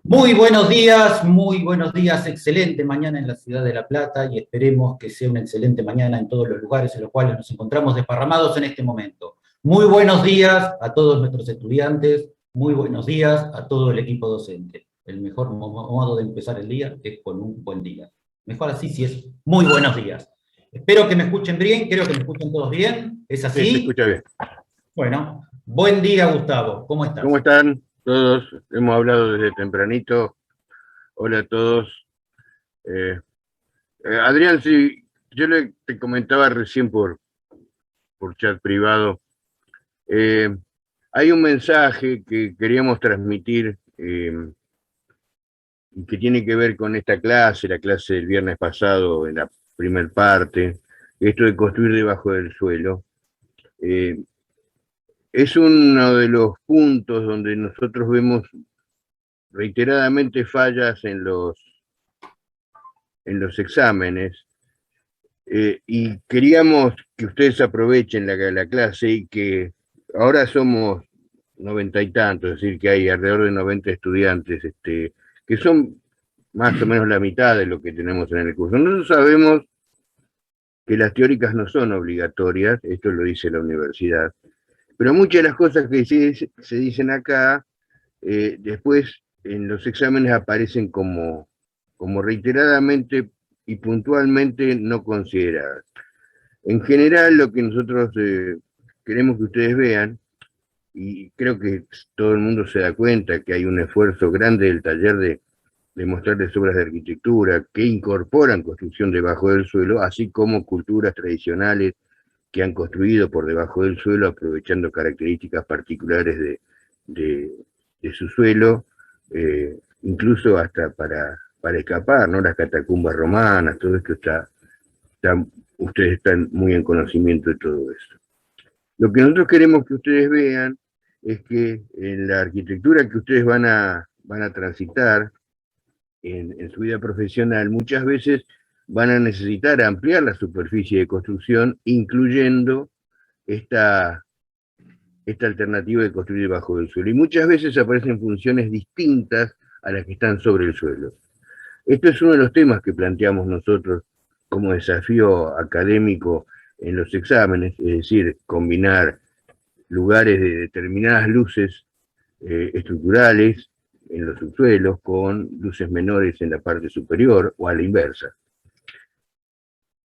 muy buenos días, excelente mañana en la ciudad de La Plata y esperemos que sea una excelente mañana en todos los lugares en los cuales nos encontramos desparramados en este momento. Muy buenos días a todos nuestros estudiantes, muy buenos días a todo el equipo docente. El mejor modo de empezar el día es con un buen día. Mejor así si es muy buenos días. Espero que me escuchen bien, creo que me escuchan todos bien. ¿Es Sí, se así? escucha bien. Bueno, buen día Gustavo, ¿cómo ¿Cómo estás? están todos? Hemos hablado desde tempranito. Hola a todos. Eh, Adrián, sí, te comentaba recién por chat privado. eh, Hay un mensaje que queríamos transmitir que tiene que ver con esta clase, la clase del viernes pasado, en la primer parte, esto de construir debajo del suelo. Eh, es uno de los puntos donde nosotros vemos reiteradamente fallas en los exámenes, y queríamos que ustedes aprovechen la clase y que ahora somos 90 y tantos, es decir, que hay alrededor de 90 estudiantes, que son más o menos la mitad de lo que tenemos en el curso. Nosotros sabemos que las teóricas no son obligatorias, esto lo dice la universidad, pero muchas de las cosas que se dicen acá, después en los exámenes aparecen como reiteradamente y puntualmente no consideradas. En general, lo que nosotros queremos que ustedes vean, y creo que todo el mundo se da cuenta que hay un esfuerzo grande del taller de mostrarles obras de arquitectura que incorporan construcción debajo del suelo, así como culturas tradicionales que han construido por debajo del suelo, aprovechando características particulares de, de su suelo, incluso hasta para escapar, ¿no? Las catacumbas romanas, todo esto ustedes están muy en conocimiento de todo eso. Lo que nosotros queremos que ustedes vean es que en la arquitectura que ustedes van a transitar en su vida profesional, muchas veces van a necesitar ampliar la superficie de construcción, incluyendo esta, esta alternativa de construir bajo el suelo. Y muchas veces aparecen funciones distintas a las que están sobre el suelo. Esto es uno de los temas que planteamos nosotros como desafío académico en los exámenes, es decir, combinar lugares de determinadas luces estructurales en los subsuelos con luces menores en la parte superior o a la inversa.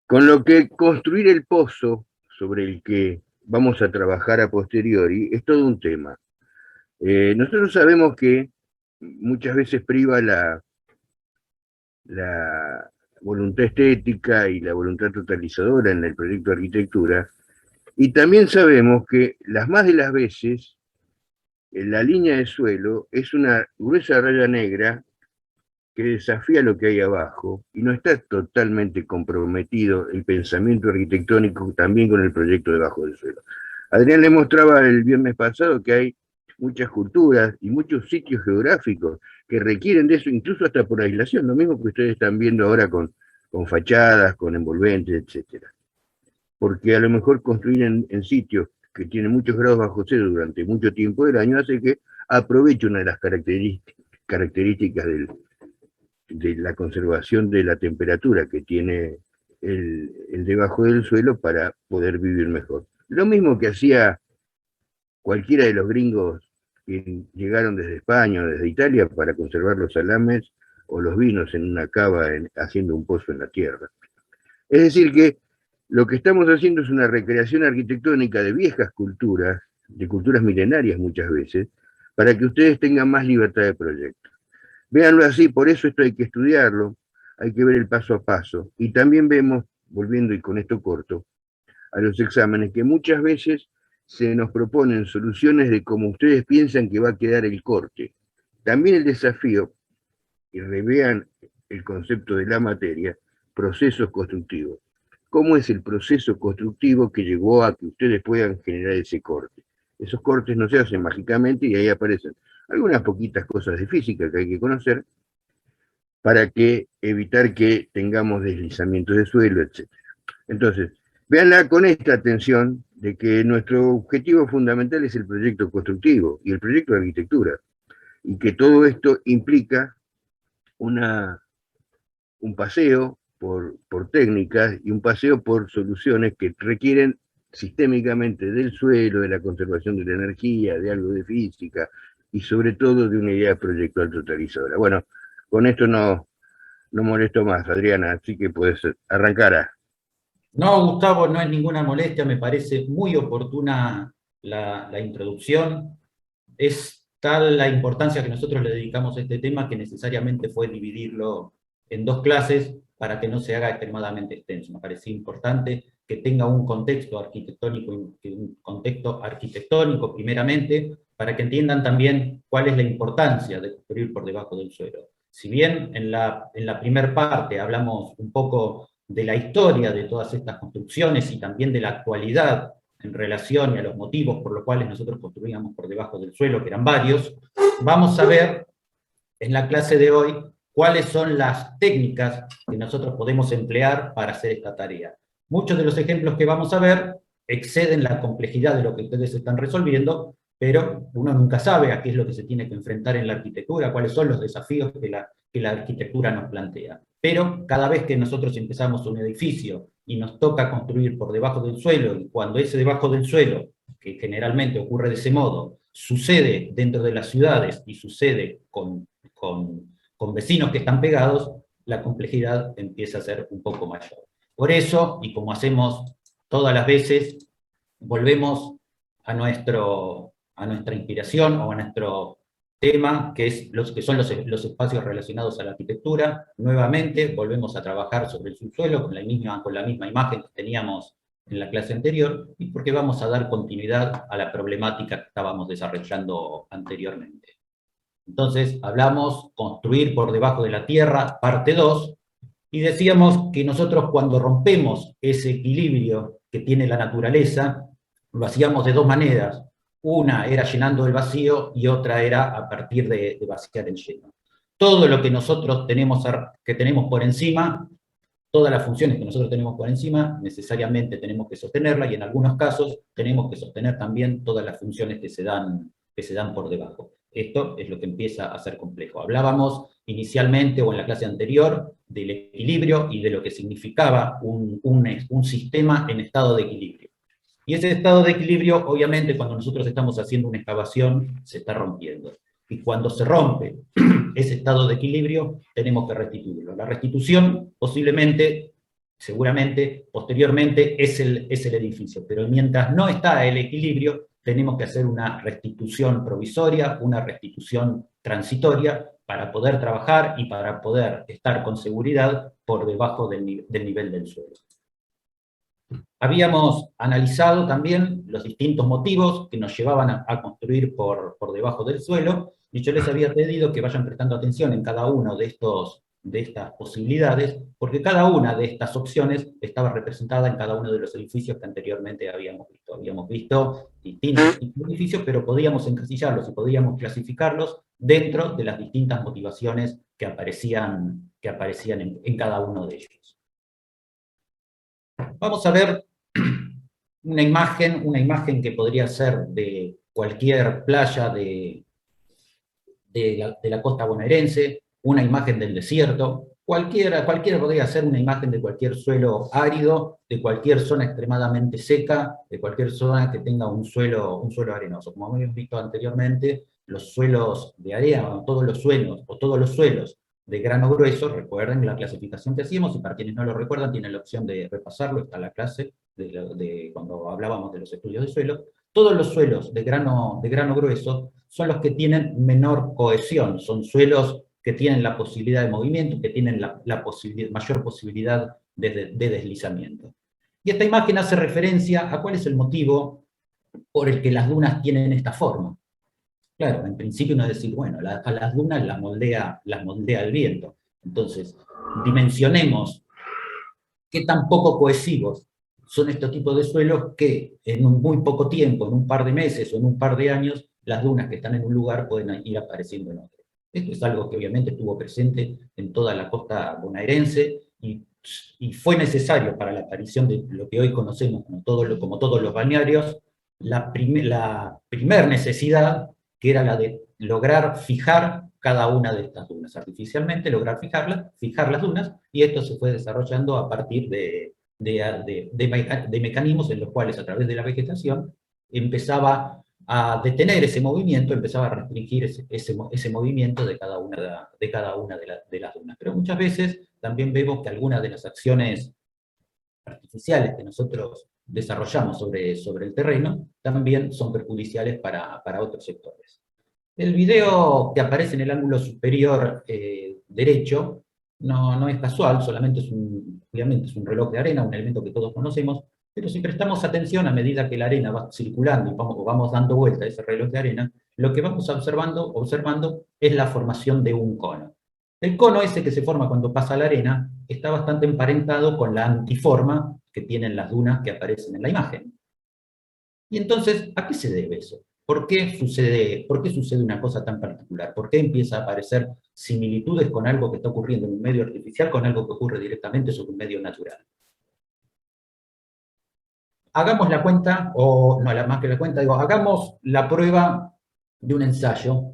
Con lo que construir el pozo sobre el que vamos a trabajar a posteriori es todo un tema. Nosotros sabemos que muchas veces priva la voluntad estética y la voluntad totalizadora en el proyecto de arquitectura, y también sabemos que las más de las veces la línea de suelo es una gruesa raya negra que desafía lo que hay abajo y no está totalmente comprometido el pensamiento arquitectónico también con el proyecto debajo del suelo. Adrián le mostraba el viernes pasado que hay muchas culturas y muchos sitios geográficos que requieren de eso, incluso hasta por aislación, lo mismo que ustedes están viendo ahora con fachadas, con envolventes, etcétera. Porque a lo mejor construir en sitios que tienen muchos grados bajo cero durante mucho tiempo del año hace que aproveche una de las características de la conservación de la temperatura que tiene el debajo del suelo para poder vivir mejor. Lo mismo que hacía cualquiera de los gringos que llegaron desde España o desde Italia para conservar los salames o los vinos en una cava haciendo un pozo en la tierra. Es decir, que lo que estamos haciendo es una recreación arquitectónica de viejas culturas, de culturas milenarias muchas veces, para que ustedes tengan más libertad de proyecto. Véanlo así, por eso esto hay que estudiarlo, hay que ver el paso a paso. Y también vemos, volviendo y con esto corto, a los exámenes, que muchas veces se nos proponen soluciones de cómo ustedes piensan que va a quedar el corte. También el desafío, y revean el concepto de la materia, procesos constructivos. ¿Cómo es el proceso constructivo que llegó a que ustedes puedan generar ese corte? Esos cortes no se hacen mágicamente y ahí aparecen algunas poquitas cosas de física que hay que conocer para que evitar que tengamos deslizamientos de suelo, etc. Entonces, véanla con esta atención de que nuestro objetivo fundamental es el proyecto constructivo y el proyecto de arquitectura. y que todo esto implica un paseo por técnicas y un paseo por soluciones que requieren sistémicamente del suelo, de la conservación de la energía, de algo de física y sobre todo de una idea proyectual totalizadora. Bueno, con esto no molesto más, Adriana, así que puedes arrancar. No, Gustavo, no es ninguna molestia, me parece muy oportuna la introducción. Es tal la importancia que nosotros le dedicamos a este tema que necesariamente fue dividirlo en dos clases para que no se haga extremadamente extenso. Me parecía importante que tenga un contexto arquitectónico primeramente, para que entiendan también cuál es la importancia de construir por debajo del suelo. Si bien en la primera parte hablamos un poco de la historia de todas estas construcciones y también de la actualidad en relación a los motivos por los cuales nosotros construíamos por debajo del suelo, que eran varios, vamos a ver en la clase de hoy cuáles son las técnicas que nosotros podemos emplear para hacer esta tarea. Muchos de los ejemplos que vamos a ver exceden la complejidad de lo que ustedes están resolviendo, pero uno nunca sabe a qué es lo que se tiene que enfrentar en la arquitectura, cuáles son los desafíos que la arquitectura nos plantea. Pero cada vez que nosotros empezamos un edificio y nos toca construir por debajo del suelo, y cuando ese debajo del suelo, que generalmente ocurre de ese modo, sucede dentro de las ciudades y sucede con vecinos que están pegados, la complejidad empieza a ser un poco mayor. Por eso, y como hacemos todas las veces, volvemos a nuestra inspiración o a nuestro tema, que son los espacios relacionados a la arquitectura. Nuevamente, volvemos a trabajar sobre el subsuelo con la misma imagen que teníamos en la clase anterior, y porque vamos a dar continuidad a la problemática que estábamos desarrollando anteriormente. Entonces, hablamos construir por debajo de la tierra, parte 2, y decíamos que nosotros cuando rompemos ese equilibrio que tiene la naturaleza, lo hacíamos de dos maneras. Una era llenando el vacío y otra era a partir de vaciar el lleno. Todo lo que nosotros tenemos por encima, todas las funciones que nosotros tenemos por encima, necesariamente tenemos que sostenerla, y en algunos casos tenemos que sostener también todas las funciones que se dan por debajo. Esto es lo que empieza a ser complejo. Hablábamos inicialmente o en la clase anterior del equilibrio y de lo que significaba un sistema en estado de equilibrio. Y ese estado de equilibrio, obviamente, cuando nosotros estamos haciendo una excavación, se está rompiendo. Y cuando se rompe ese estado de equilibrio, tenemos que restituirlo. La restitución, posiblemente, seguramente, posteriormente, es el edificio. Pero mientras no está el equilibrio, tenemos que hacer una restitución provisoria, una restitución transitoria, para poder trabajar y para poder estar con seguridad por debajo del nivel del suelo. Habíamos analizado también los distintos motivos que nos llevaban a construir por debajo del suelo, y yo les había pedido que vayan prestando atención en cada uno de estas posibilidades, porque cada una de estas opciones estaba representada en cada uno de los edificios que anteriormente habíamos visto. Habíamos visto distintos edificios, pero podíamos encasillarlos y podíamos clasificarlos dentro de las distintas motivaciones que aparecían en cada uno de ellos. Vamos a ver una imagen que podría ser de cualquier playa de la costa bonaerense, una imagen del desierto, cualquiera podría ser una imagen de cualquier suelo árido, de cualquier zona extremadamente seca, de cualquier zona que tenga un suelo arenoso. Como hemos visto anteriormente, los suelos de arena, o todos los suelos de grano grueso, recuerden la clasificación que hacíamos, y para quienes no lo recuerdan tienen la opción de repasarlo, está la clase cuando hablábamos de los estudios de suelo. Todos los suelos de grano grueso son los que tienen menor cohesión, son suelos que tienen la posibilidad de movimiento, que tienen mayor posibilidad de deslizamiento. Y esta imagen hace referencia a cuál es el motivo por el que las dunas tienen esta forma. Claro, en principio uno decir, bueno, a las dunas las moldea el viento. Entonces, dimensionemos qué tan poco cohesivos son estos tipos de suelos que en un muy poco tiempo, en un par de meses o en un par de años, las dunas que están en un lugar pueden ir apareciendo en otro. Esto es algo que obviamente estuvo presente en toda la costa bonaerense y fue necesario para la aparición de lo que hoy conocemos como todos los balnearios, la primer necesidad que era la de lograr fijar cada una de estas dunas, artificialmente lograr fijar las dunas, y esto se fue desarrollando a partir de mecanismos en los cuales a través de la vegetación empezaba a detener ese movimiento, empezaba a restringir ese movimiento de cada una de las dunas. Pero muchas veces también vemos que algunas de las acciones artificiales que nosotros desarrollamos sobre el terreno también son perjudiciales para otros sectores. El video que aparece en el ángulo superior derecho no es casual, solamente obviamente es un reloj de arena, un elemento que todos conocemos, pero si prestamos atención a medida que la arena va circulando y vamos dando vuelta a ese reloj de arena, lo que vamos observando es la formación de un cono. El cono ese que se forma cuando pasa la arena está bastante emparentado con la antiforma que tienen las dunas que aparecen en la imagen. Y entonces, ¿a qué se debe eso? ¿Por qué sucede una cosa tan particular? ¿Por qué empieza a aparecer similitudes con algo que está ocurriendo en un medio artificial con algo que ocurre directamente sobre un medio natural? Hagamos la cuenta, o no, más que la cuenta, hagamos la prueba de un ensayo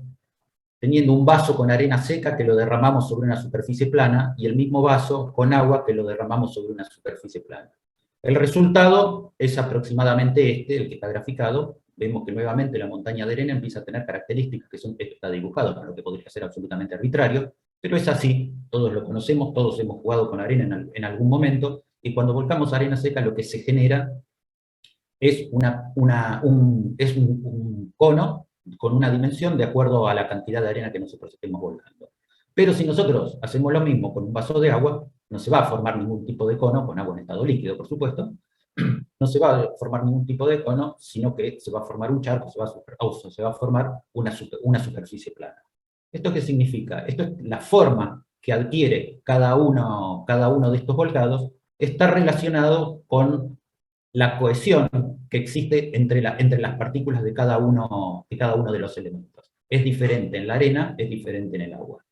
teniendo un vaso con arena seca que lo derramamos sobre una superficie plana y el mismo vaso con agua que lo derramamos sobre una superficie plana. El resultado es aproximadamente el que está graficado. Vemos que nuevamente la montaña de arena empieza a tener características que esto está dibujado, para lo que podría ser absolutamente arbitrario, pero es así, todos lo conocemos, todos hemos jugado con arena en algún momento, y cuando volcamos arena seca lo que se genera es un cono con una dimensión de acuerdo a la cantidad de arena que nosotros estemos volcando. Pero si nosotros hacemos lo mismo con un vaso de agua, no se va a formar ningún tipo de cono, con agua en estado líquido, por supuesto, no se va a formar ningún tipo de cono, sino que se va a formar un charco, se va a formar una superficie plana. ¿Esto qué significa? Esto es la forma que adquiere cada uno de estos volcados, está relacionado con la cohesión que existe entre las partículas de cada uno de los elementos. Es diferente en la arena, es diferente en el agua.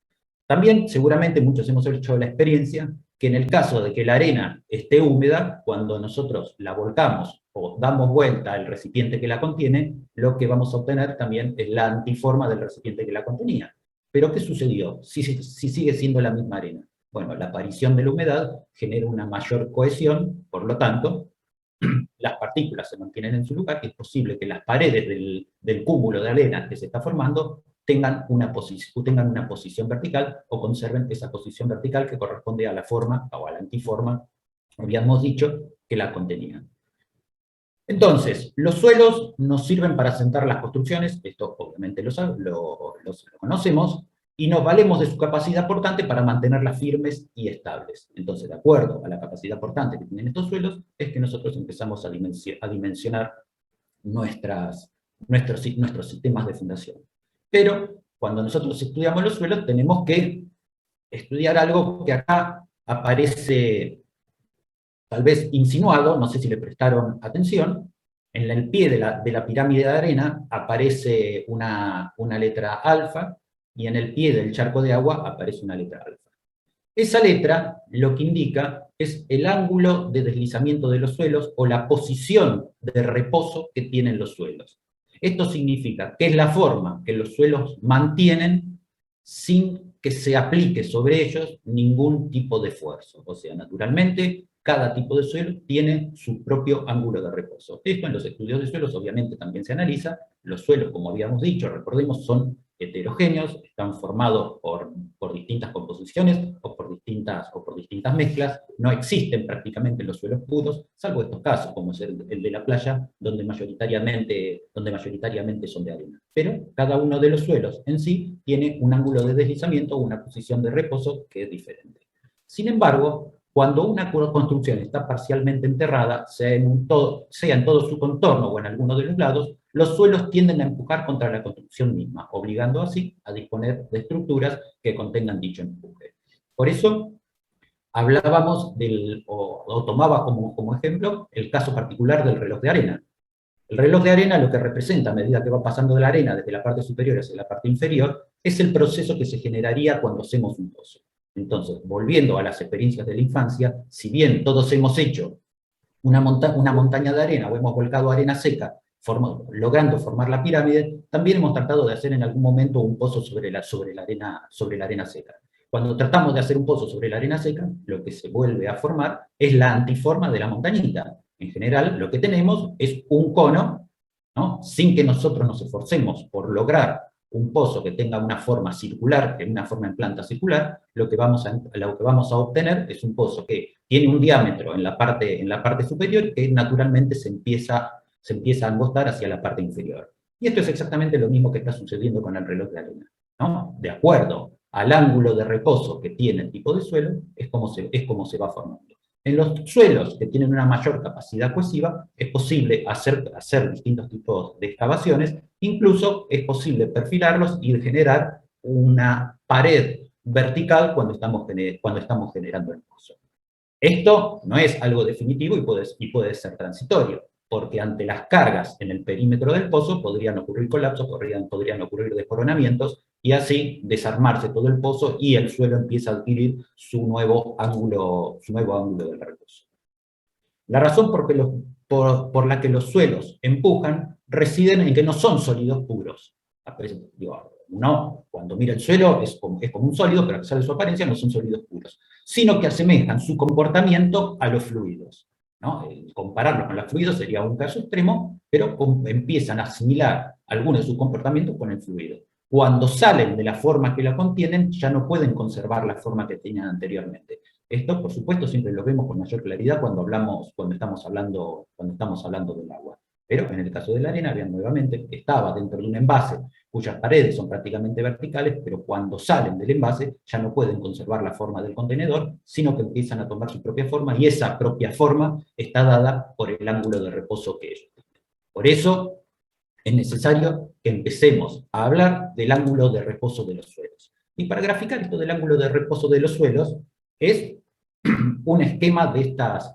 También, seguramente, muchos hemos hecho la experiencia que en el caso de que la arena esté húmeda, cuando nosotros la volcamos o damos vuelta al recipiente que la contiene, lo que vamos a obtener también es la antiforma del recipiente que la contenía. ¿Pero qué sucedió? Si sigue siendo la misma arena. Bueno, la aparición de la humedad genera una mayor cohesión, por lo tanto, las partículas se mantienen en su lugar, y es posible que las paredes del cúmulo de arena que se está formando tengan una posición vertical o conserven esa posición vertical que corresponde a la forma o a la antiforma, habíamos dicho, que la contenía. Entonces, los suelos nos sirven para asentar las construcciones, esto obviamente lo conocemos, y nos valemos de su capacidad portante para mantenerlas firmes y estables. Entonces, de acuerdo a la capacidad portante que tienen estos suelos, es que nosotros empezamos a dimensionar nuestros sistemas de fundación. Pero, cuando nosotros estudiamos los suelos, tenemos que estudiar algo que acá aparece tal vez insinuado, no sé si le prestaron atención. En el pie de la pirámide de arena aparece una letra alfa, y en el pie del charco de agua aparece una letra alfa. Esa letra lo que indica es el ángulo de deslizamiento de los suelos o la posición de reposo que tienen los suelos. Esto significa que es la forma que los suelos mantienen sin que se aplique sobre ellos ningún tipo de esfuerzo. O sea, naturalmente, cada tipo de suelo tiene su propio ángulo de reposo. Esto en los estudios de suelos obviamente también se analiza. Los suelos, como habíamos dicho, recordemos, son heterogéneos, están formados por distintas composiciones o por distintas mezclas. No existen prácticamente los suelos puros, salvo estos casos, como es el de la playa, donde mayoritariamente son de arena. Pero cada uno de los suelos en sí tiene un ángulo de deslizamiento o una posición de reposo que es diferente. Sin embargo, cuando una construcción está parcialmente enterrada, sea en todo su contorno o en alguno de los lados, los suelos tienden a empujar contra la construcción misma, obligando así a disponer de estructuras que contengan dicho empuje. Por eso, hablábamos o tomaba como ejemplo el caso particular del reloj de arena. El reloj de arena lo que representa a medida que va pasando de la arena desde la parte superior hacia la parte inferior es el proceso que se generaría cuando hacemos un pozo. Entonces, volviendo a las experiencias de la infancia, si bien todos hemos hecho una montaña de arena o hemos volcado arena seca logrando formar la pirámide, también hemos tratado de hacer en algún momento un pozo sobre la arena seca. Cuando tratamos de hacer un pozo sobre la arena seca, lo que se vuelve a formar es la antiforma de la montañita. En general, lo que tenemos es un cono, ¿no? Sin que nosotros nos esforcemos por lograr un pozo que tenga una forma circular, una forma en planta circular, lo que vamos a obtener es un pozo que tiene un diámetro en la parte superior que naturalmente se empieza a angostar hacia la parte inferior. Y esto es exactamente lo mismo que está sucediendo con el reloj de arena, ¿no? De acuerdo al ángulo de reposo que tiene el tipo de suelo, es como se va formando. En los suelos que tienen una mayor capacidad cohesiva, es posible hacer distintos tipos de excavaciones, incluso es posible perfilarlos y generar una pared vertical cuando estamos generando el pozo. Esto no es algo definitivo y puede ser transitorio, porque ante las cargas en el perímetro del pozo podrían ocurrir colapsos, podrían ocurrir desmoronamientos, y así desarmarse todo el pozo y el suelo empieza a adquirir su nuevo ángulo del reposo. La razón por la que los suelos empujan reside en que no son sólidos puros. Uno, cuando mira el suelo, es como un sólido, pero a pesar de su apariencia no son sólidos puros, sino que asemejan su comportamiento a los fluidos, ¿no? Compararlo con los fluidos sería un caso extremo, pero empiezan a asimilar algunos de sus comportamientos con el fluido. Cuando salen de la forma que la contienen, ya no pueden conservar la forma que tenían anteriormente. Esto, por supuesto, siempre lo vemos con mayor claridad cuando estamos hablando del agua. Pero en el caso de la arena, vean nuevamente, estaba dentro de un envase cuyas paredes son prácticamente verticales, pero cuando salen del envase ya no pueden conservar la forma del contenedor, sino que empiezan a tomar su propia forma, y esa propia forma está dada por el ángulo de reposo que ellos tienen. Por eso es necesario que empecemos a hablar del ángulo de reposo de los suelos. Y para graficar esto del ángulo de reposo de los suelos, es un esquema de estas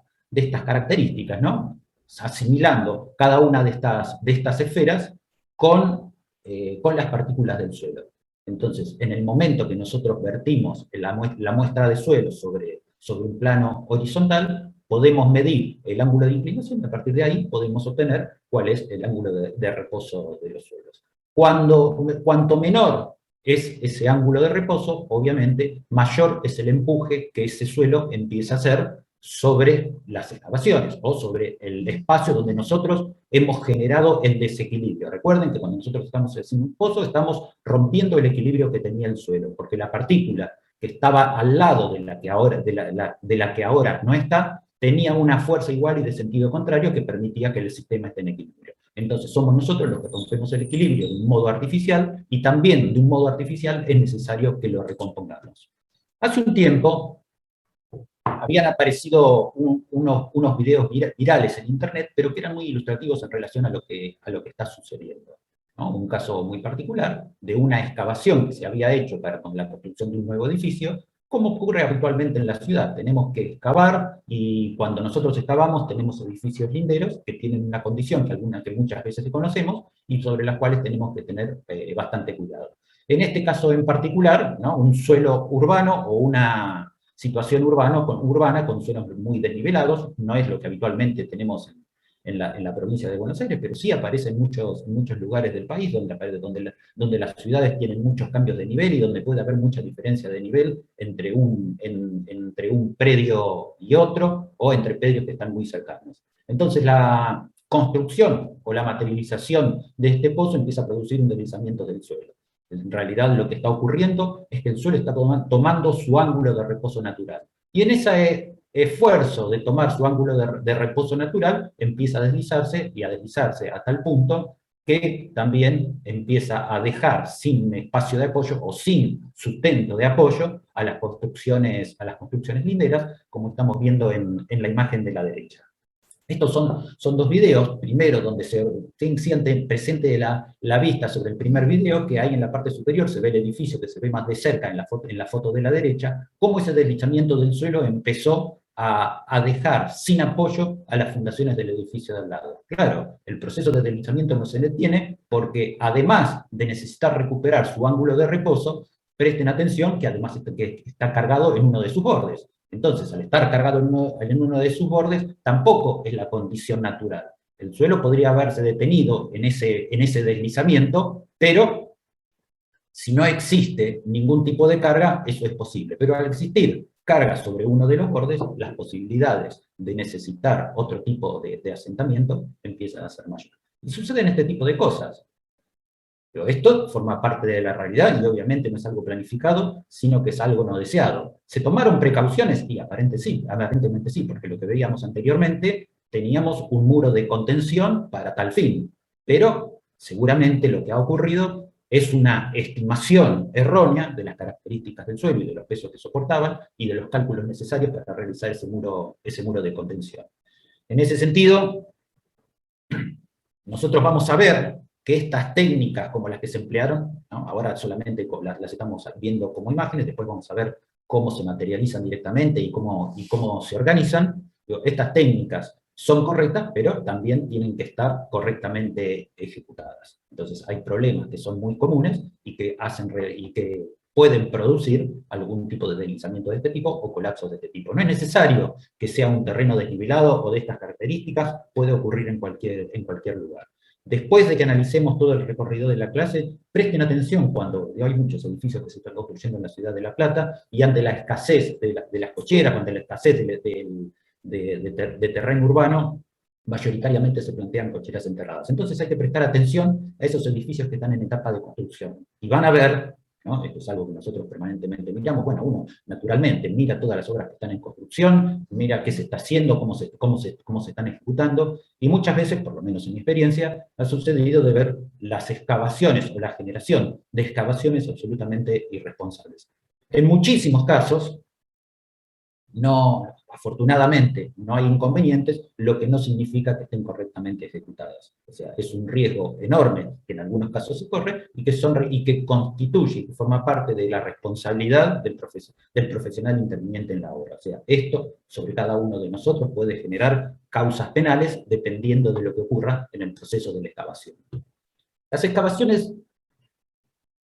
características, ¿no? Asimilando cada una de estas esferas con las partículas del suelo. Entonces, en el momento que nosotros vertimos la muestra de suelo sobre un plano horizontal, podemos medir el ángulo de inclinación, y a partir de ahí podemos obtener cuál es el ángulo de reposo de los suelos. Cuanto menor es ese ángulo de reposo, obviamente, mayor es el empuje que ese suelo empieza a hacer sobre las excavaciones, o sobre el espacio donde nosotros hemos generado el desequilibrio. Recuerden que cuando nosotros estamos haciendo un pozo, estamos rompiendo el equilibrio que tenía el suelo, porque la partícula que estaba al lado de la que ahora no está, tenía una fuerza igual y de sentido contrario que permitía que el sistema esté en equilibrio. Entonces somos nosotros los que rompemos el equilibrio de un modo artificial, y también de un modo artificial es necesario que lo recompongamos. Hace un tiempo habían aparecido unos videos virales en internet, pero que eran muy ilustrativos en relación a lo que está sucediendo, ¿no? Un caso muy particular de una excavación que se había hecho con la construcción de un nuevo edificio, como ocurre habitualmente en la ciudad. Tenemos que excavar, y cuando nosotros excavamos tenemos edificios linderos que tienen una condición que muchas veces conocemos, y sobre las cuales tenemos que tener bastante cuidado. En este caso en particular, ¿no? Un suelo urbano o una situación urbana con suelos muy desnivelados, no es lo que habitualmente tenemos en la provincia de Buenos Aires, pero sí aparece en muchos lugares del país donde las ciudades tienen muchos cambios de nivel, y donde puede haber mucha diferencia de nivel entre un predio y otro, o entre predios que están muy cercanos. Entonces la construcción o la materialización de este pozo empieza a producir un deslizamiento del suelo. En realidad lo que está ocurriendo es que el suelo está tomando su ángulo de reposo natural. Y en ese esfuerzo de tomar su ángulo de reposo natural, empieza a deslizarse y a deslizarse a tal punto que también empieza a dejar sin espacio de apoyo o sin sustento de apoyo a las construcciones linderas, como estamos viendo en la imagen de la derecha. Estos son dos videos, primero donde se siente presente la vista sobre el primer video, que hay en la parte superior, se ve el edificio que se ve más de cerca en la foto de la derecha, cómo ese deslizamiento del suelo empezó a dejar sin apoyo a las fundaciones del edificio de al lado. Claro, el proceso de deslizamiento no se detiene porque, además de necesitar recuperar su ángulo de reposo, presten atención que además está cargado en uno de sus bordes. Entonces, al estar cargado en uno de sus bordes, tampoco es la condición natural. El suelo podría haberse detenido en ese deslizamiento, pero si no existe ningún tipo de carga, eso es posible. Pero al existir carga sobre uno de los bordes, las posibilidades de necesitar otro tipo de asentamiento empiezan a ser mayores. Y suceden este tipo de cosas. Pero esto forma parte de la realidad y obviamente no es algo planificado, sino que es algo no deseado. ¿Se tomaron precauciones? Y aparentemente sí, porque lo que veíamos anteriormente, teníamos un muro de contención para tal fin. Pero seguramente lo que ha ocurrido es una estimación errónea de las características del suelo y de los pesos que soportaban y de los cálculos necesarios para realizar ese muro de contención. En ese sentido, nosotros vamos a ver que estas técnicas como las que se emplearon, ¿no? Ahora solamente las estamos viendo como imágenes, después vamos a ver cómo se materializan directamente y cómo se organizan. Estas técnicas son correctas, pero también tienen que estar correctamente ejecutadas. Entonces hay problemas que son muy comunes y que pueden producir algún tipo de deslizamiento de este tipo o colapsos de este tipo. No es necesario que sea un terreno desnivelado o de estas características, puede ocurrir en cualquier lugar. Después de que analicemos todo el recorrido de la clase, presten atención cuando hay muchos edificios que se están construyendo en la ciudad de La Plata, y ante la escasez de las cocheras, ante la escasez de terreno urbano, mayoritariamente se plantean cocheras enterradas. Entonces hay que prestar atención a esos edificios que están en etapa de construcción. Y van a ver, ¿no? Esto es algo que nosotros permanentemente miramos. Bueno, uno naturalmente mira todas las obras que están en construcción, mira qué se está haciendo, cómo se están ejecutando, y muchas veces, por lo menos en mi experiencia, ha sucedido de ver las excavaciones o la generación de excavaciones absolutamente irresponsables. En muchísimos casos, no, afortunadamente no hay inconvenientes, lo que no significa que estén correctamente ejecutadas. O sea, es un riesgo enorme que en algunos casos se corre y que constituye, que forma parte de la responsabilidad del profesional interviniente en la obra. O sea, esto sobre cada uno de nosotros puede generar causas penales dependiendo de lo que ocurra en el proceso de la excavación. Las excavaciones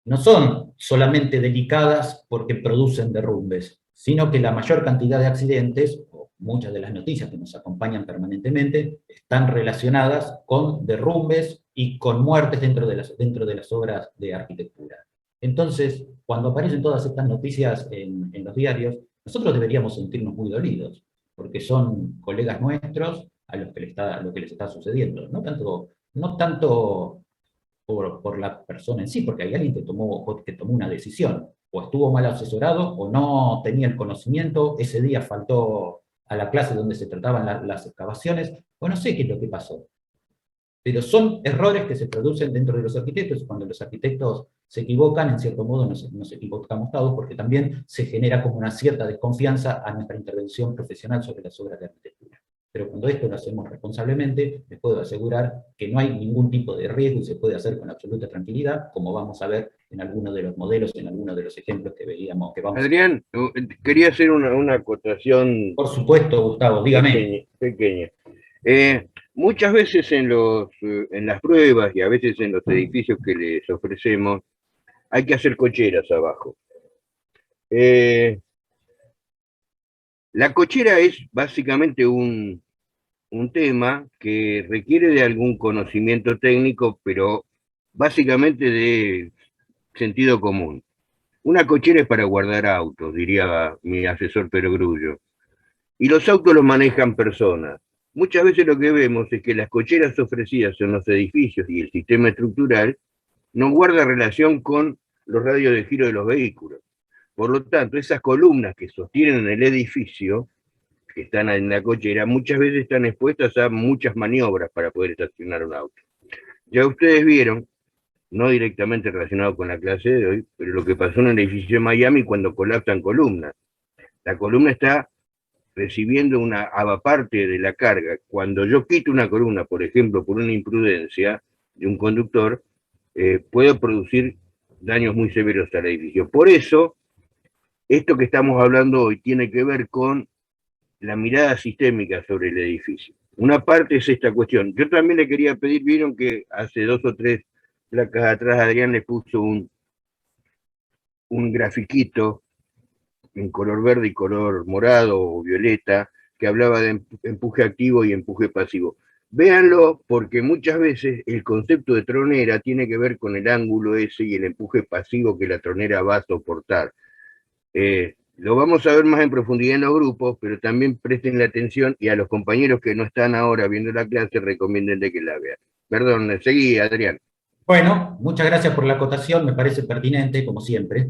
no son solamente delicadas porque producen derrumbes, sino que la mayor cantidad de accidentes, o muchas de las noticias que nos acompañan permanentemente, están relacionadas con derrumbes y con muertes dentro de las obras de arquitectura. Entonces, cuando aparecen todas estas noticias en los diarios, nosotros deberíamos sentirnos muy dolidos, porque son colegas nuestros a los que lo que les está sucediendo. No tanto por la persona en sí, porque hay alguien que tomó una decisión, o estuvo mal asesorado, o no tenía el conocimiento, ese día faltó a la clase donde se trataban las excavaciones, o no sé qué es lo que pasó. Pero son errores que se producen dentro de los arquitectos, y cuando los arquitectos se equivocan, en cierto modo nos equivocamos todos, porque también se genera como una cierta desconfianza a nuestra intervención profesional sobre las obras de arquitectura. Pero cuando esto lo hacemos responsablemente, les puedo asegurar que no hay ningún tipo de riesgo y se puede hacer con absoluta tranquilidad, como vamos a ver en algunos de los modelos, en algunos de los ejemplos que veíamos. Adrián, quería hacer una acotación. Por supuesto, Gustavo, dígame. Pequeña. Muchas veces en las pruebas y a veces en los edificios que les ofrecemos, hay que hacer cocheras abajo. La cochera es básicamente un tema que requiere de algún conocimiento técnico, pero básicamente de sentido común. Una cochera es para guardar autos, diría mi asesor Pedro Grullo. Y los autos los manejan personas. Muchas veces lo que vemos es que las cocheras ofrecidas en los edificios y el sistema estructural no guarda relación con los radios de giro de los vehículos. Por lo tanto, esas columnas que sostienen el edificio, que están en la cochera, muchas veces están expuestas a muchas maniobras para poder estacionar un auto. Ya ustedes vieron, no directamente relacionado con la clase de hoy, pero lo que pasó en el edificio de Miami cuando colapsan columnas. La columna está recibiendo una parte de la carga. Cuando yo quito una columna, por ejemplo, por una imprudencia de un conductor, puedo producir daños muy severos al edificio. Por eso, esto que estamos hablando hoy tiene que ver con la mirada sistémica sobre el edificio. Una parte es esta cuestión. Yo también le quería pedir, vieron que hace 2 o 3 placas atrás Adrián le puso un grafiquito en color verde y color morado o violeta, que hablaba de empuje activo y empuje pasivo. véanlo porque muchas veces el concepto de tronera tiene que ver con el ángulo ese y el empuje pasivo que la tronera va a soportar. Lo vamos a ver más en profundidad en los grupos, pero también presten la atención y a los compañeros que no están ahora viendo la clase recomienden de que la vean. Perdón, seguí, Adrián. Bueno, muchas gracias por la acotación, me parece pertinente, como siempre.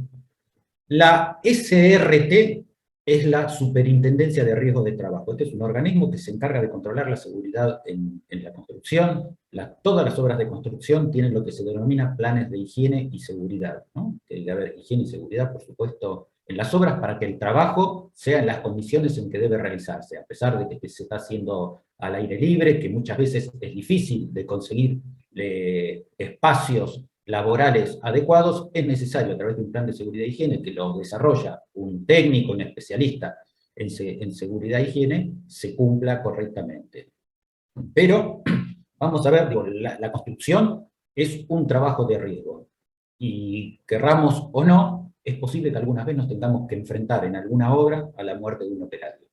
La SRT es la Superintendencia de Riesgos de Trabajo. Este es un organismo que se encarga de controlar la seguridad en la construcción. Todas las obras de construcción tienen lo que se denomina planes de higiene y seguridad, ¿no? Que debe haber higiene y seguridad, por supuesto, en las obras para que el trabajo sea en las condiciones en que debe realizarse, a pesar de que se está haciendo al aire libre, que muchas veces es difícil de conseguir espacios laborales adecuados, es necesario a través de un plan de seguridad e higiene que lo desarrolla un técnico, un especialista en seguridad e higiene, se cumpla correctamente. Pero vamos a ver, la construcción es un trabajo de riesgo, y querramos o no, es posible que algunas veces nos tengamos que enfrentar en alguna obra a la muerte de un operario.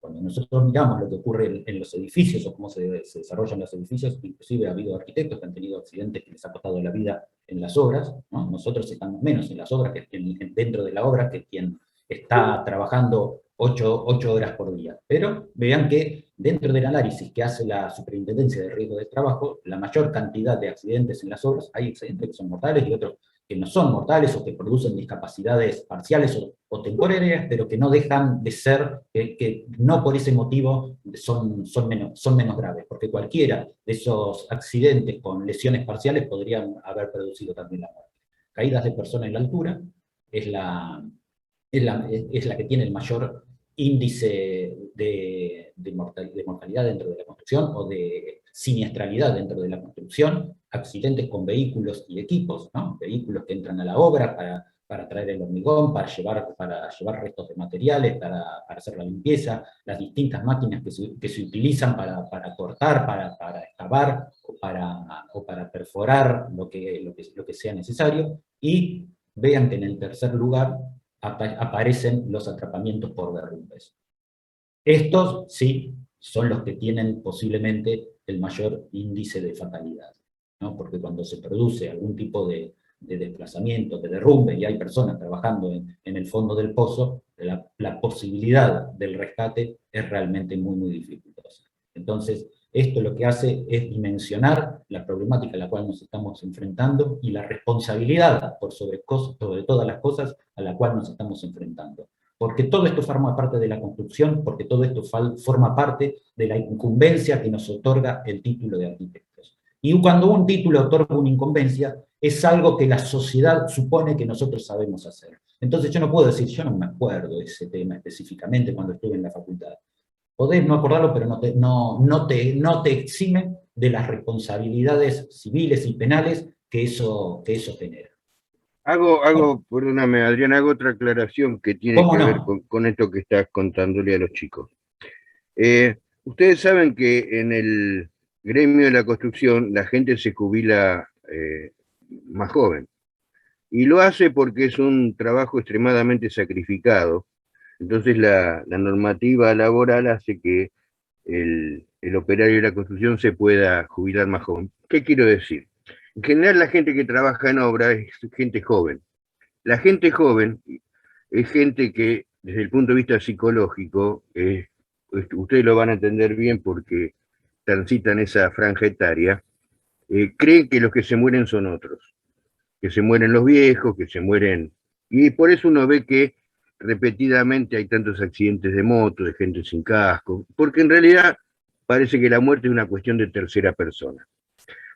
Cuando nosotros miramos lo que ocurre en los edificios o cómo se desarrollan los edificios, inclusive ha habido arquitectos que han tenido accidentes que les ha costado la vida en las obras, ¿no? Nosotros estamos menos en las obras que dentro de la obra que quien está trabajando 8 horas por día. Pero vean que dentro del análisis que hace la Superintendencia de Riesgo de Trabajo, la mayor cantidad de accidentes en las obras, hay accidentes que son mortales y otros que no son mortales o que producen discapacidades parciales o temporáreas, pero que no dejan de ser, que no por ese motivo son menos graves, porque cualquiera de esos accidentes con lesiones parciales podrían haber producido también la muerte. Caídas de personas en la altura es la que tiene el mayor índice de mortalidad dentro de la construcción o de siniestralidad dentro de la construcción, accidentes con vehículos y equipos, ¿no? Vehículos que entran a la obra para traer el hormigón, para llevar restos de materiales, para hacer la limpieza, las distintas máquinas que se utilizan para cortar, para excavar o para perforar lo que sea necesario, y vean que en el tercer lugar aparecen los atrapamientos por derrumbes. Estos, sí, son los que tienen posiblemente el mayor índice de fatalidad, ¿no? Porque cuando se produce algún tipo de desplazamiento, de derrumbe, y hay personas trabajando en el fondo del pozo, la posibilidad del rescate es realmente muy dificultosa. Entonces, esto lo que hace es dimensionar la problemática a la cual nos estamos enfrentando y la responsabilidad, por sobre todas las cosas, a la cual nos estamos enfrentando. Porque todo esto forma parte de la construcción, porque todo esto forma parte de la incumbencia que nos otorga el título de arquitectos. Y cuando un título otorga una incumbencia, es algo que la sociedad supone que nosotros sabemos hacer. Entonces yo no puedo decir, yo no me acuerdo de ese tema específicamente cuando estuve en la facultad. Podés no acordarlo, pero no te exime de las responsabilidades civiles y penales que eso genera. Perdóname, Adrián, hago otra aclaración que tiene ¿Cómo que ver no? con esto que estás contándole a los chicos. Ustedes saben que en el gremio de la construcción la gente se jubila más joven. Y lo hace porque es un trabajo extremadamente sacrificado. Entonces la normativa laboral hace que el operario de la construcción se pueda jubilar más joven. ¿Qué quiero decir? En general la gente que trabaja en obra es gente joven. La gente joven es gente que desde el punto de vista psicológico, ustedes lo van a entender bien porque transitan esa franja etaria, creen que los que se mueren son otros, que se mueren los viejos, que se mueren... Y por eso uno ve que repetidamente hay tantos accidentes de moto, de gente sin casco, porque en realidad parece que la muerte es una cuestión de tercera persona.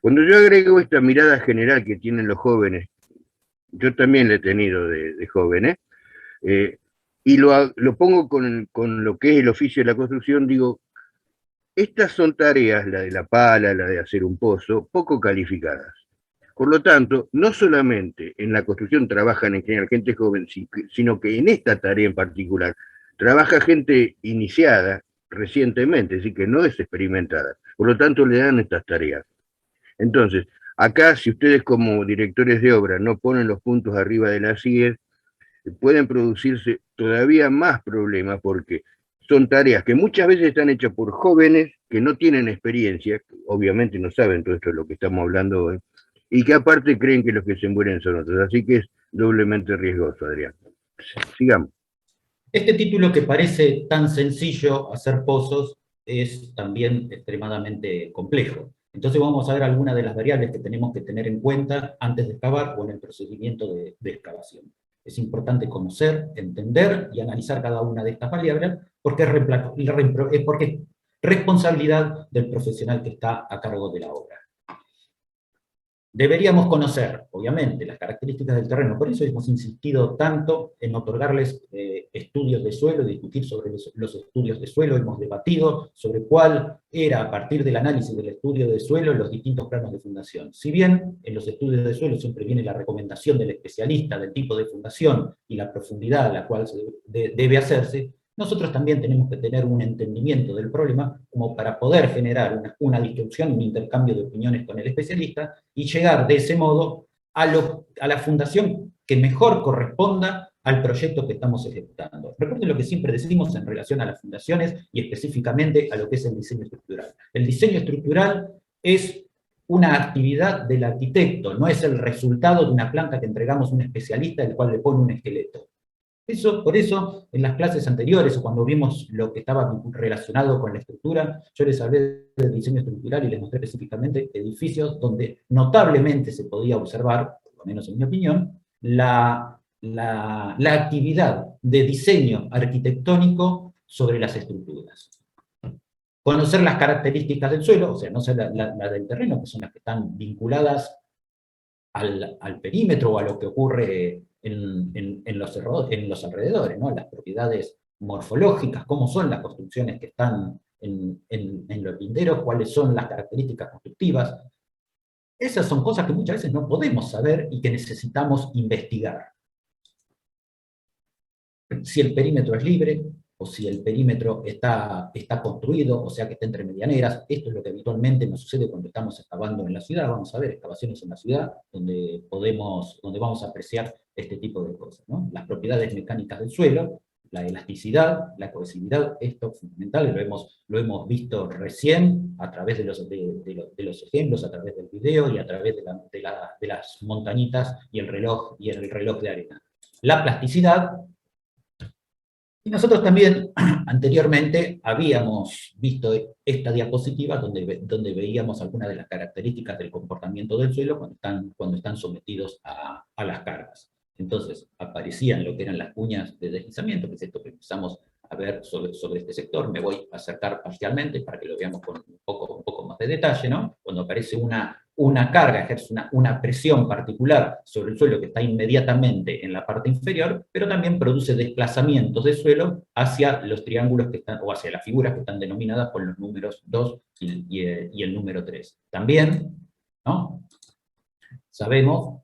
Cuando yo agrego esta mirada general que tienen los jóvenes, yo también la he tenido de jóvenes, y lo pongo con lo que es el oficio de la construcción, digo, estas son tareas, la de la pala, la de hacer un pozo, poco calificadas. Por lo tanto, no solamente en la construcción trabajan en general gente joven, sino que en esta tarea en particular trabaja gente iniciada recientemente, es decir, que no es experimentada. Por lo tanto, le dan estas tareas. Entonces, acá, si ustedes como directores de obra no ponen los puntos arriba de las IES, pueden producirse todavía más problemas porque son tareas que muchas veces están hechas por jóvenes que no tienen experiencia, obviamente no saben todo esto de lo que estamos hablando hoy, y que aparte creen que los que se mueren son otros. Así que es doblemente riesgoso, Adrián. Sigamos. Este título, que parece tan sencillo, hacer pozos, es también extremadamente complejo. Entonces vamos a ver algunas de las variables que tenemos que tener en cuenta antes de excavar o en el procedimiento de excavación. Es importante conocer, entender y analizar cada una de estas variables porque es responsabilidad del profesional que está a cargo de la obra. Deberíamos conocer, obviamente, las características del terreno, por eso hemos insistido tanto en otorgarles estudios de suelo, discutir sobre los estudios de suelo, hemos debatido sobre cuál era, a partir del análisis del estudio de suelo, los distintos planos de fundación. Si bien en los estudios de suelo siempre viene la recomendación del especialista del tipo de fundación y la profundidad a la cual debe hacerse, nosotros también tenemos que tener un entendimiento del problema como para poder generar una discusión, un intercambio de opiniones con el especialista y llegar de ese modo a la fundación que mejor corresponda al proyecto que estamos ejecutando. Recuerden lo que siempre decimos en relación a las fundaciones y específicamente a lo que es el diseño estructural. El diseño estructural es una actividad del arquitecto, no es el resultado de una planta que entregamos a un especialista el cual le pone un esqueleto. Por eso, en las clases anteriores, o cuando vimos lo que estaba relacionado con la estructura, yo les hablé del diseño estructural y les mostré específicamente edificios donde notablemente se podía observar, por lo menos en mi opinión, la actividad de diseño arquitectónico sobre las estructuras. Conocer las características del suelo, o sea, no ser las del terreno, que son las que están vinculadas al perímetro o a lo que ocurre en los alrededores, ¿no? Las propiedades morfológicas, cómo son las construcciones que están en los linderos, cuáles son las características constructivas. Esas son cosas que muchas veces no podemos saber y que necesitamos investigar. Si el perímetro es libre, o si el perímetro está construido, o sea que está entre medianeras. Esto es lo que habitualmente nos sucede cuando estamos excavando en la ciudad. Vamos a ver excavaciones en la ciudad donde vamos a apreciar este tipo de cosas, ¿no? Las propiedades mecánicas del suelo, la elasticidad, la cohesividad, esto es fundamental, lo hemos visto recién a través de los ejemplos, a través del video y a través de las montañitas y el reloj de arena. La plasticidad. Y nosotros también, anteriormente, habíamos visto esta diapositiva donde veíamos algunas de las características del comportamiento del suelo cuando están sometidos a las cargas. Entonces, aparecían lo que eran las cuñas de deslizamiento, que es esto que empezamos a ver sobre este sector. Me voy a acercar parcialmente para que lo veamos con un poco más de detalle, ¿no? Cuando aparece una carga, ejerce una presión particular sobre el suelo que está inmediatamente en la parte inferior, pero también produce desplazamientos de suelo hacia los triángulos que están, o hacia las figuras que están denominadas por los números 2 y el número 3. También, ¿no? Sabemos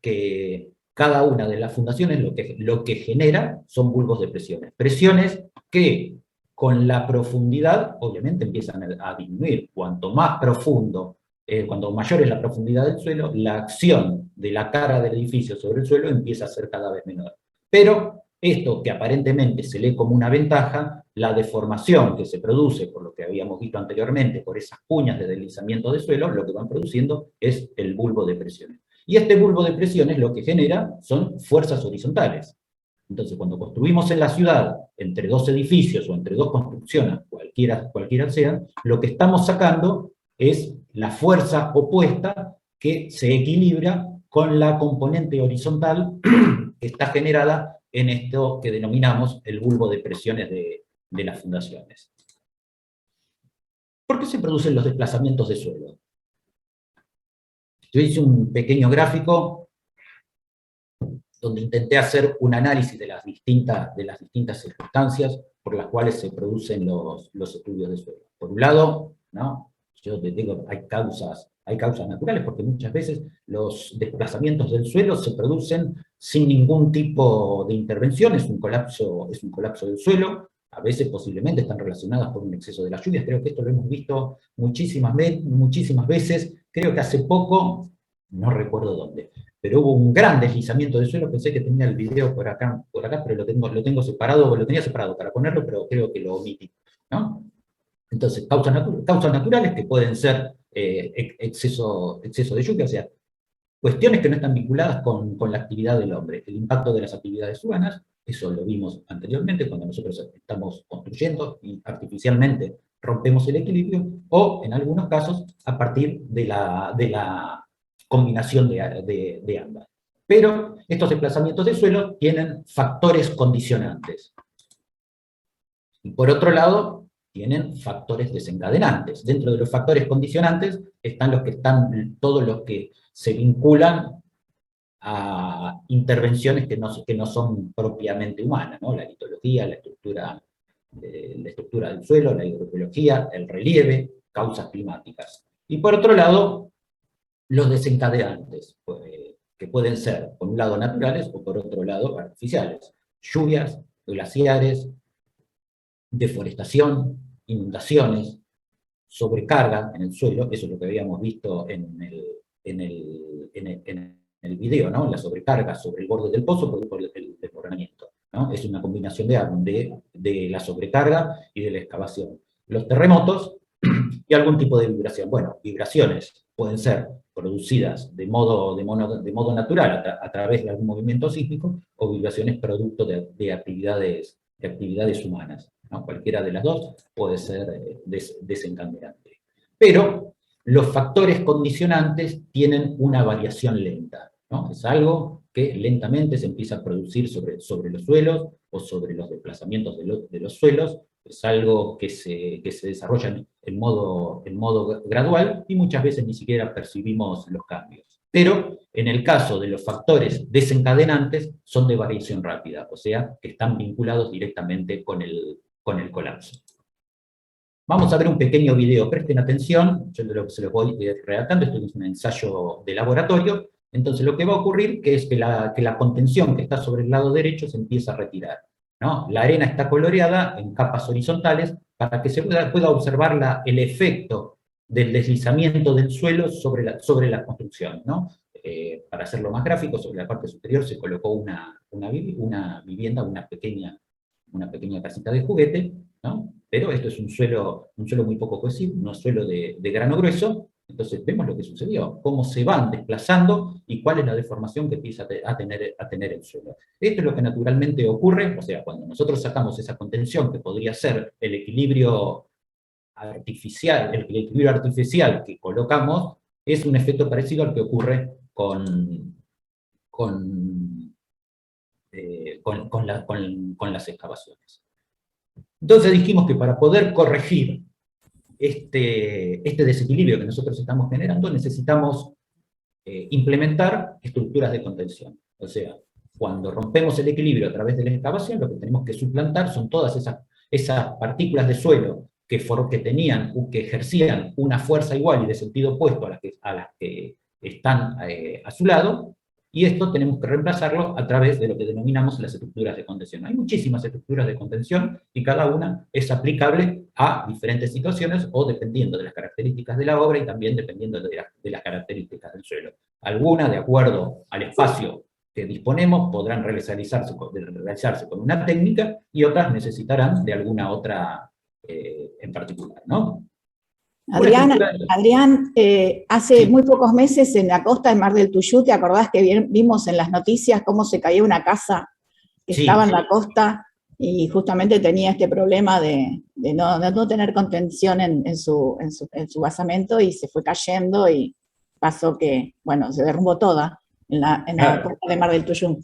que cada una de las fundaciones lo que genera son bulbos de presiones. Presiones que con la profundidad, obviamente, empiezan a disminuir. Cuanto más profundo, cuanto mayor es la profundidad del suelo, la acción de la carga del edificio sobre el suelo empieza a ser cada vez menor. Pero esto que aparentemente se lee como una ventaja, la deformación que se produce, por lo que habíamos visto anteriormente, por esas cuñas de deslizamiento de suelo, lo que van produciendo es el bulbo de presiones. Y este bulbo de presiones lo que genera son fuerzas horizontales. Entonces, cuando construimos en la ciudad, entre dos edificios o entre dos construcciones, cualquiera sean, lo que estamos sacando es la fuerza opuesta que se equilibra con la componente horizontal que está generada en esto que denominamos el bulbo de presiones de las fundaciones. ¿Por qué se producen los desplazamientos de suelo? Yo hice un pequeño gráfico donde intenté hacer un análisis de las distintas circunstancias por las cuales se producen los estudios de suelo. Por un lado, ¿no? Yo te digo, hay causas naturales, porque muchas veces los desplazamientos del suelo se producen sin ningún tipo de intervención, es un colapso del suelo, a veces posiblemente están relacionadas con un exceso de las lluvias. Creo que esto lo hemos visto muchísimas veces, creo que hace poco, no recuerdo dónde, pero hubo un gran deslizamiento de suelo. Pensé que tenía el video por acá, pero lo tengo separado, lo tenía separado para ponerlo, pero creo que lo omití, ¿no? Entonces, causas naturales que pueden ser exceso de lluvia, o sea, cuestiones que no están vinculadas con la actividad del hombre. El impacto de las actividades humanas, eso lo vimos anteriormente, cuando nosotros estamos construyendo y artificialmente rompemos el equilibrio, o en algunos casos a partir de la combinación de ambas. Pero estos desplazamientos de suelo tienen factores condicionantes. Y por otro lado, tienen factores desencadenantes. Dentro de los factores condicionantes están todos los que se vinculan a intervenciones que no son propiamente humanas, ¿no? La litología, la estructura del suelo, la hidrogeología, el relieve, causas climáticas. Y por otro lado, los desencadenantes, que pueden ser, por un lado, naturales o por otro lado, artificiales. Lluvias, glaciares, deforestación, inundaciones, sobrecarga en el suelo, eso es lo que habíamos visto en el video, ¿no? La sobrecarga sobre el borde del pozo por el desmoronamiento, ¿no? Es una combinación de la sobrecarga y de la excavación. Los terremotos y algún tipo de vibración. Bueno, vibraciones pueden ser producidas de modo natural a través de algún movimiento sísmico, o vibraciones producto de actividades humanas, ¿no? Cualquiera de las dos puede ser desencadenante. Pero los factores condicionantes tienen una variación lenta, ¿no? Es algo que lentamente se empieza a producir sobre los suelos o sobre los desplazamientos de los suelos. Es algo que se desarrolla en modo gradual y muchas veces ni siquiera percibimos los cambios. Pero en el caso de los factores desencadenantes son de variación rápida, o sea, que están vinculados directamente con el colapso. Vamos a ver un pequeño video, presten atención, yo se los voy redactando, esto es un ensayo de laboratorio. Entonces lo que va a ocurrir es que la contención que está sobre el lado derecho se empieza a retirar, ¿no? La arena está coloreada en capas horizontales para que se pueda observar el efecto del deslizamiento del suelo sobre la construcción, ¿no? Para hacerlo más gráfico, sobre la parte superior se colocó una vivienda, una pequeña casita de juguete, ¿no? Pero esto es un suelo muy poco cohesivo, un suelo de grano grueso. Entonces vemos lo que sucedió, cómo se van desplazando y cuál es la deformación que empieza a tener el suelo. Esto es lo que naturalmente ocurre, o sea, cuando nosotros sacamos esa contención, que podría ser el equilibrio artificial que colocamos, es un efecto parecido al que ocurre con las excavaciones. Entonces dijimos que para poder corregir este desequilibrio que nosotros estamos generando, necesitamos implementar estructuras de contención. O sea, cuando rompemos el equilibrio a través de la excavación, lo que tenemos que suplantar son todas esas partículas de suelo que ejercían una fuerza igual y de sentido opuesto a las que están a su lado, y esto tenemos que reemplazarlo a través de lo que denominamos las estructuras de contención. Hay muchísimas estructuras de contención y cada una es aplicable a diferentes situaciones o dependiendo de las características de la obra y también dependiendo de las características del suelo. Algunas, de acuerdo al espacio que disponemos, podrán realizarse con una técnica y otras necesitarán de alguna otra en particular, ¿no? Adrián, hace muy pocos meses en la costa de Mar del Tuyú, ¿te acordás que vimos en las noticias cómo se caía una casa que estaba en la costa y justamente tenía este problema de no tener contención en su basamento y se fue cayendo y pasó que, bueno, se derrumbó toda en la costa de Mar del Tuyú?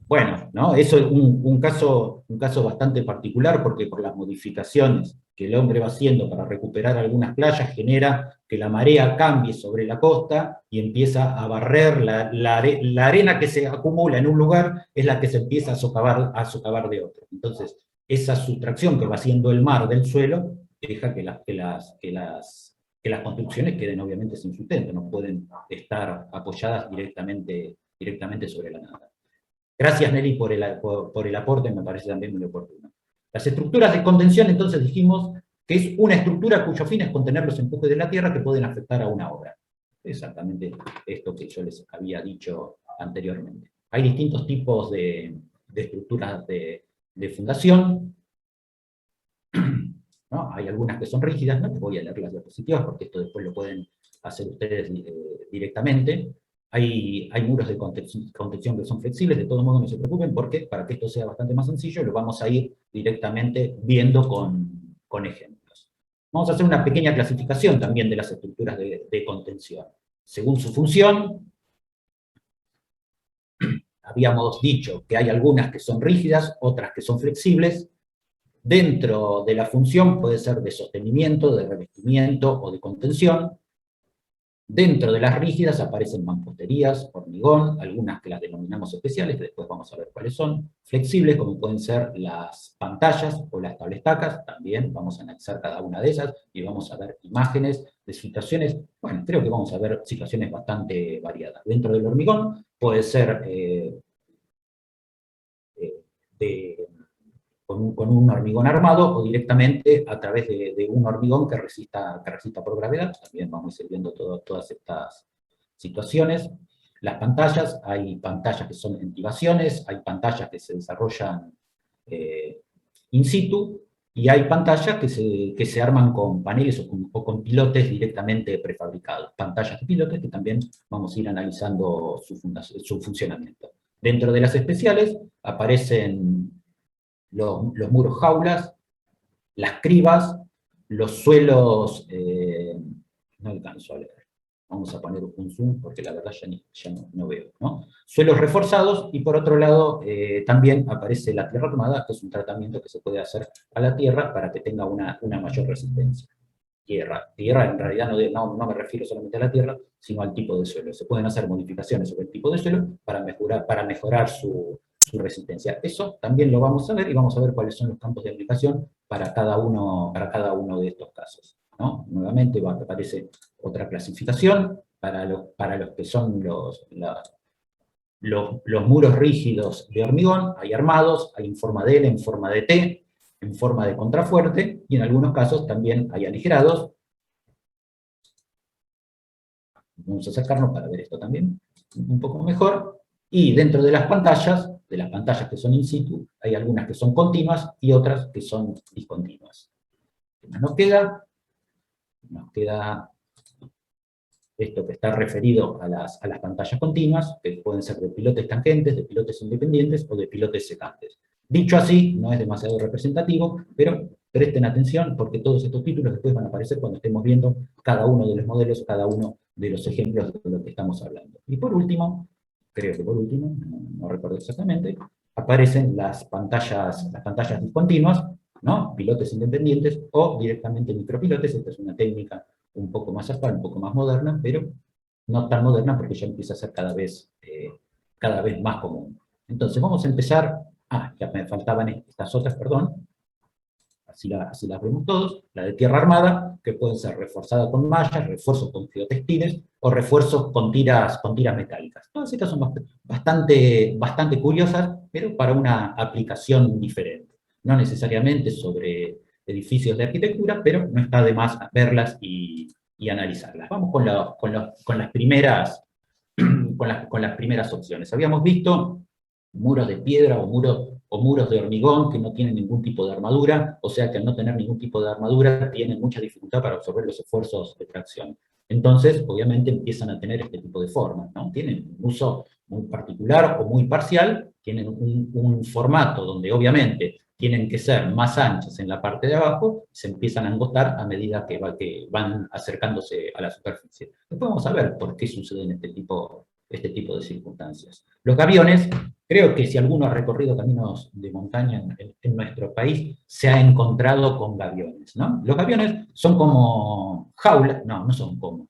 Bueno, ¿no? Eso es un caso bastante particular porque por las modificaciones que el hombre va haciendo para recuperar algunas playas genera que la marea cambie sobre la costa y empieza a barrer la arena que se acumula en un lugar, es la que se empieza a socavar de otro. Entonces, esa sustracción que va haciendo el mar del suelo deja que las construcciones queden obviamente sin sustento, no pueden estar apoyadas directamente sobre la nada. Gracias, Nelly, por el aporte, me parece también muy oportuno. Las estructuras de contención, entonces dijimos que es una estructura cuyo fin es contener los empujes de la tierra que pueden afectar a una obra. exactamente esto que yo les había dicho anteriormente. Hay distintos tipos de estructuras de fundación, ¿no? Hay algunas que son rígidas, no les voy a leer las diapositivas porque esto después lo pueden hacer ustedes directamente. Hay muros de contención que son flexibles, de todos modos no se preocupen porque para que esto sea bastante más sencillo lo vamos a ir directamente viendo con ejemplos. Vamos a hacer una pequeña clasificación también de las estructuras de contención. Según su función, habíamos dicho que hay algunas que son rígidas, otras que son flexibles. Dentro de la función puede ser de sostenimiento, de revestimiento o de contención. Dentro de las rígidas aparecen mamposterías, hormigón, algunas que las denominamos especiales, que después vamos a ver cuáles son. Flexibles, como pueden ser las pantallas o las tablestacas, también vamos a analizar cada una de ellas y vamos a ver imágenes de situaciones, bueno, creo que vamos a ver situaciones bastante variadas. Dentro del hormigón puede ser con un hormigón armado o directamente a través de un hormigón que resista por gravedad. También vamos a ir viendo todas estas situaciones. Las pantallas, hay pantallas que son entibaciones, hay pantallas que se desarrollan in situ, y hay pantallas que se arman con paneles o con pilotes directamente prefabricados. Pantallas de pilotes que también vamos a ir analizando su funcionamiento. Dentro de las especiales aparecen los muros jaulas, las cribas, los suelos, no alcanzo a leer, vamos a poner un zoom porque la verdad ya no veo, ¿no? Suelos reforzados, y por otro lado también aparece la tierra armada, que es un tratamiento que se puede hacer a la tierra para que tenga una mayor resistencia. Tierra en realidad no me refiero solamente a la tierra, sino al tipo de suelo. Se pueden hacer modificaciones sobre el tipo de suelo para mejorar su resistencia. Eso también lo vamos a ver, y vamos a ver cuáles son los campos de aplicación para cada uno de estos casos, ¿no? Nuevamente aparece otra clasificación para los que son los muros rígidos de hormigón. Hay armados, hay en forma de L, en forma de T, en forma de contrafuerte, y en algunos casos también hay aligerados. Vamos a acercarnos para ver esto también un poco mejor. Y dentro de las pantallas que son in situ, hay algunas que son continuas y otras que son discontinuas. ¿Qué más nos queda? Nos queda esto que está referido a las pantallas continuas, que pueden ser de pilotes tangentes, de pilotes independientes o de pilotes secantes. Dicho así, no es demasiado representativo, pero presten atención porque todos estos títulos después van a aparecer cuando estemos viendo cada uno de los modelos, cada uno de los ejemplos de lo que estamos hablando. Y por último, creo que por último, no recuerdo exactamente, aparecen las pantallas discontinuas, ¿no? Pilotes independientes o directamente micropilotes. Esta es una técnica un poco más actual, un poco más moderna, pero no tan moderna porque ya empieza a ser cada vez más común. Entonces vamos a empezar, ya me faltaban estas otras, perdón, así las vemos todos, la de tierra armada, que pueden ser reforzada con mallas, refuerzos con geotextiles, o refuerzos con tiras metálicas. Todas estas son bastante curiosas, pero para una aplicación diferente. No necesariamente sobre edificios de arquitectura, pero no está de más verlas y analizarlas. Vamos con las primeras opciones. Habíamos visto muros de piedra o muros de hormigón que no tienen ningún tipo de armadura, o sea que al no tener ningún tipo de armadura tienen mucha dificultad para absorber los esfuerzos de tracción. Entonces, obviamente, empiezan a tener este tipo de formas, ¿no? Tienen un uso muy particular o muy parcial, tienen un formato donde obviamente tienen que ser más anchas en la parte de abajo, se empiezan a angostar a medida que van acercándose a la superficie. Después vamos a ver por qué suceden este tipo de circunstancias. Los gaviones, creo que si alguno ha recorrido caminos de montaña en nuestro país, se ha encontrado con gaviones, ¿no? Los gaviones son como jaulas, no son como,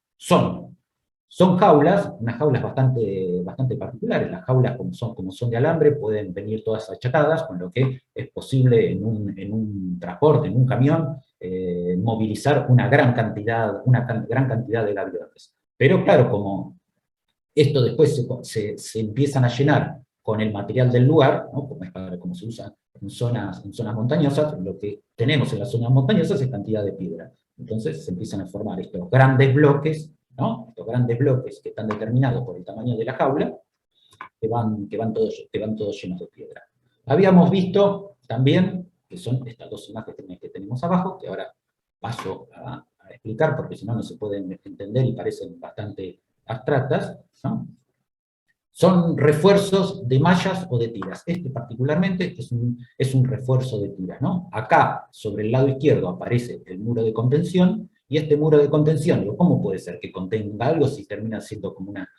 son jaulas, unas jaulas bastante particulares. Las jaulas como son de alambre pueden venir todas achatadas, con lo que es posible en un transporte, en un camión, movilizar una gran cantidad de gaviones. Pero claro, como esto después se empiezan a llenar con el material del lugar, ¿no? Como se usa en zonas montañosas, lo que tenemos en las zonas montañosas es cantidad de piedra. Entonces se empiezan a formar estos grandes bloques ¿no? Estos grandes bloques que están determinados por el tamaño de la jaula, que van todos llenos de piedra. Habíamos visto también, que son estas dos imágenes que tenemos abajo, que ahora paso a explicar, porque si no, no se pueden entender y parecen bastante abstractas, ¿no? Son refuerzos de mallas o de tiras. Este particularmente es un refuerzo de tiras, ¿no? Acá, sobre el lado izquierdo, aparece el muro de contención, y este muro de contención, ¿cómo puede ser que contenga algo si termina siendo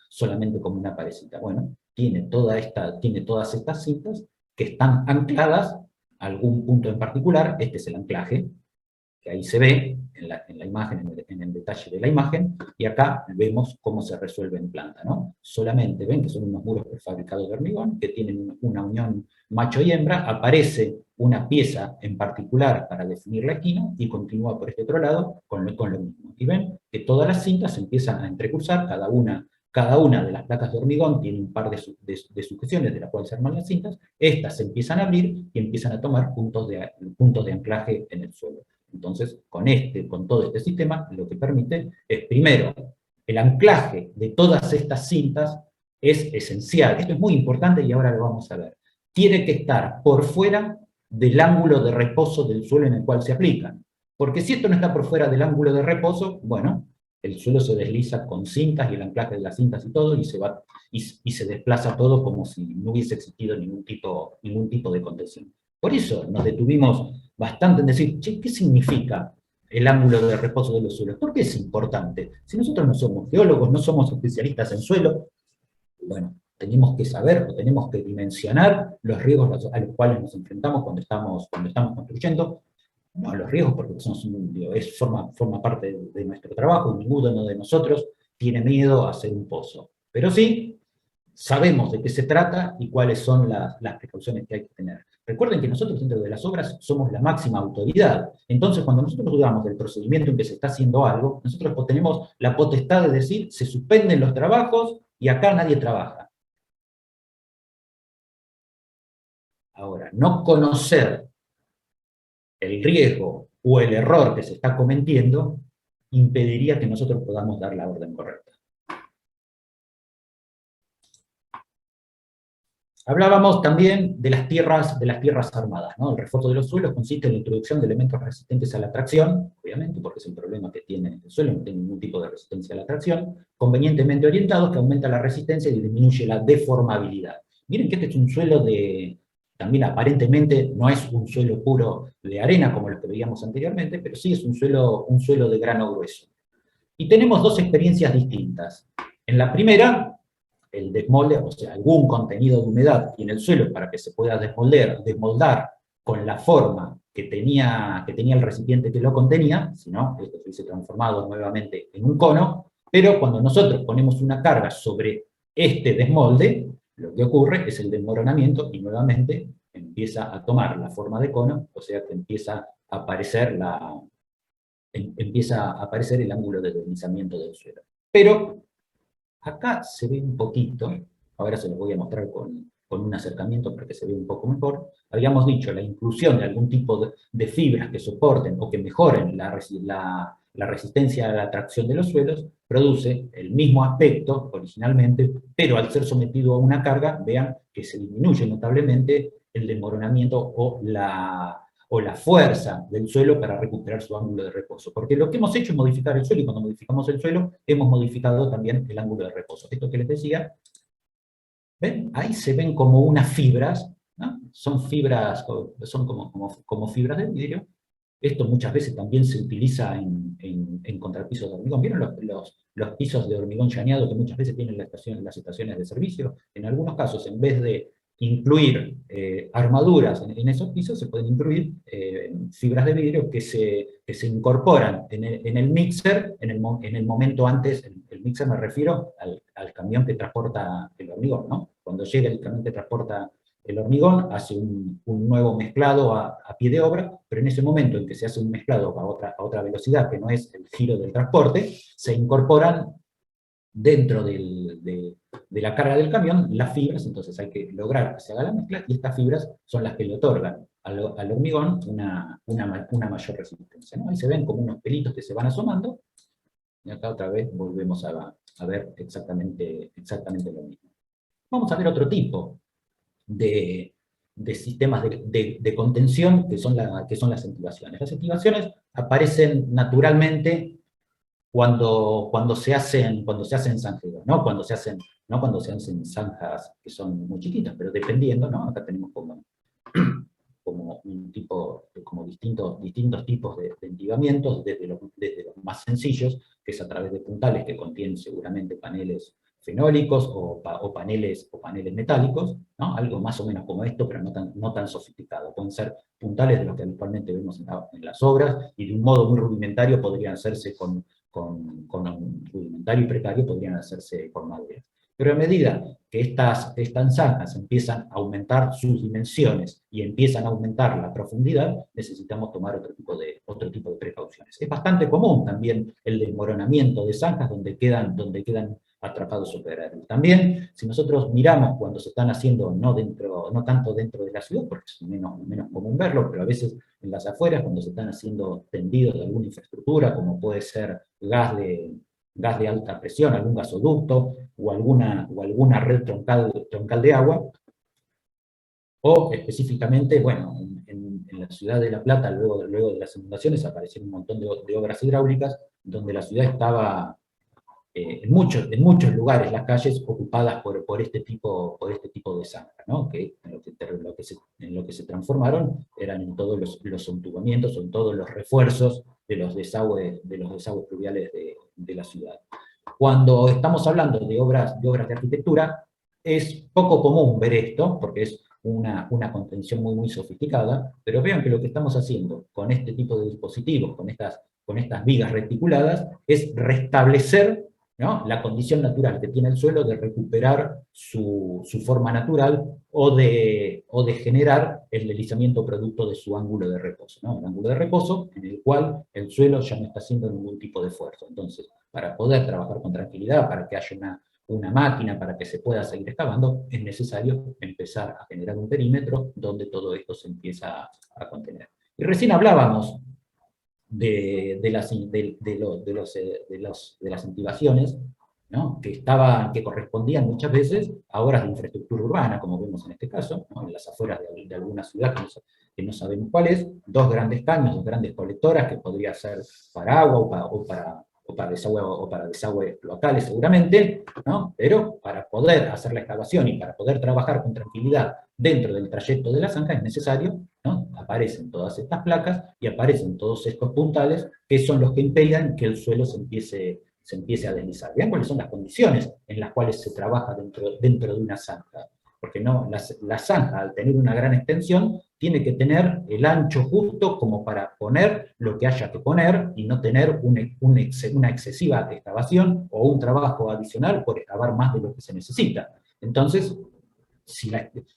solamente como una parecita? Bueno, tiene todas estas cintas que están ancladas a algún punto en particular. Este es el anclaje, que ahí se ve en la imagen, en el detalle de la imagen, y acá vemos cómo se resuelve en planta, ¿no? Solamente ven que son unos muros prefabricados de hormigón, que tienen una unión macho y hembra, aparece una pieza en particular para definir la esquina, y continúa por este otro lado con lo mismo. Y ven que todas las cintas empiezan a entrecursar, cada una de las placas de hormigón tiene un par de sujeciones de las cuales se arman las cintas, estas se empiezan a abrir y empiezan a tomar puntos de anclaje en el suelo. Entonces, con todo este sistema, lo que permite es, primero, el anclaje de todas estas cintas es esencial. Esto es muy importante y ahora lo vamos a ver. Tiene que estar por fuera del ángulo de reposo del suelo en el cual se aplican. Porque si esto no está por fuera del ángulo de reposo, bueno, el suelo se desliza con cintas y el anclaje de las cintas y todo, y se desplaza todo como si no hubiese existido ningún tipo de contención. Por eso nos detuvimos bastante en decir, che, ¿qué significa el ángulo de reposo de los suelos? ¿Por qué es importante? Si nosotros no somos geólogos, no somos especialistas en suelo, bueno, tenemos que saber o tenemos que dimensionar los riesgos a los cuales nos enfrentamos cuando estamos construyendo. No, los riesgos, porque forma parte de nuestro trabajo, y ninguno de nosotros tiene miedo a hacer un pozo. Pero sí, sabemos de qué se trata y cuáles son las precauciones que hay que tener. Recuerden que nosotros dentro de las obras somos la máxima autoridad. Entonces, cuando nosotros dudamos del procedimiento en que se está haciendo algo, nosotros tenemos la potestad de decir, se suspenden los trabajos y acá nadie trabaja. Ahora, no conocer el riesgo o el error que se está cometiendo impediría que nosotros podamos dar la orden correcta. Hablábamos también de las tierras armadas, ¿no? El refuerzo de los suelos consiste en la introducción de elementos resistentes a la tracción, obviamente, porque es un problema que tiene el suelo, no tiene ningún tipo de resistencia a la tracción, convenientemente orientados, que aumenta la resistencia y disminuye la deformabilidad. Miren que este es un suelo también aparentemente no es un suelo puro de arena como los que veíamos anteriormente, pero sí es un suelo de grano grueso. Y tenemos dos experiencias distintas. En la primera, el desmolde, o sea, algún contenido de humedad en el suelo para que se pueda desmoldar con la forma que tenía el recipiente que lo contenía, si no, esto se hubiese transformado nuevamente en un cono, pero cuando nosotros ponemos una carga sobre este desmolde, lo que ocurre es el desmoronamiento y nuevamente empieza a tomar la forma de cono, o sea que empieza a aparecer el ángulo de deslizamiento del suelo. Pero acá se ve un poquito, ahora se los voy a mostrar con un acercamiento para que se vea un poco mejor. Habíamos dicho la inclusión de algún tipo de fibras que soporten o que mejoren la resistencia a la tracción de los suelos, produce el mismo aspecto originalmente, pero al ser sometido a una carga, vean que se disminuye notablemente el desmoronamiento o la fuerza del suelo para recuperar su ángulo de reposo. Porque lo que hemos hecho es modificar el suelo, y cuando modificamos el suelo, hemos modificado también el ángulo de reposo. Esto que les decía, ¿ven? Ahí se ven como unas fibras, ¿no? Son como fibras de vidrio. Esto muchas veces también se utiliza en contrapisos de hormigón. ¿Vieron los pisos de hormigón llaneado que muchas veces tienen las estaciones de servicio? En algunos casos, en vez de incluir armaduras en esos pisos, se pueden incluir fibras de vidrio que se incorporan en el mixer en el momento antes. El mixer me refiero al camión que transporta el hormigón, ¿no? Cuando llega el camión que transporta el hormigón, hace un nuevo mezclado a pie de obra, pero en ese momento en que se hace un mezclado a otra velocidad, que no es el giro del transporte, se incorporan dentro de la carga del camión las fibras. Entonces hay que lograr que se haga la mezcla, y estas fibras son las que le otorgan al hormigón una mayor resistencia, ¿no? Ahí se ven como unos pelitos que se van asomando, Y acá otra vez volvemos a ver exactamente lo mismo. Vamos a ver otro tipo de sistemas de contención que son las activaciones. Las activaciones aparecen naturalmente cuando se hacen zanjeros, ¿no? Cuando se hacen zanjas que son muy chiquitas, pero dependiendo, ¿no? Acá tenemos como distintos tipos de entibamientos, desde los más sencillos, que es a través de puntales que contienen seguramente paneles fenólicos o paneles metálicos, ¿no? Algo más o menos como esto, pero no tan sofisticado. Pueden ser puntales de los que habitualmente vemos en las obras, y de un modo muy rudimentario podrían hacerse con rudimentario y precario, podrían hacerse con madera. Pero a medida que estas zanjas empiezan a aumentar sus dimensiones y empiezan a aumentar la profundidad, necesitamos tomar otro tipo de precauciones. Es bastante común también el desmoronamiento de zanjas donde quedan atrapados operarios. También, si nosotros miramos cuando se están haciendo, no tanto dentro de la ciudad, porque es menos común verlo, pero a veces en las afueras, cuando se están haciendo tendidos de alguna infraestructura, como puede ser gas de alta presión, algún gasoducto, o alguna red troncal de agua, o específicamente, bueno, en la ciudad de La Plata, luego de las inundaciones, aparecieron un montón de obras hidráulicas, donde la ciudad estaba, en muchos lugares, las calles ocupadas por este tipo de zanja, ¿no? Que en lo que se transformaron eran en todos los entubamientos, o en todos los refuerzos de los desagües pluviales de la ciudad. Cuando estamos hablando de obras de arquitectura, es poco común ver esto, porque es una contención muy sofisticada, pero vean que lo que estamos haciendo con este tipo de dispositivos, con estas vigas reticuladas, es restablecer, ¿no?, la condición natural que tiene el suelo de recuperar su forma natural, o de generar el deslizamiento producto de su ángulo de reposo, ¿no? Un ángulo de reposo en el cual el suelo ya no está haciendo ningún tipo de esfuerzo. Entonces, para poder trabajar con tranquilidad, para que haya una máquina, para que se pueda seguir excavando, es necesario empezar a generar un perímetro donde todo esto se empieza a contener. Y recién hablábamos de las intibaciones, ¿no?, que correspondían muchas veces a obras de infraestructura urbana, como vemos en este caso, ¿no?, en las afueras de alguna ciudad que no sabemos cuál es, dos grandes caños, dos grandes colectoras, que podría ser para agua o para desagües cloacales seguramente, ¿no?, pero para poder hacer la excavación y para poder trabajar con tranquilidad dentro del trayecto de la zanja es necesario, ¿no?, aparecen todas estas placas y aparecen todos estos puntales, que son los que impedan que el suelo se empiece a deslizar. Vean cuáles son las condiciones en las cuales se trabaja dentro de una zanja. Porque no, la zanja, al tener una gran extensión, tiene que tener el ancho justo como para poner lo que haya que poner, y no tener una excesiva excavación o un trabajo adicional por excavar más de lo que se necesita. Entonces,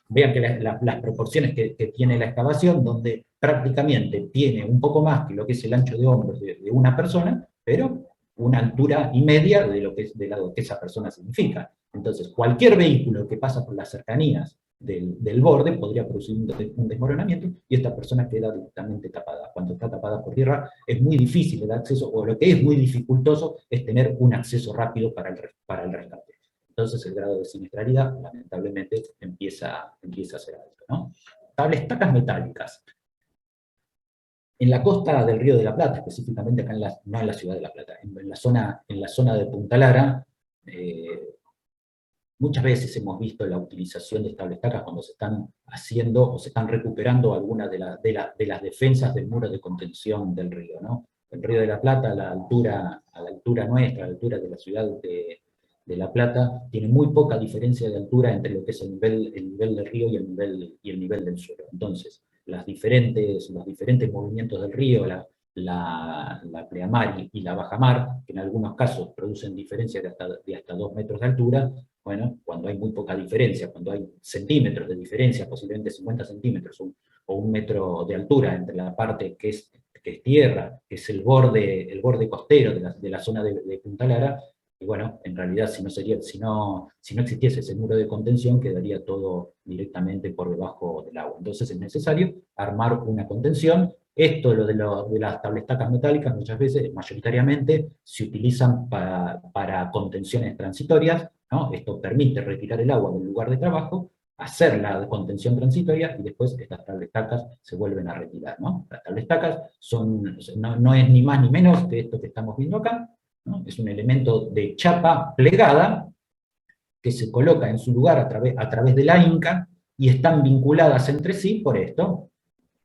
vean que las proporciones que tiene la excavación, donde prácticamente tiene un poco más que lo que es el ancho de hombros de una persona, pero una altura y media de lo que esa persona significa. Entonces, cualquier vehículo que pasa por las cercanías del borde podría producir un desmoronamiento, y esta persona queda directamente tapada. Cuando está tapada por tierra, es muy difícil el acceso, o lo que es muy dificultoso es tener un acceso rápido para el rescate. Entonces el grado de siniestralidad, lamentablemente, empieza a ser alto, ¿no? Tablestacas metálicas. En la costa del Río de la Plata, específicamente acá no en la ciudad de La Plata, en la zona de Punta Lara, muchas veces hemos visto la utilización de tablestacas cuando se están haciendo o se están recuperando algunas de las defensas del muro de contención del río, ¿no? El Río de la Plata, a la altura nuestra, a la altura de la ciudad de La Plata, tiene muy poca diferencia de altura entre lo que es el nivel del río y el nivel del suelo. Entonces, los diferentes movimientos del río, la pleamar y la bajamar, que en algunos casos producen diferencias de hasta 2 metros de altura, bueno, cuando hay muy poca diferencia, cuando hay centímetros de diferencia, posiblemente 50 centímetros o 1 metro de altura entre la parte que es tierra, que es el borde costero de la zona de Punta Lara, y bueno, en realidad si no existiese ese muro de contención, quedaría todo directamente por debajo del agua. Entonces es necesario armar una contención Esto, de las tablestacas metálicas, muchas veces, mayoritariamente, se utilizan para contenciones transitorias, ¿no? Esto permite retirar el agua del lugar de trabajo, hacer la contención transitoria, y después estas tablestacas se vuelven a retirar, ¿no? Las tablestacas no es ni más ni menos que esto que estamos viendo acá, ¿no? Es un elemento de chapa plegada, que se coloca en su lugar a través de la inca, y están vinculadas entre sí por esto,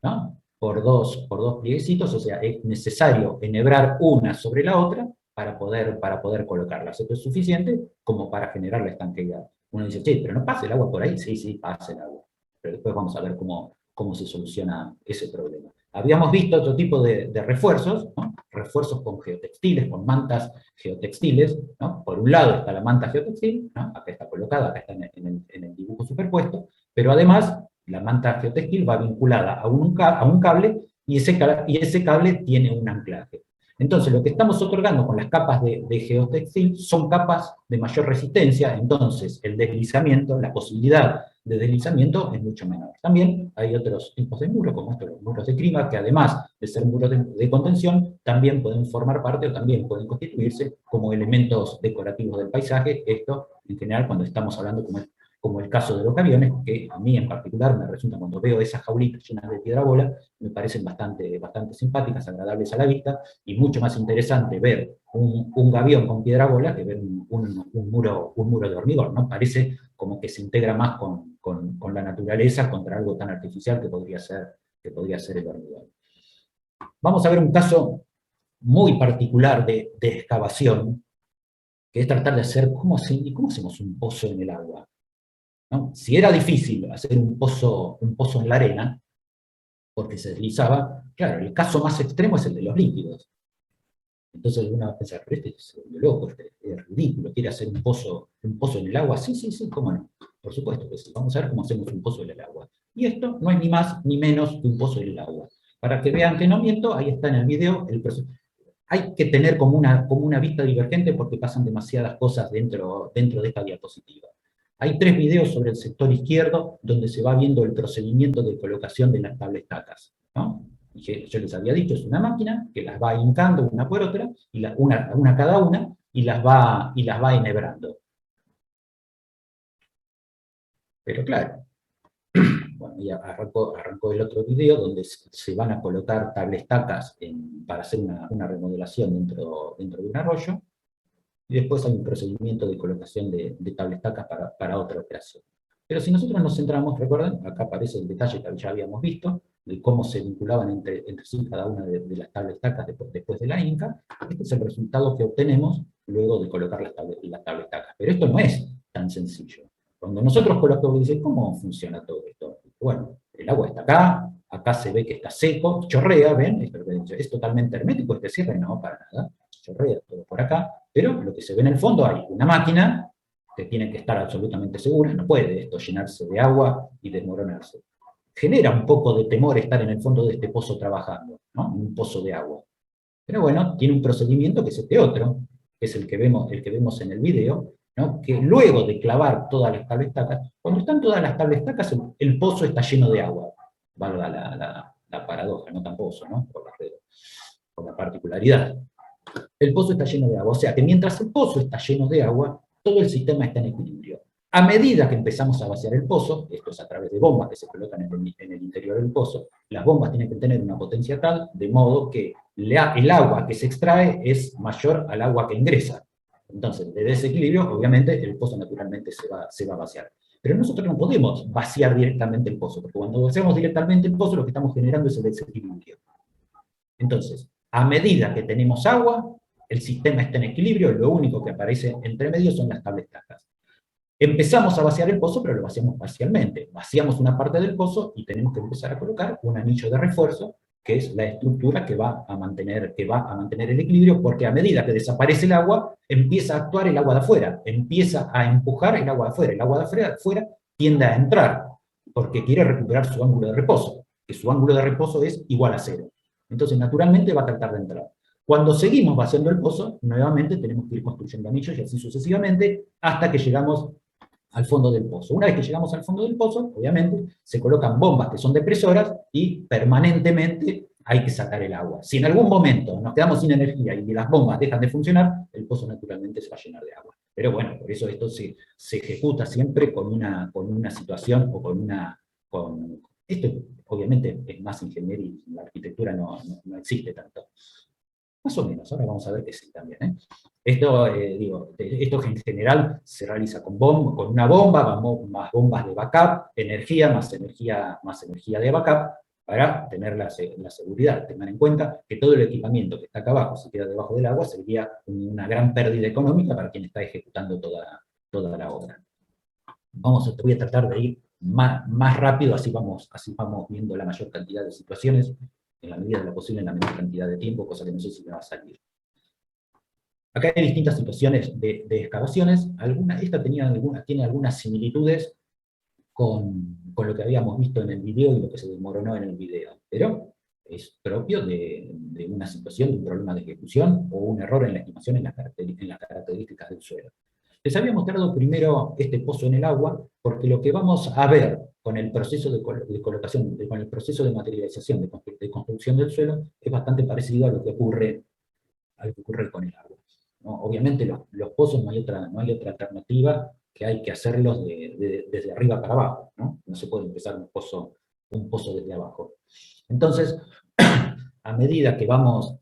¿no? Por dos plieguecitos, o sea, es necesario enhebrar una sobre la otra para poder colocarlas. Esto es suficiente como para generar la estanqueidad. Uno dice, che, pero no pasa el agua por ahí. Sí, sí, pasa el agua. Pero después vamos a ver cómo se soluciona ese problema. Habíamos visto otro tipo de refuerzos, ¿no? Refuerzos con geotextiles, con mantas geotextiles, ¿no? Por un lado está la manta geotextil, ¿no? Acá está colocada, acá está en el dibujo superpuesto, pero además la manta geotextil va vinculada a un cable, y ese cable tiene un anclaje. Entonces, lo que estamos otorgando con las capas de geotextil son capas de mayor resistencia, entonces el deslizamiento, la posibilidad de deslizamiento es mucho menor. También hay otros tipos de muros, como estos, los muros de clima, que además de ser muros de contención, también pueden formar parte o también pueden constituirse como elementos decorativos del paisaje. Esto, en general, cuando estamos hablando como el caso de los aviones, que a mí en particular me resulta, cuando veo esas jaulitas llenas de piedra bola, me parecen bastante simpáticas, agradables a la vista, y mucho más interesante ver un gavión con piedra bola que ver un muro de hormigón, ¿no? Parece como que se integra más con la naturaleza contra algo tan artificial que podría ser el hormigón. Vamos a ver un caso muy particular de excavación, que es tratar de hacer, ¿cómo hacemos un pozo en el agua? ¿No? Si era difícil hacer un pozo en la arena, porque se deslizaba, claro, el caso más extremo es el de los líquidos. Entonces uno va a pensar, pero este es loco, es ridículo, quiere hacer un pozo en el agua. Sí, sí, sí, cómo no. Por supuesto que sí. Vamos a ver cómo hacemos un pozo en el agua. Y esto no es ni más ni menos que un pozo en el agua. Para que vean que no miento, ahí está en el video el proceso. Hay que tener como una vista divergente porque pasan demasiadas cosas dentro de esta diapositiva. Hay 3 videos sobre el sector izquierdo donde se va viendo el procedimiento de colocación de las tablestacas, ¿no? Yo les había dicho, es una máquina que las va hincando una por otra, y una cada una, y las va enhebrando. Pero claro, bueno, ya arrancó el otro video donde se van a colocar tablestacas para hacer una remodelación dentro de un arroyo, y después hay un procedimiento de colocación de tablestacas para otra operación. Pero si nosotros nos centramos, recuerden, acá aparece el detalle que ya habíamos visto, de cómo se vinculaban entre sí cada una de las tablestacas después de la inca. Este es el resultado que obtenemos luego de colocar las tablestacas. Pero esto no es tan sencillo. Cuando nosotros colocamos, dicen, ¿cómo funciona todo esto? Bueno, el agua está acá se ve que está seco, chorrea, ¿ven? Es totalmente hermético este cierre, no, para nada, chorrea todo por acá, pero lo que se ve en el fondo hay una máquina que tiene que estar absolutamente segura, no puede esto llenarse de agua y desmoronarse. Genera un poco de temor estar en el fondo de este pozo trabajando, ¿no? Un pozo de agua. Pero bueno, tiene un procedimiento que es este otro, que es el que vemos en el video, ¿no? Que luego de clavar todas las tablestacas, cuando están todas las tablestacas, el pozo está lleno de agua. Valga la paradoja, no tan pozo, ¿no? Por la particularidad. El pozo está lleno de agua, o sea que mientras el pozo está lleno de agua, todo el sistema está en equilibrio. A medida que empezamos a vaciar el pozo, esto es a través de bombas que se colocan en el interior del pozo, las bombas tienen que tener una potencia tal, de modo que el agua que se extrae es mayor al agua que ingresa. Entonces, de desequilibrio, obviamente, el pozo naturalmente se va a vaciar. Pero nosotros no podemos vaciar directamente el pozo, porque cuando vaciamos directamente el pozo, lo que estamos generando es el desequilibrio. Entonces, a medida que tenemos agua, el sistema está en equilibrio, lo único que aparece entre medio son las tablestacas. Empezamos a vaciar el pozo, pero lo vaciamos parcialmente. Vaciamos una parte del pozo y tenemos que empezar a colocar un anillo de refuerzo, que es la estructura que va a mantener el equilibrio, porque a medida que desaparece el agua, empieza a actuar el agua de afuera, empieza a empujar el agua de afuera. El agua de afuera tiende a entrar, porque quiere recuperar su ángulo de reposo, que su ángulo de reposo es igual a 0. Entonces, naturalmente va a tratar de entrar. Cuando seguimos vaciando el pozo, nuevamente tenemos que ir construyendo anillos y así sucesivamente, hasta que llegamos al fondo del pozo. Una vez que llegamos al fondo del pozo, obviamente, se colocan bombas que son depresoras y permanentemente hay que sacar el agua. Si en algún momento nos quedamos sin energía y las bombas dejan de funcionar, el pozo naturalmente se va a llenar de agua. Pero bueno, por eso esto se ejecuta siempre con una situación o esto obviamente es más ingeniería, y la arquitectura no existe tanto. Más o menos, ahora vamos a ver que sí también. Esto en general se realiza con una bomba, más bombas de backup, más energía de backup, para tener la seguridad. Tengan en cuenta que todo el equipamiento que está acá abajo, si queda debajo del agua, sería una gran pérdida económica para quien está ejecutando toda la obra. Voy a tratar de ir más rápido, así vamos viendo la mayor cantidad de situaciones, en la medida de lo posible, en la menor cantidad de tiempo, cosa que no sé si me va a salir. Acá hay distintas situaciones de excavaciones. Esta tiene algunas similitudes con lo que habíamos visto en el video y lo que se desmoronó en el video, pero es propio de una situación, de un problema de ejecución o un error en la estimación en las características del suelo. Les había mostrado primero este pozo en el agua, porque lo que vamos a ver con el proceso de colocación, con el proceso de materialización, de construcción del suelo, es bastante parecido a lo que ocurre con el agua, ¿no? Obviamente los pozos no hay otra alternativa, que hay que hacerlos desde arriba para abajo, ¿no? No se puede empezar un pozo desde abajo. Entonces, a medida que vamos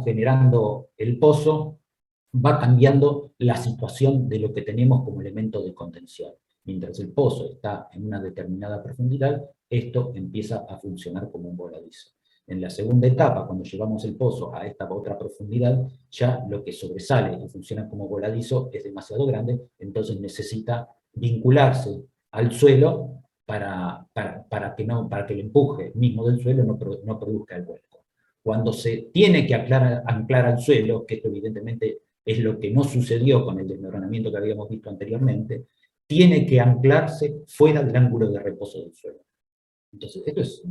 generando el pozo, va cambiando la situación de lo que tenemos como elemento de contención. Mientras el pozo está en una determinada profundidad, esto empieza a funcionar como un voladizo. En la segunda etapa, cuando llevamos el pozo a esta otra profundidad, ya lo que sobresale y funciona como voladizo es demasiado grande, entonces necesita vincularse al suelo para que el empuje mismo del suelo no produzca el vuelco. Cuando se tiene que anclar al suelo, que esto evidentemente es lo que no sucedió con el desmoronamiento que habíamos visto anteriormente, tiene que anclarse fuera del ángulo de reposo del suelo. Entonces, esto es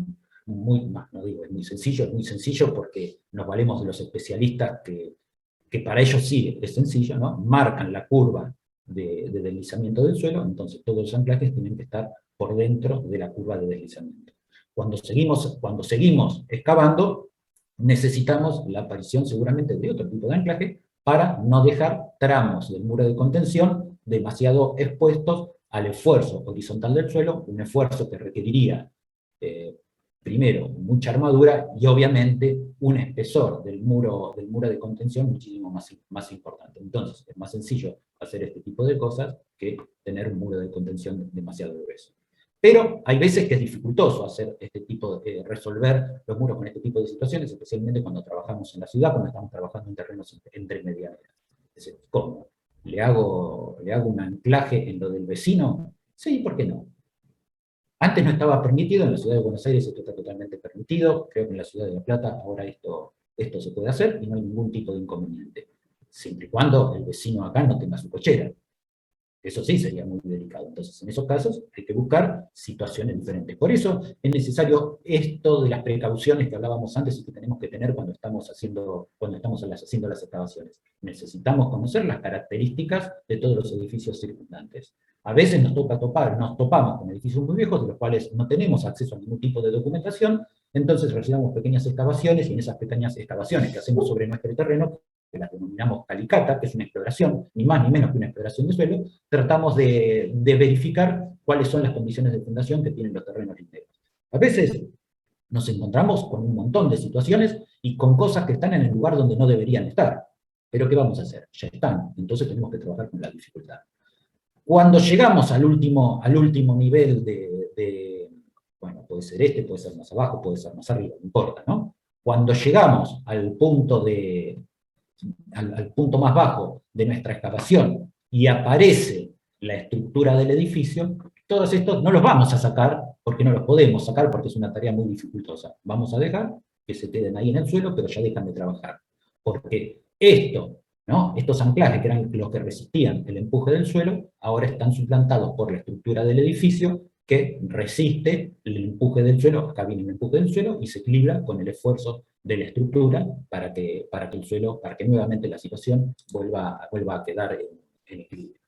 es muy sencillo porque nos valemos de los especialistas que para ellos sí es sencillo, ¿no? Marcan la curva de deslizamiento del suelo, entonces todos los anclajes tienen que estar por dentro de la curva de deslizamiento. Cuando seguimos excavando, necesitamos la aparición seguramente de otro tipo de anclaje para no dejar tramos del muro de contención demasiado expuestos al esfuerzo horizontal del suelo, un esfuerzo que requeriría primero mucha armadura y obviamente un espesor del muro de contención muchísimo más importante. Entonces es más sencillo hacer este tipo de cosas que tener un muro de contención demasiado grueso. Pero hay veces que es dificultoso hacer resolver los muros con este tipo de situaciones, especialmente cuando trabajamos en la ciudad, cuando estamos trabajando en terrenos intermediarios. ¿Cómo? ¿Le hago un anclaje en lo del vecino? Sí, ¿por qué no? Antes no estaba permitido, en la ciudad de Buenos Aires esto está totalmente permitido, creo que en la ciudad de La Plata ahora esto se puede hacer y no hay ningún tipo de inconveniente, siempre y cuando el vecino acá no tenga su cochera. Eso sí sería muy delicado. Entonces, en esos casos hay que buscar situaciones diferentes. Por eso es necesario esto de las precauciones que hablábamos antes y que tenemos que tener cuando estamos haciendo las excavaciones. Necesitamos conocer las características de todos los edificios circundantes. A veces nos topamos con edificios muy viejos de los cuales no tenemos acceso a ningún tipo de documentación, entonces realizamos pequeñas excavaciones y en esas pequeñas excavaciones que hacemos sobre nuestro terreno, que las denominamos calicata, que es una exploración, ni más ni menos que una exploración de suelo, tratamos de verificar cuáles son las condiciones de fundación que tienen los terrenos linderos. A veces nos encontramos con un montón de situaciones y con cosas que están en el lugar donde no deberían estar. Pero ¿qué vamos a hacer? Ya están, entonces tenemos que trabajar con la dificultad. Cuando llegamos al último nivel bueno, puede ser puede ser más abajo, puede ser más arriba, no importa, ¿no? Cuando llegamos al punto más bajo de nuestra excavación y aparece la estructura del edificio, todos estos no los vamos a sacar, porque no los podemos sacar, porque es una tarea muy dificultosa. Vamos a dejar que se queden ahí en el suelo, pero ya dejan de trabajar. Porque estos anclajes, que eran los que resistían el empuje del suelo, ahora están suplantados por la estructura del edificio, que resiste el empuje del suelo. Acá viene el empuje del suelo y se equilibra con el esfuerzo de la estructura para que nuevamente la situación vuelva a quedar en equilibrio.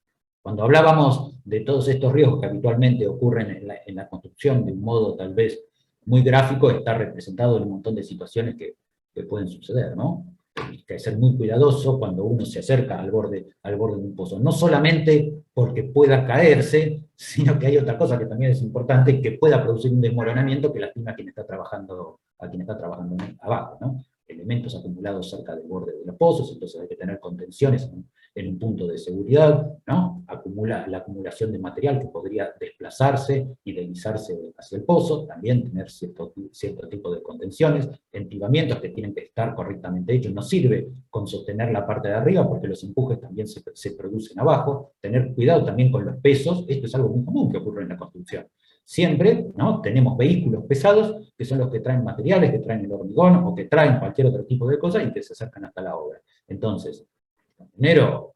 Cuando hablábamos de todos estos riesgos que habitualmente ocurren en la construcción de un modo tal vez muy gráfico, está representado en un montón de situaciones que pueden suceder, ¿no? Hay que ser muy cuidadoso cuando uno se acerca al borde de un pozo. No solamente porque pueda caerse, sino que hay otra cosa que también es importante, que pueda producir un desmoronamiento que lastima a quien está trabajando abajo, ¿no? Elementos acumulados cerca del borde de los pozos, entonces hay que tener contenciones en un punto de seguridad, ¿no? La acumulación de material que podría desplazarse y deslizarse hacia el pozo, también tener cierto tipo de contenciones, entibamientos que tienen que estar correctamente hechos. No sirve con sostener la parte de arriba, porque los empujes también se producen abajo. Tener cuidado también con los pesos, esto es algo muy común que ocurre en la construcción. Siempre, ¿no? Tenemos vehículos pesados, que son los que traen materiales, que traen el hormigón, o que traen cualquier otro tipo de cosa, y que se acercan hasta la obra. Entonces, el ingeniero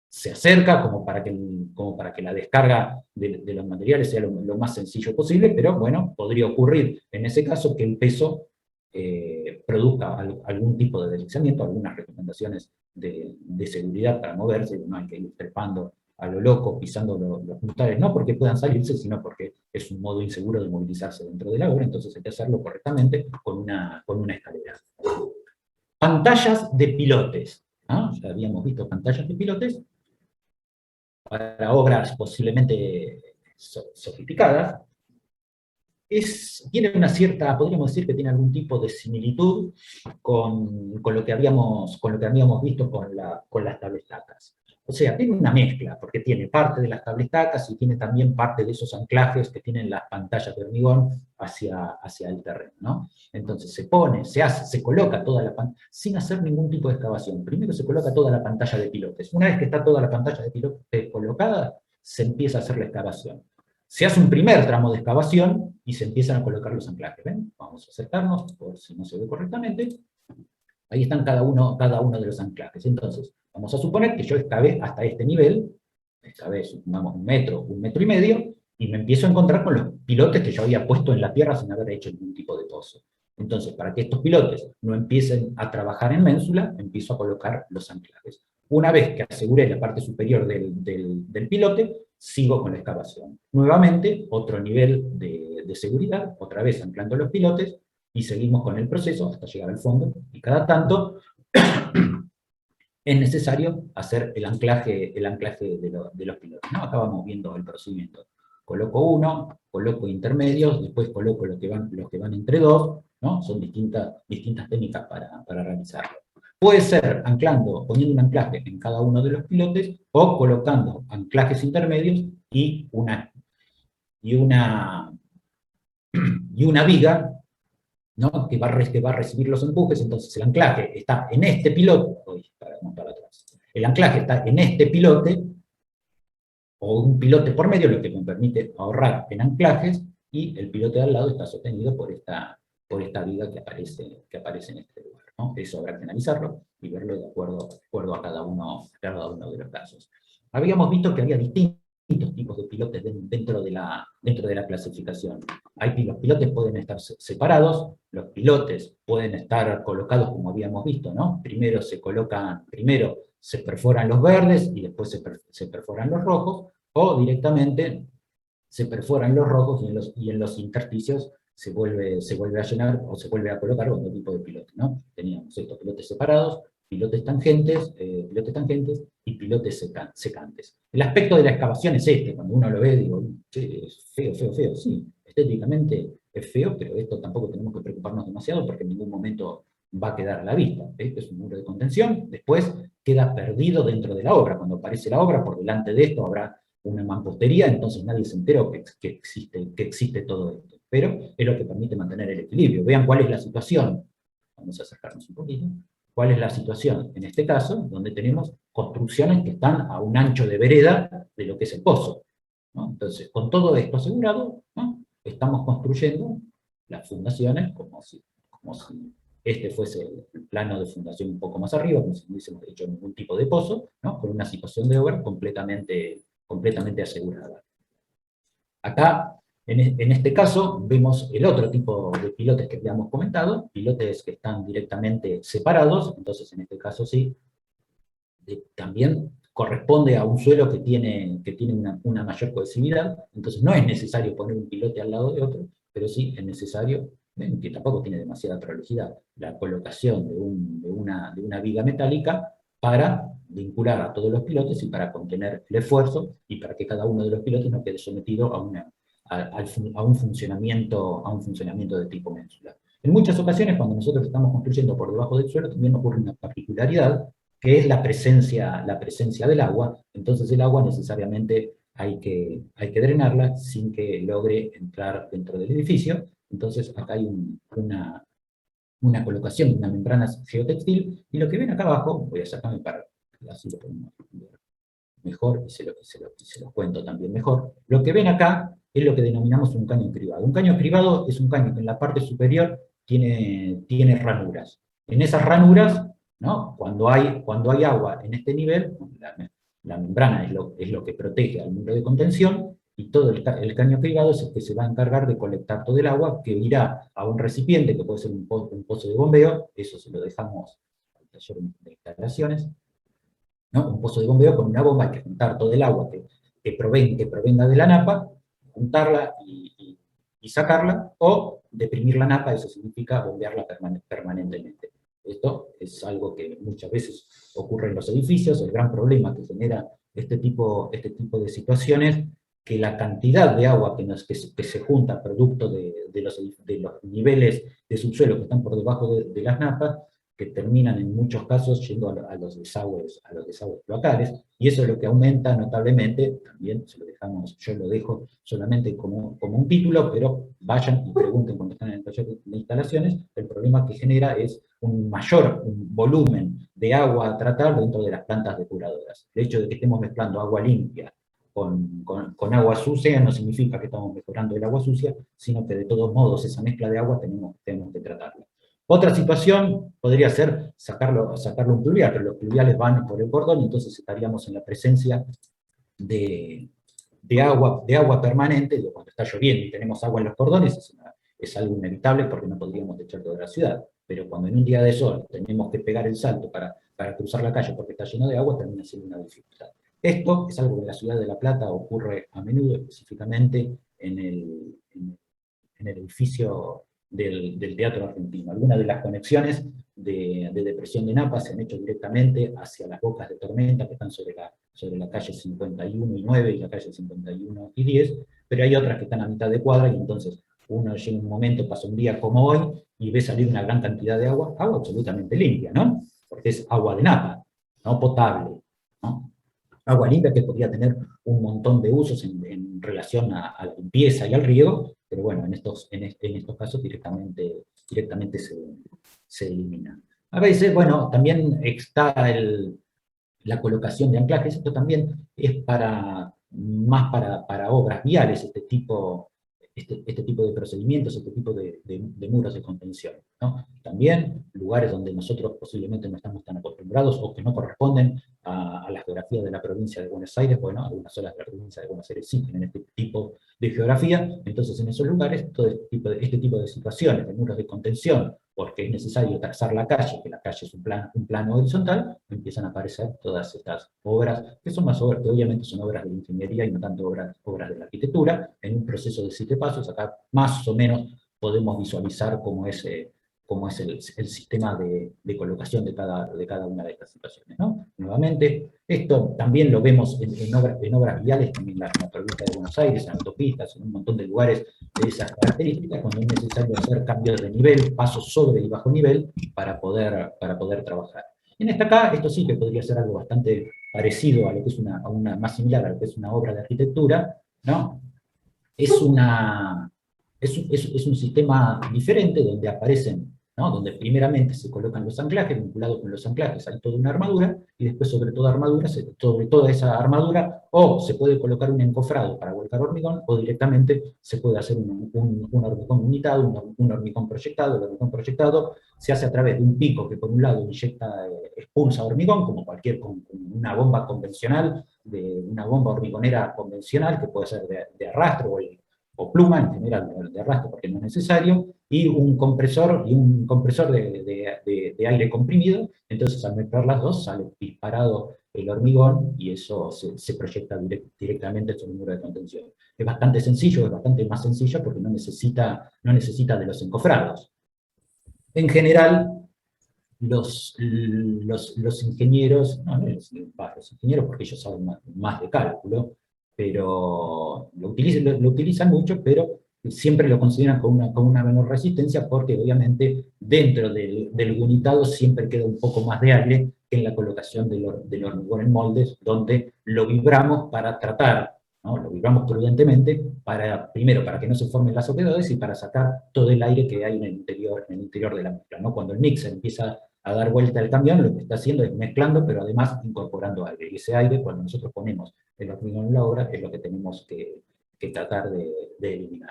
se acerca como para que la descarga de los materiales sea lo más sencillo posible, pero bueno, podría ocurrir en ese caso que el peso produzca algún tipo de deslizamiento, algunas recomendaciones de seguridad para moverse, no hay que ir trepando a lo loco, pisando los mustares, no porque puedan salirse, sino porque es un modo inseguro de movilizarse dentro de la obra, entonces hay que hacerlo correctamente con una escalera. Pantallas de pilotes, ¿no? Ya habíamos visto pantallas de pilotes para obras posiblemente sofisticadas. Tiene una cierta, podríamos decir que tiene algún tipo de similitud con lo que habíamos visto con las tablestacas. O sea, tiene una mezcla, porque tiene parte de las tablestacas y tiene también parte de esos anclajes que tienen las pantallas de hormigón hacia el terreno, ¿no? Entonces se coloca toda la pantalla, sin hacer ningún tipo de excavación. Primero se coloca toda la pantalla de pilotes. Una vez que está toda la pantalla de pilotes colocada, se empieza a hacer la excavación. Se hace un primer tramo de excavación y se empiezan a colocar los anclajes. ¿Ven? Vamos a acercarnos, por si no se ve correctamente. Ahí están cada uno de los anclajes. Entonces, vamos a suponer que yo excavé hasta este nivel, excavé, supongamos, 1 metro, 1,5 metros, y me empiezo a encontrar con los pilotes que yo había puesto en la tierra sin haber hecho ningún tipo de pozo. Entonces, para que estos pilotes no empiecen a trabajar en ménsula, empiezo a colocar los anclajes. Una vez que aseguré la parte superior del pilote, sigo con la excavación. Nuevamente, otro nivel de seguridad, otra vez anclando los pilotes, y seguimos con el proceso hasta llegar al fondo, y cada tanto es necesario hacer el anclaje de los pilotes, ¿no? Acá vamos viendo el procedimiento. Coloco uno, coloco intermedios, después coloco los que van entre dos, ¿no? Son distintas técnicas para realizarlo. Puede ser poniendo un anclaje en cada uno de los pilotes, o colocando anclajes intermedios y una viga, ¿no? que va a recibir los empujes. Entonces el anclaje está en este pilote, el anclaje está en este pilote, o un pilote por medio, lo que me permite ahorrar en anclajes, y el pilote de al lado está sostenido por esta viga que aparece en este lugar, ¿no? Eso habrá que analizarlo y verlo de acuerdo a cada uno de los casos. Habíamos visto que había distintos tipos de pilotes dentro de la clasificación. Los pilotes pueden estar separados, los pilotes pueden estar colocados como habíamos visto, ¿no? Primero se perforan los verdes y después se perforan los rojos, o directamente se perforan los rojos y en los intersticios se vuelve a llenar o se vuelve a colocar otro tipo de pilote, ¿no? Teníamos estos pilotes separados, pilotes tangentes y pilotes secantes. El aspecto de la excavación es este, cuando uno lo ve, digo, che, es feo, sí, estéticamente es feo, pero esto tampoco tenemos que preocuparnos demasiado porque en ningún momento va a quedar a la vista. Este es un muro de contención, después queda perdido dentro de la obra. Cuando aparece la obra, por delante de esto habrá una mampostería, entonces nadie se enteró que existe todo esto. Pero es lo que permite mantener el equilibrio. Vean cuál es la situación. Vamos a acercarnos un poquito. ¿Cuál es la situación? En este caso, donde tenemos construcciones que están a un ancho de vereda de lo que es el pozo, ¿no? Entonces, con todo esto asegurado, ¿no? Estamos construyendo las fundaciones como si este fuese el plano de fundación un poco más arriba, como si no hubiésemos hecho ningún tipo de pozo, ¿no? Con una situación de obra completamente asegurada. Acá, en este caso, vemos el otro tipo de pilotes que habíamos comentado, pilotes que están directamente separados. Entonces en este caso sí, también corresponde a un suelo que tiene una mayor cohesividad, entonces no es necesario poner un pilote al lado de otro, pero sí es necesario, que tampoco tiene demasiada complejidad, la colocación de una viga metálica para vincular a todos los pilotes y para contener el esfuerzo y para que cada uno de los pilotes no quede sometido a un funcionamiento de tipo ménsula. En muchas ocasiones, cuando nosotros estamos construyendo por debajo del suelo, también ocurre una particularidad, que es la presencia del agua. Entonces el agua necesariamente hay que drenarla sin que logre entrar dentro del edificio. Entonces acá hay una colocación de una membrana geotextil, y lo que ven acá abajo, voy a sacarme para así lo podemos ver mejor, y se los cuento también mejor. Lo que ven acá es lo que denominamos un caño cribado. Un caño cribado es un caño que en la parte superior tiene ranuras. En esas ranuras, ¿no? Cuando hay agua en este nivel, la membrana es lo que protege al muro de contención, y todo el caño cribado es el que se va a encargar de colectar todo el agua, que irá a un recipiente, que puede ser un pozo de bombeo. Eso se lo dejamos al taller de instalaciones, ¿no? Un pozo de bombeo con una bomba. Hay que juntar todo el agua que provenga de la napa, juntarla y sacarla, o deprimir la napa. Eso significa bombearla permanentemente. Esto es algo que muchas veces ocurre en los edificios. El gran problema que genera este tipo de situaciones, que la cantidad de agua que se junta producto de los niveles de subsuelo que están por debajo de las napas, que terminan en muchos casos yendo a los desagües cloacales, y eso es lo que aumenta notablemente. También yo lo dejo solamente como un título, pero vayan y pregunten cuando están en el taller de instalaciones. El problema que genera es un mayor volumen de agua a tratar dentro de las plantas depuradoras. El hecho de que estemos mezclando agua limpia con agua sucia no significa que estamos mejorando el agua sucia, sino que de todos modos esa mezcla de agua tenemos que tratarla. Otra situación podría ser sacarlo un pluvial, pero los pluviales van por el cordón, y entonces estaríamos en la presencia de agua permanente. Cuando está lloviendo y tenemos agua en los cordones, es algo inevitable, porque no podríamos echar toda la ciudad. Pero cuando en un día de sol tenemos que pegar el salto para cruzar la calle porque está lleno de agua, termina siendo una dificultad. Esto es algo que en la ciudad de La Plata ocurre a menudo, específicamente en el edificio del Teatro Argentino. Algunas de las conexiones de depresión de napa se han hecho directamente hacia las bocas de tormenta que están sobre la calle 51 y 9 y la calle 51 y 10, pero hay otras que están a mitad de cuadra, y entonces uno llega un momento, pasa un día como hoy, y ve salir una gran cantidad de agua absolutamente limpia, ¿no? Porque es agua de napa, no potable, ¿no? Agua limpia que podría tener un montón de usos en relación a la limpieza y al riego, pero bueno, en estos casos directamente se elimina. A veces, bueno, también está la colocación de anclajes. Esto también es más para obras viales, este tipo de procedimientos, este tipo de muros de contención, ¿no? También lugares donde nosotros posiblemente no estamos tan acostumbrados, o que no corresponden a la geografía de la provincia de Buenos Aires. Bueno, algunas zonas de la provincia de Buenos Aires sí tienen este tipo de geografía. Entonces en esos lugares, todo este tipo de situaciones de muros de contención, porque es necesario trazar la calle, que la calle es un plano horizontal, empiezan a aparecer todas estas obras, que son más obras, que obviamente son obras de ingeniería y no tanto obras de la arquitectura, en un proceso de 7 pasos. Acá más o menos podemos visualizar cómo es el sistema de colocación de cada una de estas situaciones, ¿no? Nuevamente, esto también lo vemos en obras viales, en la provincia de Buenos Aires, en autopistas, en un montón de lugares de esas características, cuando es necesario hacer cambios de nivel, pasos sobre y bajo nivel, para poder trabajar. Esto sí que podría ser algo bastante parecido a lo que es más similar a lo que es una obra de arquitectura, ¿no? Es un sistema diferente, donde aparecen, ¿no? Donde primeramente se colocan los anclajes. Vinculados con los anclajes hay toda una armadura, y después sobre toda esa armadura, o se puede colocar un encofrado para volcar hormigón, o directamente se puede hacer un hormigón unitado, un hormigón proyectado. El hormigón proyectado se hace a través de un pico que por un lado expulsa hormigón, como con una bomba convencional, una bomba hormigonera convencional, que puede ser de arrastre o pluma, en general de arrastre porque no es necesario, y un compresor de aire comprimido. Entonces al mezclar las dos sale disparado el hormigón y eso se proyecta directamente sobre el muro de contención. Es bastante sencillo, es bastante más sencillo porque no necesita de los encofrados. En general, los ingenieros, los ingenieros porque ellos saben más de cálculo, pero lo utilizan mucho, pero siempre lo consideran con una menor resistencia porque obviamente dentro del unitado siempre queda un poco más de aire que en la colocación del hormigón en moldes, donde lo vibramos para tratar, ¿no? Lo vibramos prudentemente, primero para que no se formen las oquedades y para sacar todo el aire que hay en el interior de la mezcla, ¿no? Cuando el mixer empieza a dar vuelta al camión, lo que está haciendo es mezclando, pero además incorporando aire. Y ese aire, cuando nosotros ponemos el hormigón en la obra, es lo que tenemos que tratar de eliminar.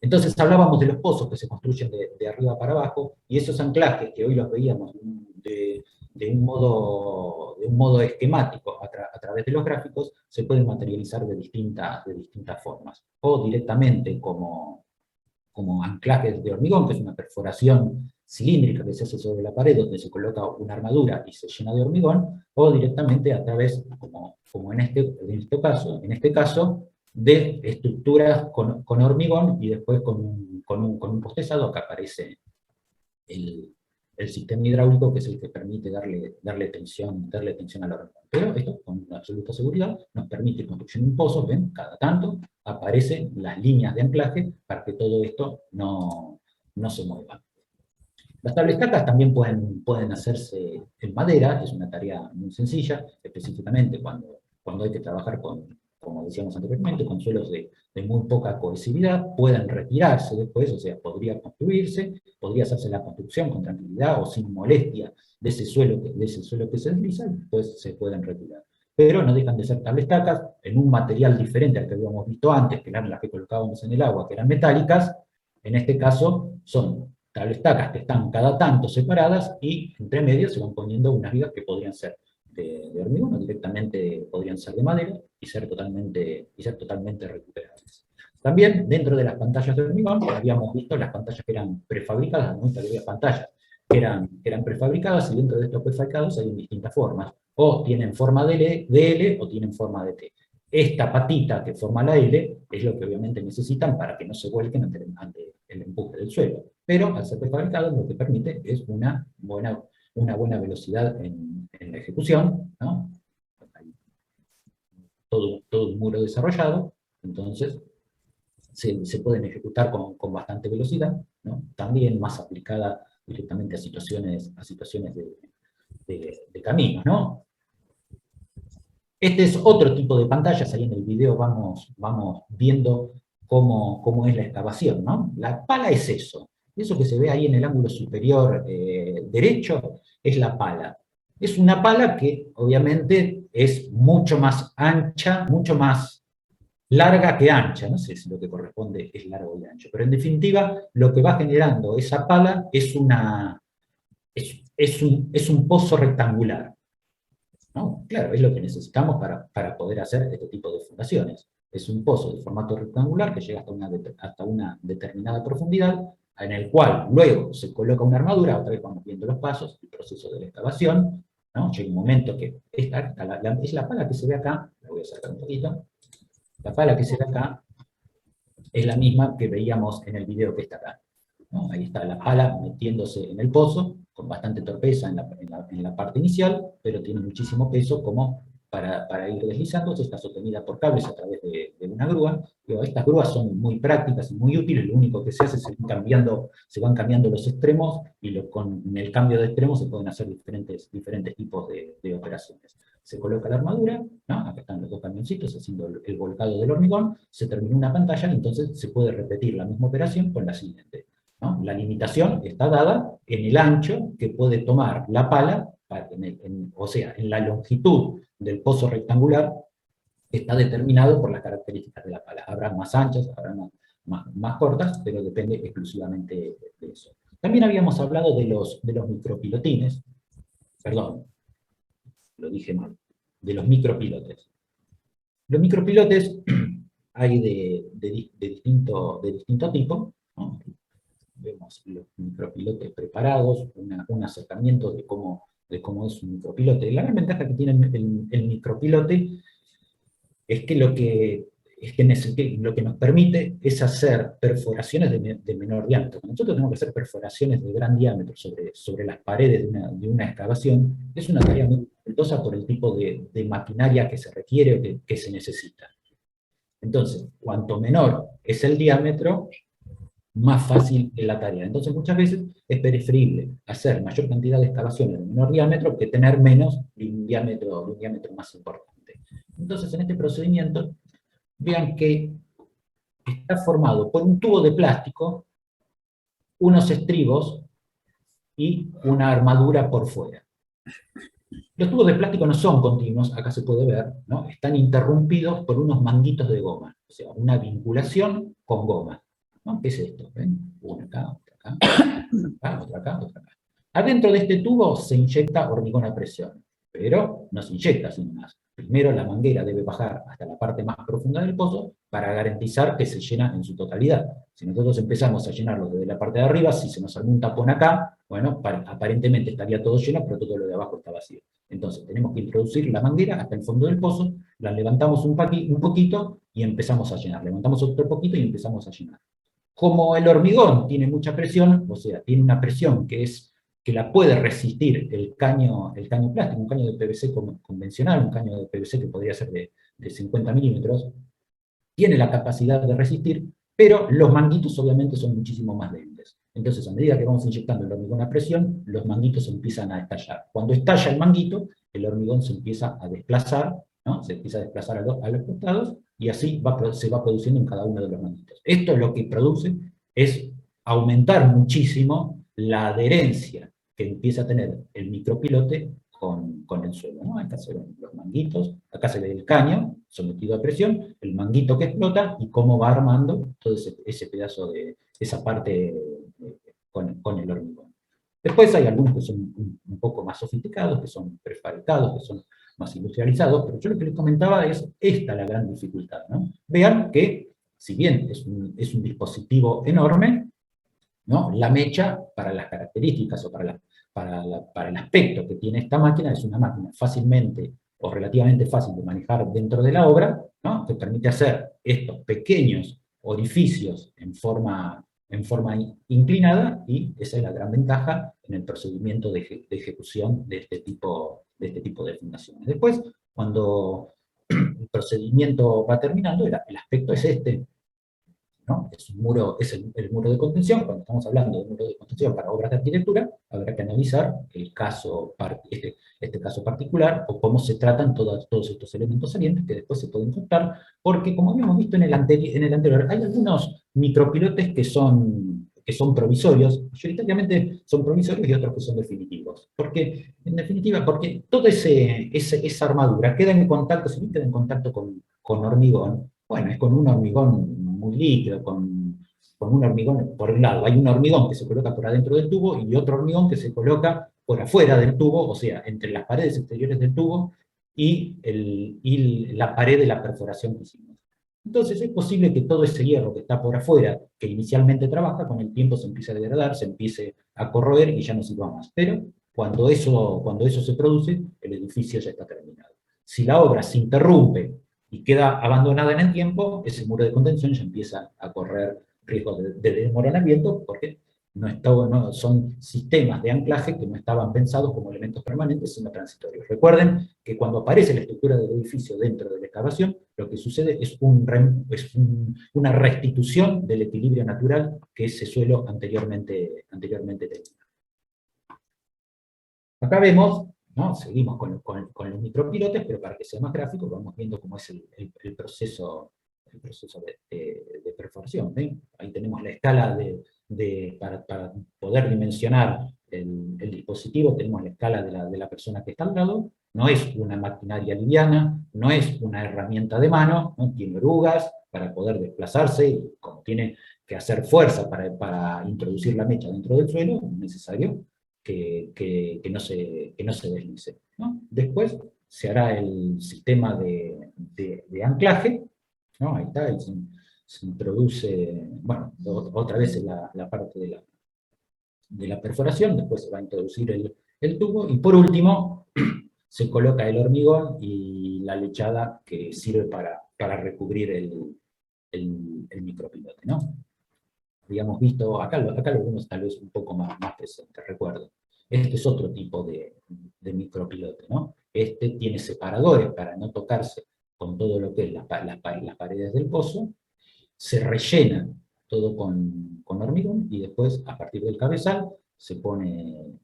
Entonces hablábamos de los pozos que se construyen de arriba para abajo, y esos anclajes que hoy los veíamos de un modo esquemático a través de los gráficos, se pueden materializar de distintas formas. O directamente como anclajes de hormigón, que es una perforación cilíndrica que se hace sobre la pared, donde se coloca una armadura y se llena de hormigón, o directamente a través, como en este caso, de estructuras con hormigón y después con un postezado que aparece el sistema hidráulico, que es el que permite darle tensión al hormigón. Pero esto, con absoluta seguridad, nos permite construir un pozo, ven, cada tanto aparecen las líneas de anclaje para que todo esto no se mueva. Las tablestacas también pueden hacerse en madera, es una tarea muy sencilla, específicamente cuando hay que trabajar como decíamos anteriormente, con suelos de muy poca cohesividad, pueden retirarse después, o sea, podría construirse, podría hacerse la construcción con tranquilidad o sin molestia de ese suelo que se desliza, y después se pueden retirar. Pero no dejan de ser tablestacas en un material diferente al que habíamos visto antes, que eran las que colocábamos en el agua, que eran metálicas. En este caso son tablestacas que están cada tanto separadas y entre medio se van poniendo unas vigas que podrían ser de hormigón o directamente podrían ser de madera y ser totalmente recuperables. También dentro de las pantallas de hormigón habíamos visto las pantallas que eran prefabricadas, muchas había pantallas que eran prefabricadas, y dentro de estos prefabricados hay distintas formas, o tienen forma de L o tienen forma de T. Esta patita que forma la L es lo que obviamente necesitan para que no se vuelquen ante el empuje del suelo, pero al ser prefabricado lo que permite es una buena velocidad en la ejecución, ¿no? Hay todo un muro desarrollado, entonces se pueden ejecutar con bastante velocidad, ¿no? También más aplicada directamente a situaciones de caminos, ¿no? Este es otro tipo de pantallas, ahí en el video vamos viendo cómo es la excavación, ¿no? La pala es eso que se ve ahí en el ángulo superior derecho, es la pala. Es una pala que obviamente es mucho más ancha, mucho más larga que ancha, no sé si lo que corresponde es largo y ancho, pero en definitiva lo que va generando esa pala es un pozo rectangular, ¿no? Claro, es lo que necesitamos para poder hacer este tipo de fundaciones. Es un pozo de formato rectangular que llega hasta una determinada profundidad, en el cual luego se coloca una armadura. Otra vez vamos viendo los pasos, el proceso de la excavación, ¿no? Llega un momento que es la pala que se ve acá, la voy a acercar un poquito. La pala que se ve acá es la misma que veíamos en el video que está acá, ¿no? Ahí está la pala metiéndose en el pozo, con bastante torpeza en la parte inicial, pero tiene muchísimo peso como para ir deslizándose. Está sostenida por cables a través de una grúa. Pero estas grúas son muy prácticas y muy útiles. Lo único que se hace es se van cambiando los extremos, y con el cambio de extremos se pueden hacer diferentes tipos de operaciones. Se coloca la armadura, ¿no? Acá están los dos camioncitos haciendo el volcado del hormigón, se terminó una pantalla, y entonces se puede repetir la misma operación con la siguiente, ¿no? La limitación está dada en el ancho que puede tomar la pala, o sea, en la longitud del pozo rectangular está determinado por las características de la pala. Habrá más anchas, habrá más cortas, pero depende exclusivamente de eso. También habíamos hablado de los micropilotines, perdón, lo dije mal, de los micropilotes. Los micropilotes hay de distinto tipo, ¿no? Vemos los micropilotes preparados, un acercamiento de cómo de cómo es un micropilote. La gran ventaja que tiene el micropilote es que lo que nos permite es hacer perforaciones de menor diámetro. Cuando nosotros tenemos que hacer perforaciones de gran diámetro sobre las paredes de una excavación, es una tarea muy dificultosa por el tipo de maquinaria que se requiere o que se necesita. Entonces, cuanto menor es el diámetro, más fácil es la tarea. Entonces, muchas veces es preferible hacer mayor cantidad de excavaciones de menor diámetro que tener menos de un diámetro más importante. Entonces, en este procedimiento, vean que está formado por un tubo de plástico, unos estribos y una armadura por fuera. Los tubos de plástico no son continuos, acá se puede ver, ¿no? Están interrumpidos por unos manguitos de goma, o sea, una vinculación con goma, ¿no? ¿Qué es esto? ¿Ven? Una acá, otra acá, otra acá, otra acá. Adentro de este tubo se inyecta hormigón a presión, pero no se inyecta sin más. Primero la manguera debe bajar hasta la parte más profunda del pozo para garantizar que se llena en su totalidad. Si nosotros empezamos a llenarlo desde la parte de arriba, si se nos arma un tapón acá, bueno, aparentemente estaría todo lleno, pero todo lo de abajo está vacío. Entonces tenemos que introducir la manguera hasta el fondo del pozo, la levantamos un poquito y empezamos a llenar. Levantamos otro poquito y empezamos a llenar. Como el hormigón tiene mucha presión, o sea, tiene una presión que la puede resistir el caño plástico, un caño de PVC convencional, un caño de PVC que podría ser de 50 milímetros, tiene la capacidad de resistir, pero los manguitos obviamente son muchísimo más débiles. Entonces, a medida que vamos inyectando el hormigón a presión, los manguitos empiezan a estallar. Cuando estalla el manguito, el hormigón se empieza a desplazar, ¿no? Se empieza a desplazar a los costados, y así se va produciendo en cada uno de los manguitos. Esto lo que produce es aumentar muchísimo la adherencia que empieza a tener el micropilote con el suelo, ¿no? Acá se ven los manguitos, acá se ve el caño sometido a presión, el manguito que explota y cómo va armando todo ese pedazo esa parte con el hormigón. Después hay algunos que son un poco más sofisticados, que son prefabricados, que son más industrializados, pero yo lo que les comentaba es esta la gran dificultad, ¿no? Vean que, si bien es un dispositivo enorme, ¿no? La mecha, para las características o para el aspecto que tiene esta máquina, es una máquina fácilmente o relativamente fácil de manejar dentro de la obra, ¿no? Que permite hacer estos pequeños orificios en forma inclinada, y esa es la gran ventaja en el procedimiento de ejecución de este tipo de fundaciones. Después, cuando el procedimiento va terminando, el aspecto es este, ¿no? Es el muro de contención. Cuando estamos hablando de muro de contención para obras de arquitectura, habrá que analizar este caso particular, o cómo se tratan todos estos elementos salientes que después se pueden contar, porque como habíamos visto en el anterior, hay algunos micropilotes que son provisorios, mayoritariamente son provisorios, y otros que son definitivos. Porque, en definitiva, porque toda esa armadura queda en contacto, si bien queda en contacto con hormigón, bueno, es con un hormigón muy líquido, con un hormigón por un lado. Hay un hormigón que se coloca por adentro del tubo y otro hormigón que se coloca por afuera del tubo, o sea, entre las paredes exteriores del tubo y la pared de la perforación que hicimos. Entonces es posible que todo ese hierro que está por afuera, que inicialmente trabaja, con el tiempo se empiece a degradar, se empiece a corroer y ya no sirva más. Pero cuando eso se produce, el edificio ya está terminado. Si la obra se interrumpe y queda abandonada en el tiempo, ese muro de contención ya empieza a correr riesgos de desmoronamiento, porque son sistemas de anclaje que no estaban pensados como elementos permanentes, sino transitorios. Recuerden que cuando aparece la estructura del edificio dentro de la excavación, lo que sucede es una restitución del equilibrio natural que ese suelo anteriormente tenía. Acá vemos, ¿no? Seguimos con los micropilotes, pero para que sea más gráfico, vamos viendo cómo es el proceso de perforación. ¿Ven? Ahí tenemos la escala para poder dimensionar el dispositivo, tenemos la escala de la persona que está al lado. No es una maquinaria liviana, no es una herramienta de mano, ¿no? Tiene orugas para poder desplazarse, y como tiene que hacer fuerza para introducir la mecha dentro del suelo, es necesario que no se deslice, ¿no? Después se hará el sistema de anclaje, ¿no? Ahí está, se introduce, bueno, otra vez en la parte de la perforación. Después se va a introducir el tubo, y por último se coloca el hormigón y la lechada que sirve para recubrir el micropilote, ¿no? Habíamos visto, acá lo vemos tal vez un poco más presente, recuerdo. Este es otro tipo de micropilote, ¿no? Este tiene separadores para no tocarse con todo lo que es las paredes del pozo, se rellena todo con hormigón, y después, a partir del cabezal, se pone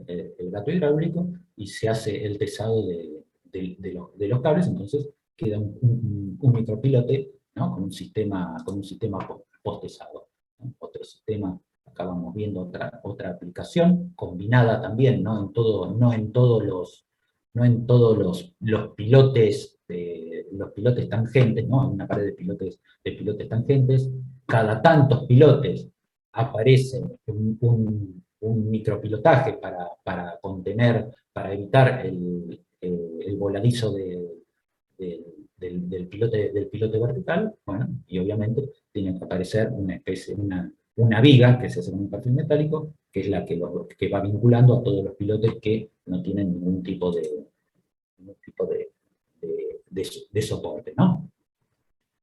el gato hidráulico, y se hace el tesado de los cables. Entonces queda un micropilote, ¿no? Con un sistema post-tesado, ¿no? Otro sistema, acá vamos viendo otra aplicación, combinada también, no en todos los pilotes, los pilotes tangentes, ¿no? Hay una pared de pilotes tangentes. Cada tantos pilotes aparece un micropilotaje para contener, para evitar el voladizo del pilote vertical. Bueno, y obviamente tiene que aparecer una viga que se hace con un perfil metálico, que es la que va vinculando a todos los pilotes que no tienen ningún tipo de soporte, ¿no?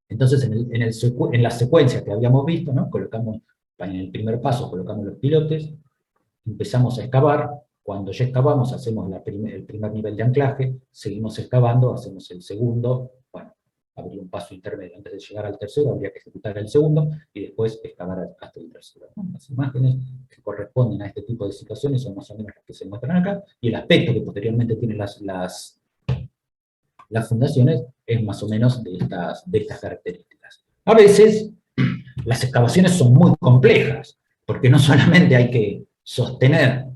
Entonces, en la secuencia que habíamos visto, ¿no? En el primer paso colocamos los pilotes, empezamos a excavar. Cuando ya excavamos, hacemos el primer nivel de anclaje, seguimos excavando, hacemos el segundo. Bueno, habría un paso intermedio. Antes de llegar al tercero, habría que ejecutar el segundo, y después excavar hasta el tercero, ¿no? Las imágenes que corresponden a este tipo de situaciones son más o menos las que se muestran acá, y el aspecto que posteriormente tienen las fundaciones es más o menos de estas características. A veces, las excavaciones son muy complejas, porque no solamente hay que sostener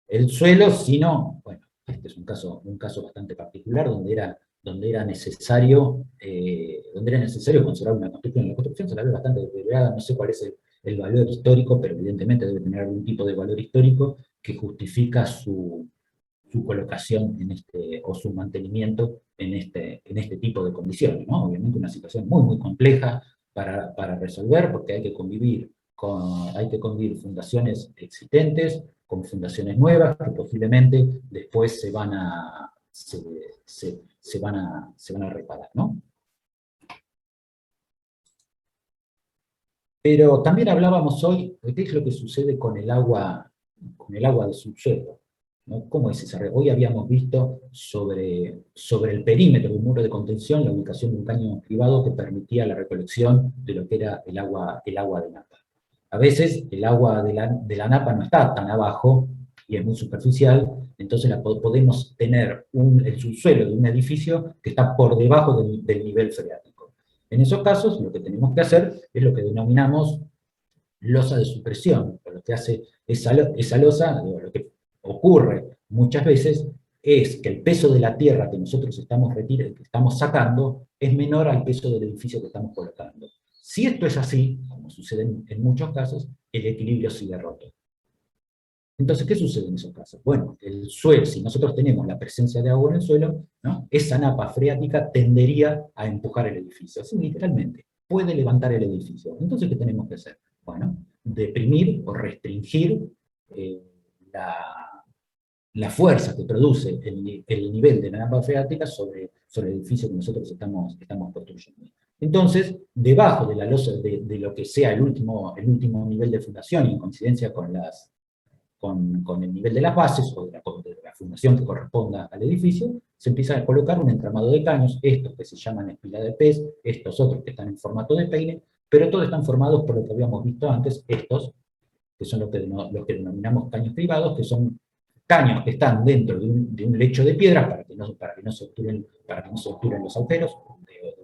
el suelo, sino, bueno, este es un caso bastante particular, donde era necesario conservar una construcción. La construcción se la ve bastante deteriorada, no sé cuál es el valor histórico, pero evidentemente debe tener algún tipo de valor histórico que justifica su colocación o su mantenimiento en este tipo de condiciones, ¿no? Obviamente una situación muy, muy compleja para resolver, porque hay que convivir fundaciones existentes con fundaciones nuevas que posiblemente después se van a reparar, ¿no? Pero también hablábamos hoy de qué es lo que sucede con el agua del subsuelo, ¿no? ¿Cómo es esa red? Hoy habíamos visto sobre el perímetro de un muro de contención la ubicación de un caño privado que permitía la recolección de lo que era el agua de napa. A veces el agua de la napa no está tan abajo y es muy superficial, entonces podemos tener el subsuelo de un edificio que está por debajo del nivel freático. En esos casos, lo que tenemos que hacer es lo que denominamos losa de supresión. Lo que hace esa losa, lo que ocurre muchas veces, es que el peso de la tierra que nosotros estamos sacando es menor al peso del edificio que estamos colocando. Si esto es así, como sucede en muchos casos, el equilibrio sigue roto. Entonces, ¿qué sucede en esos casos? Bueno, el suelo, si nosotros tenemos la presencia de agua en el suelo, ¿no? Esa napa freática tendería a empujar el edificio, así literalmente, puede levantar el edificio. Entonces, ¿qué tenemos que hacer? Bueno, deprimir o restringir la fuerza que produce el nivel de la napa freática sobre el edificio que nosotros estamos construyendo. Entonces, debajo de la losa de lo que sea el último nivel de fundación, y en coincidencia con el nivel de las bases, o de la fundación que corresponda al edificio, se empieza a colocar un entramado de caños, estos que se llaman espila de pez, estos otros que están en formato de peine, pero todos están formados por lo que habíamos visto antes, estos, que son los que denominamos caños privados, que son caños que están dentro de un lecho de piedras para que no se obturen los agujeros, de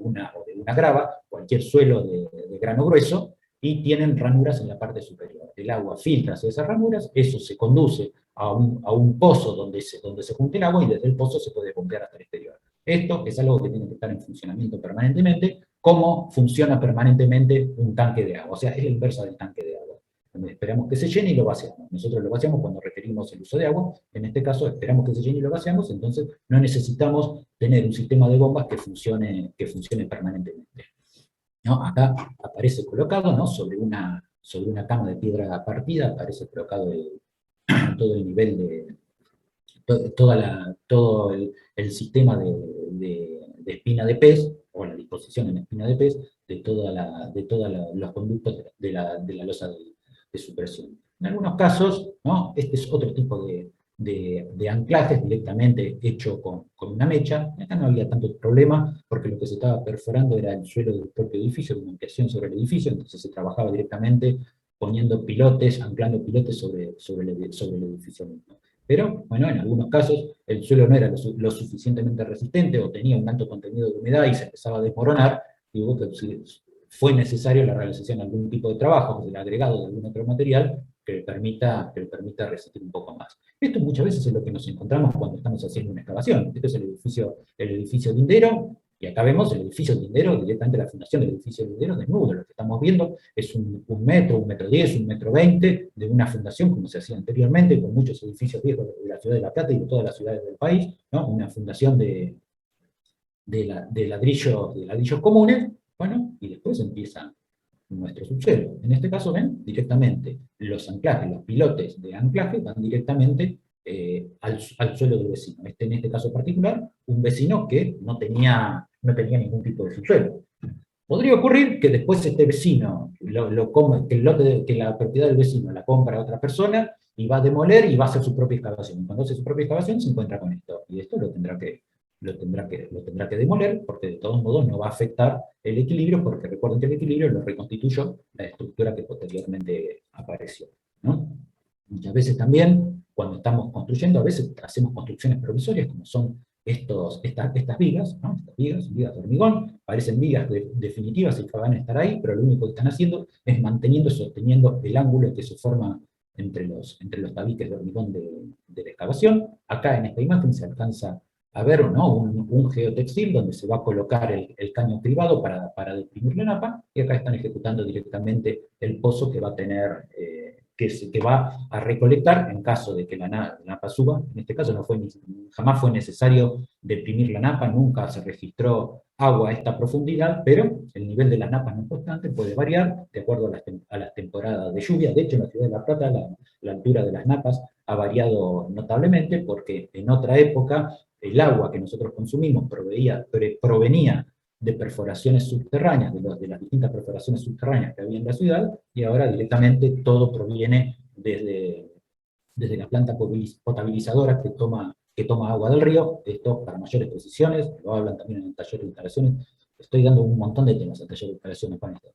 una grava, cualquier suelo de grano grueso, y tienen ranuras en la parte superior. El agua filtra hacia esas ranuras, eso se conduce a un pozo donde se junta el agua, y desde el pozo se puede bombear hasta el exterior. Esto es algo que tiene que estar en funcionamiento permanentemente, como funciona permanentemente un tanque de agua. O sea, es la inversa del tanque de agua. Esperamos que se llene y lo vaciamos. Nosotros lo vaciamos cuando requerimos el uso de agua. En este caso, esperamos que se llene y lo vaciamos, entonces no necesitamos tener un sistema de bombas que funcione permanentemente, ¿no? Acá aparece colocado, ¿no? sobre una cama de piedra partida, aparece colocado todo el nivel de, todo el sistema de espina de pez, o la disposición en espina de pez, de todos los conductos de la losa de supresión. En algunos casos, ¿no? Este es otro tipo de anclajes directamente hecho con una mecha. Acá no había tanto problema, porque lo que se estaba perforando era el suelo del propio edificio, una ampliación sobre el edificio, entonces se trabajaba directamente poniendo pilotes, anclando pilotes sobre el edificio mismo. Pero, bueno, en algunos casos el suelo no era lo suficientemente resistente o tenía un alto contenido de humedad y se empezaba a desmoronar, y hubo que, fue necesario la realización de algún tipo de trabajo, del agregado de algún otro material que le permita resistir un poco más. Esto muchas veces es lo que nos encontramos cuando estamos haciendo una excavación. Este es el edificio lindero, y acá vemos el edificio lindero, directamente la fundación del edificio lindero desnudo. Lo que estamos viendo es un metro, 1,10 m, 1,20 m de una fundación, como se hacía anteriormente, con muchos edificios viejos de la ciudad de La Plata y de todas las ciudades del país, ¿no? Una fundación de ladrillos comunes, bueno, y después empieza nuestro subsuelo. En este caso, ven, directamente los anclajes, los pilotes de anclaje van directamente al suelo del vecino. En este caso particular, un vecino que no tenía ningún tipo de subsuelo. Podría ocurrir que después este vecino, que la propiedad del vecino la compra a otra persona y va a demoler y va a hacer su propia excavación. Cuando hace su propia excavación se encuentra con esto, y esto lo tendrá que demoler, porque de todos modos no va a afectar el equilibrio, porque recuerden que el equilibrio lo reconstituyó la estructura que posteriormente apareció, ¿no? Muchas veces también, cuando estamos construyendo, a veces hacemos construcciones provisorias, como son estas vigas, ¿no? Estas vigas de hormigón, parecen vigas definitivas y que van a estar ahí, pero lo único que están haciendo es manteniendo y sosteniendo el ángulo que se forma entre los tabiques de hormigón de la excavación. Acá en esta imagen se alcanza a ver, ¿no? un geotextil donde se va a colocar el caño cribado para deprimir la napa, y acá están ejecutando directamente el pozo que va a tener, que va a recolectar en caso de que la napa suba. En este caso jamás fue necesario deprimir la napa, nunca se registró agua a esta profundidad, pero el nivel de las napas no es constante, puede variar de acuerdo a las temporadas de lluvia. De hecho, en la ciudad de La Plata la altura de las napas ha variado notablemente, porque en otra época el agua que nosotros consumimos provenía de perforaciones subterráneas, de las distintas perforaciones subterráneas que había en la ciudad, y ahora directamente todo proviene desde la planta potabilizadora que toma agua del río. Esto, para mayores precisiones, lo hablan también en el taller de instalaciones. Estoy dando un montón de temas al taller de instalaciones con esto.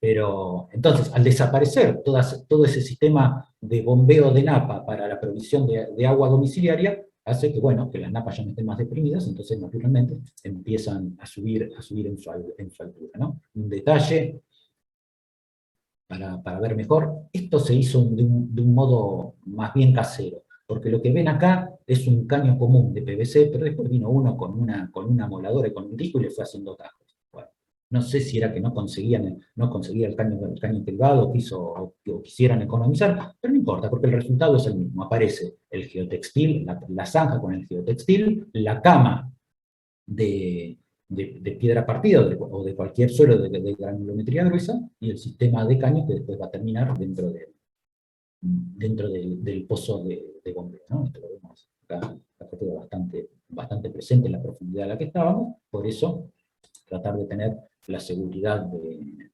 Pero, entonces, al desaparecer todo ese sistema de bombeo de napa para la provisión de agua domiciliaria, hace que, bueno, que las napas ya no estén más deprimidas, entonces naturalmente empiezan a subir en su altura, ¿no? Un detalle para ver mejor: esto se hizo de un modo más bien casero, porque lo que ven acá es un caño común de PVC, pero después vino uno con una moladora y con un disco y le fue haciendo tajos. Bueno, no sé si era que no conseguía el caño privado, o quisieran economizar, pero no importa, porque el resultado es el mismo. Aparece el geotextil, la zanja con el geotextil, la cama de piedra partida o de cualquier suelo de granulometría gruesa, y el sistema de caños que después va a terminar dentro del pozo de bombeo, ¿no? Esto lo vemos acá, queda bastante presente en la profundidad a la que estábamos, por eso tratar de tener la seguridad de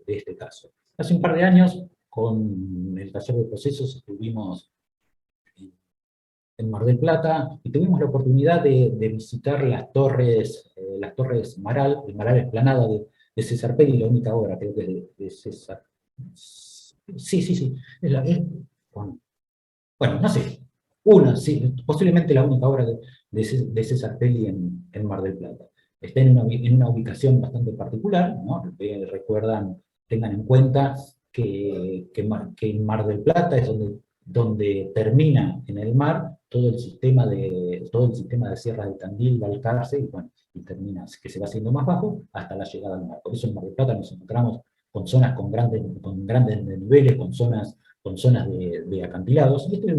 este caso. Hace un par de años, con el taller de procesos, estuvimos en Mar del Plata, y tuvimos la oportunidad de visitar las torres Maral, el Maral Esplanada de César Peri, la única obra, creo que es de César. Sí. Bueno, no sé, sí, posiblemente la única obra de César Peri en Mar del Plata. Está en una ubicación bastante particular, ¿no? Tengan en cuenta que en Mar del Plata es donde termina en el mar todo el sistema de sierras de Tandil, Balcarce, y termina, que se va haciendo más bajo hasta la llegada al mar. Por eso en Mar del Plata nos encontramos con zonas con grandes desniveles, con zonas de acantilados, y este es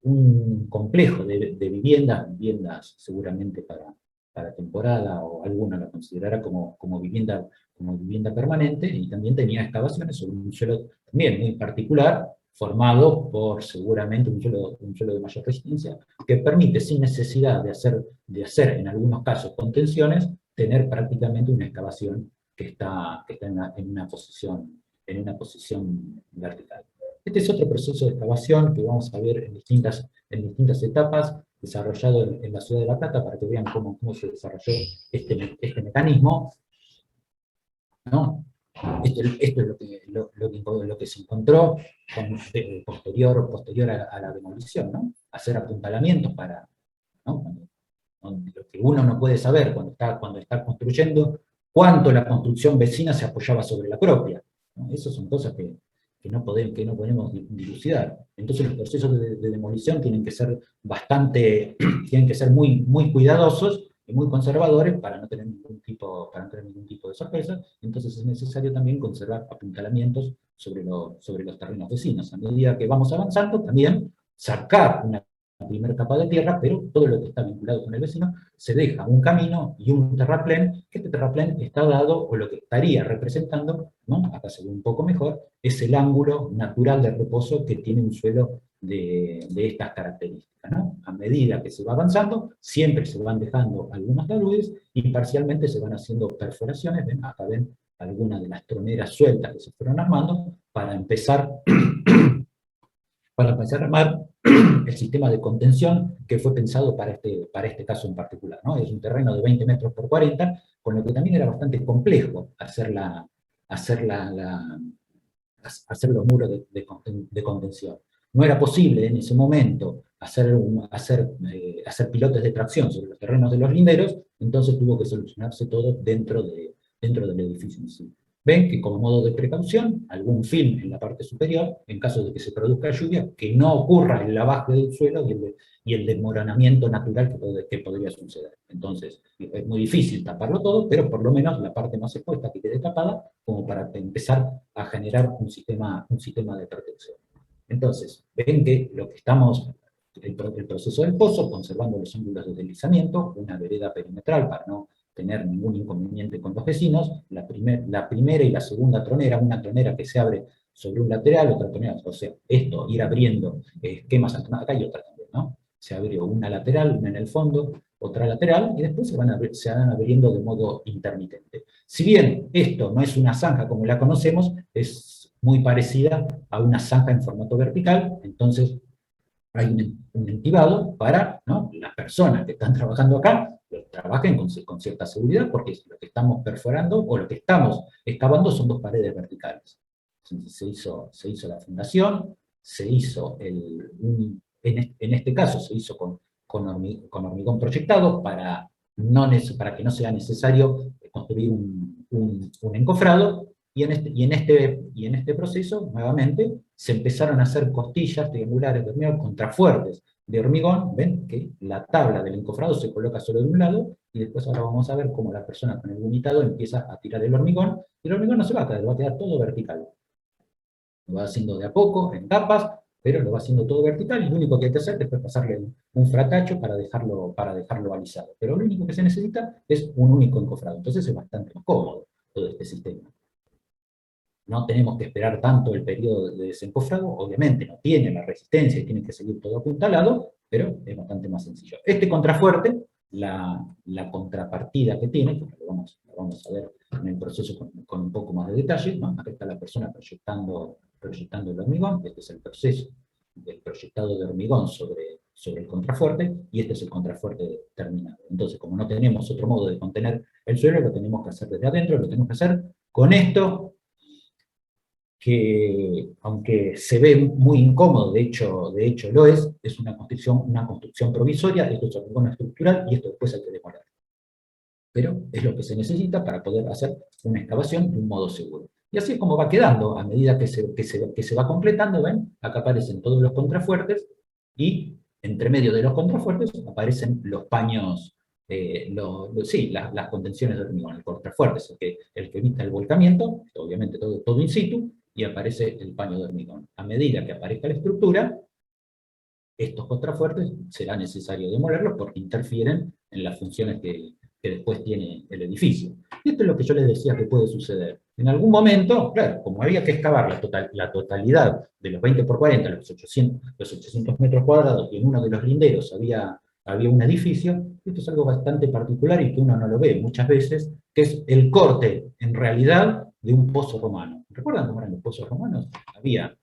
un complejo de viviendas seguramente para temporada, o alguna la considerará como vivienda permanente, y también tenía excavaciones sobre un suelo también muy particular, formado por seguramente un suelo de mayor resistencia, que permite, sin necesidad de hacer en algunos casos contenciones, tener prácticamente una excavación que está en una posición vertical. Este es otro proceso de excavación que vamos a ver en distintas etapas, desarrollado en la ciudad de La Plata, para que vean cómo se desarrolló este mecanismo, ¿no? Esto es lo que se encontró posterior a la demolición, ¿no? Hacer apuntalamientos para, ¿no? Lo que uno no puede saber cuando está construyendo, cuánto la construcción vecina se apoyaba sobre la propia, ¿no? Esas son cosas que no podemos dilucidar. Entonces los procesos de demolición tienen que ser muy, muy cuidadosos y muy conservadores para no tener ningún tipo de sorpresa. Entonces es necesario también conservar apuntalamientos sobre los terrenos vecinos. A medida que vamos avanzando, también sacar una primera capa de tierra, pero todo lo que está vinculado con el vecino, se deja un camino y un terraplén, que este terraplén está dado, o lo que estaría representando, ¿no? Acá se ve un poco mejor, es el ángulo natural de reposo que tiene un suelo de estas características, ¿no? A medida que se va avanzando, siempre se van dejando algunos taludes y parcialmente se van haciendo perforaciones. ¿Ven? Acá ven algunas de las troneras sueltas que se fueron armando para empezar a armar el sistema de contención que fue pensado para este caso en particular, ¿no? Es un terreno de 20 metros por 40, con lo que también era bastante complejo hacer los muros de contención. No era posible en ese momento hacer pilotes de tracción sobre los terrenos de los linderos, entonces tuvo que solucionarse todo dentro del edificio en sí. Ven que como modo de precaución, algún film en la parte superior, en caso de que se produzca lluvia, que no ocurra el lavaje del suelo y el desmoronamiento natural que podría suceder. Entonces, es muy difícil taparlo todo, pero por lo menos la parte más expuesta que quede tapada, como para empezar a generar un sistema de protección. Entonces, ven que el proceso del pozo, conservando los ángulos de deslizamiento, una vereda perimetral para no tener ningún inconveniente con los vecinos, la primera y la segunda tronera, una tronera que se abre sobre un lateral, otra tronera, o sea, esto, ir abriendo esquemas, acá hay otra también, ¿no? Se abrió una lateral, una en el fondo, otra lateral, y después se van abriendo de modo intermitente. Si bien esto no es una zanja como la conocemos, es muy parecida a una zanja en formato vertical, entonces hay un entibado para, ¿no?, las personas que están trabajando acá, trabajen con cierta seguridad, porque lo que estamos perforando, o lo que estamos excavando, son dos paredes verticales. Entonces se hizo la fundación, se hizo, en este caso, se hizo con hormigón proyectado, para que no sea necesario construir un encofrado, y en este proceso, nuevamente, se empezaron a hacer costillas triangulares de hormigón, contrafuertes de hormigón. Ven que la tabla del encofrado se coloca solo de un lado, y después ahora vamos a ver cómo la persona con el vomitado empieza a tirar el hormigón, y el hormigón no se va a caer, va a quedar todo vertical. Lo va haciendo de a poco, en capas, pero lo va haciendo todo vertical, y lo único que hay que hacer es pasarle un fratacho para dejarlo alisado. Pero lo único que se necesita es un único encofrado, entonces es bastante más cómodo todo este sistema. No tenemos que esperar tanto el periodo de desencofrado, obviamente no tiene la resistencia y tiene que seguir todo apuntalado, pero es bastante más sencillo. Este contrafuerte, la contrapartida que tiene, que lo vamos a ver en el proceso con un poco más de detalle, ¿no? Acá está la persona proyectando el hormigón, este es el proceso del proyectado de hormigón sobre el contrafuerte, y este es el contrafuerte terminado. Entonces, como no tenemos otro modo de contener el suelo, lo tenemos que hacer desde adentro, lo tenemos que hacer con esto, que aunque se ve muy incómodo, de hecho lo es una construcción provisoria. Esto es hormigón estructural, y esto después hay que demoler. Pero es lo que se necesita para poder hacer una excavación de un modo seguro. Y así es como va quedando, a medida que se va completando. ¿Ven? Acá aparecen todos los contrafuertes, y entre medio de los contrafuertes aparecen los paños, las contenciones de hormigón. El contrafuerte es el que evita el volcamiento, obviamente todo in situ, y aparece el paño de hormigón. A medida que aparezca la estructura, estos contrafuertes será necesario demolerlos porque interfieren en las funciones que después tiene el edificio. Y esto es lo que yo les decía que puede suceder. En algún momento, claro, como había que excavar la totalidad de los 20 por 40, los 800 metros cuadrados, y en uno de los linderos había un edificio, esto es algo bastante particular y que uno no lo ve muchas veces, que es el corte, en realidad, de un pozo romano. ¿Recuerdan cómo eran los pozos romanos? Había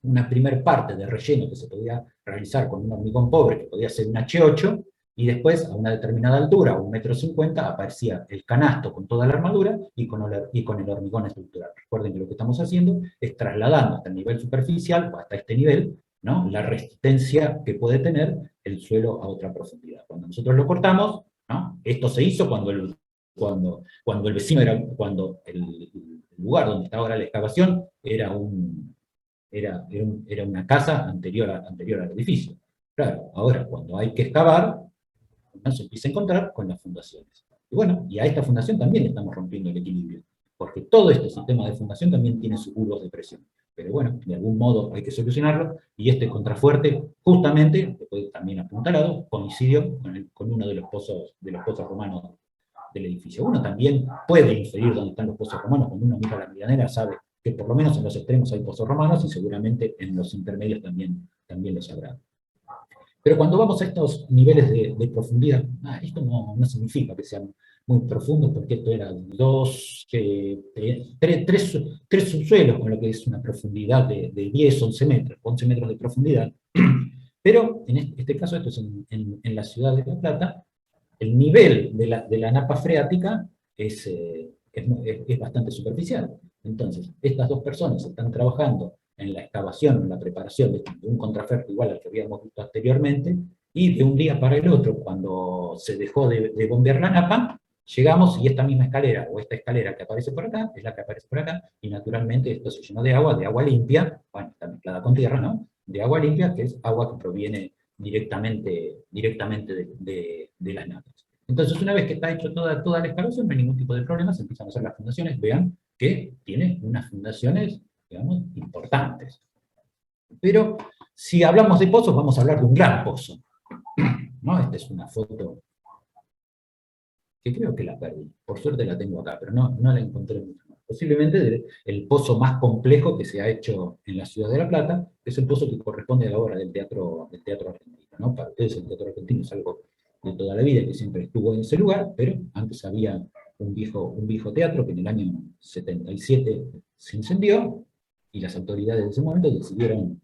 una primer parte de relleno que se podía realizar con un hormigón pobre, que podía ser un H8, y después, a una determinada altura, 1,50 m, aparecía el canasto con toda la armadura y con el hormigón estructural. Recuerden que lo que estamos haciendo es trasladando hasta el nivel superficial, o hasta este nivel, ¿no?, la resistencia que puede tener el suelo a otra profundidad. Cuando nosotros lo cortamos, ¿no?, esto se hizo cuando el vecino cuando el lugar donde está ahora la excavación era una casa anterior al edificio. Claro, ahora cuando hay que excavar, uno se empieza a encontrar con las fundaciones. Y bueno, y a esta fundación también le estamos rompiendo el equilibrio, porque todo este sistema de fundación también tiene sus curvos de presión. Pero bueno, de algún modo hay que solucionarlo, y este contrafuerte, justamente, después también apuntalado, coincidió con uno de los pozos romanos del edificio. Uno también puede inferir dónde están los pozos romanos, cuando uno mira la medianera sabe que por lo menos en los extremos hay pozos romanos, y seguramente en los intermedios también los habrá. Pero cuando vamos a estos niveles de profundidad, esto no significa que sean muy profundos, porque esto era tres subsuelos, con lo que es una profundidad de 10, 11 metros de profundidad. Pero en este caso, esto es en la ciudad de La Plata, el nivel de la napa freática es bastante superficial. Entonces, estas dos personas están trabajando en la excavación, en la preparación de un contrafuerte igual al que habíamos visto anteriormente, y de un día para el otro, cuando se dejó de bombear la napa, llegamos, y esta misma escalera, o esta escalera que aparece por acá, es la que aparece por acá, y naturalmente esto se llenó de agua limpia, bueno, está mezclada con tierra, ¿no?, de agua limpia, que es agua que proviene directamente de las napas. Entonces, una vez que está hecho toda la excavación, no hay ningún tipo de problema, se empiezan a hacer las fundaciones. Vean que tiene unas fundaciones, digamos, importantes. Pero si hablamos de pozos, vamos a hablar de un gran pozo, ¿no? Esta es una foto que creo que la perdí. Por suerte la tengo acá, pero no la encontré mucho más. Posiblemente el pozo más complejo que se ha hecho en la ciudad de La Plata, que es el pozo que corresponde a la obra del teatro argentino, ¿no? Para ustedes el teatro argentino es algo de toda la vida, que siempre estuvo en ese lugar, pero antes había un viejo teatro que en el año 77 se incendió, y las autoridades de ese momento decidieron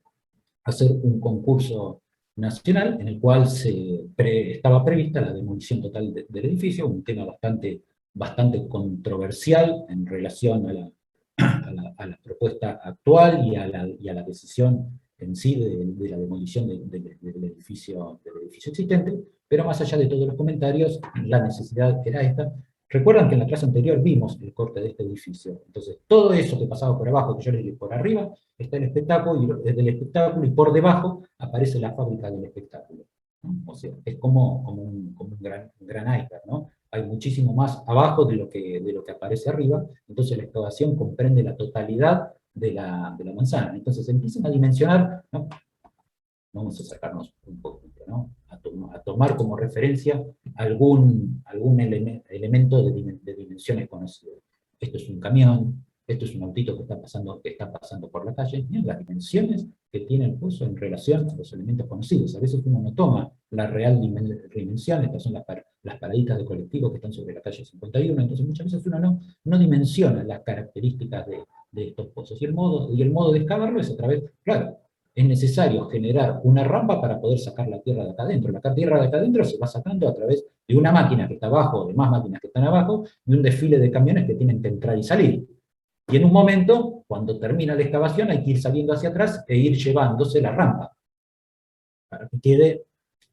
hacer un concurso nacional en el cual estaba prevista la demolición total del edificio, un tema bastante controversial en relación a la propuesta actual y a la decisión en sí de la demolición del edificio existente. Pero más allá de todos los comentarios, la necesidad era esta. Recuerdan que en la clase anterior vimos el corte de este edificio. Entonces, todo eso que pasaba por abajo, que yo les dije por arriba, está el espectáculo, y por debajo aparece la fábrica del espectáculo, ¿no? O sea, es como un gran iceberg, ¿no? Hay muchísimo más abajo de lo que aparece arriba. Entonces la excavación comprende la totalidad de la manzana. Entonces empiezan a dimensionar, ¿no? Vamos a sacarnos un poquito, ¿no? A tomar como referencia algún elemento de dimensiones conocidas. Esto es un camión, esto es un autito que está pasando por la calle. Miren las dimensiones que tiene el pozo en relación a los elementos conocidos. A veces uno no toma la real dimensión. Estas son las paraditas de colectivo que están sobre la calle 51, entonces muchas veces uno no dimensiona las características de estos pozos. Y el modo de excavarlo es a través, claro, es necesario generar una rampa para poder sacar la tierra de acá adentro. La tierra de acá adentro se va sacando a través de una máquina que está abajo, de más máquinas que están abajo, y un desfile de camiones que tienen que entrar y salir. Y en un momento, cuando termina la excavación, hay que ir saliendo hacia atrás e ir llevándose la rampa, para que quede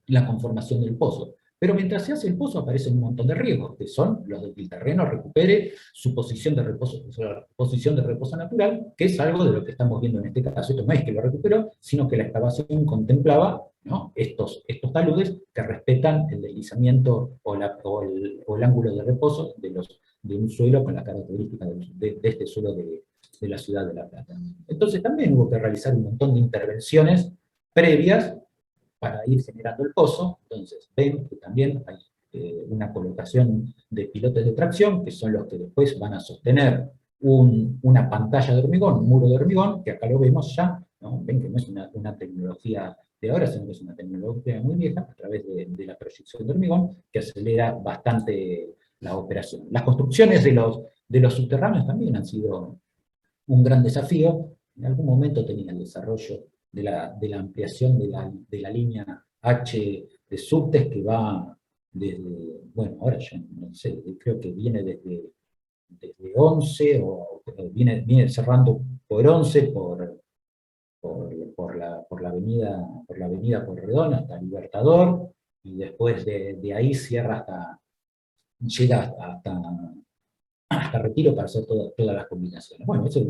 la conformación del pozo. Pero mientras se hace el pozo aparecen un montón de riesgos, que son los de que el terreno recupere su posición de reposo natural, que es algo de lo que estamos viendo en este caso. Esto no es que lo recuperó, sino que la excavación contemplaba, ¿no?, estos taludes que respetan el deslizamiento o el ángulo de reposo de un suelo con la característica de este suelo de la ciudad de La Plata. Entonces también hubo que realizar un montón de intervenciones previas para ir generando el pozo. Entonces ven que también hay una colocación de pilotes de tracción, que son los que después van a sostener una pantalla de hormigón, un muro de hormigón, que acá lo vemos ya, ¿no? Ven que no es una tecnología de ahora, sino que es una tecnología muy vieja, a través de la proyección de hormigón, que acelera bastante la operación. Las construcciones de los subterráneos también han sido un gran desafío. En algún momento tenía el desarrollo de la ampliación de la línea H de subtes que va desde, bueno, ahora ya no sé, creo que viene desde 11, o viene cerrando por 11, por la avenida Porredón hasta Libertador, y después de ahí cierra llega hasta Retiro para hacer todas las combinaciones. Bueno, esa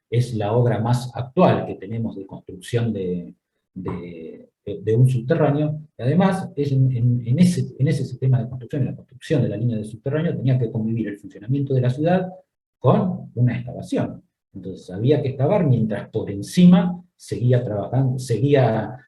es la obra más actual que tenemos de construcción de un subterráneo, y además en ese sistema de construcción, en la construcción de la línea de subterráneo, tenía que convivir el funcionamiento de la ciudad con una excavación. Entonces había que excavar mientras por encima seguía trabajando, seguía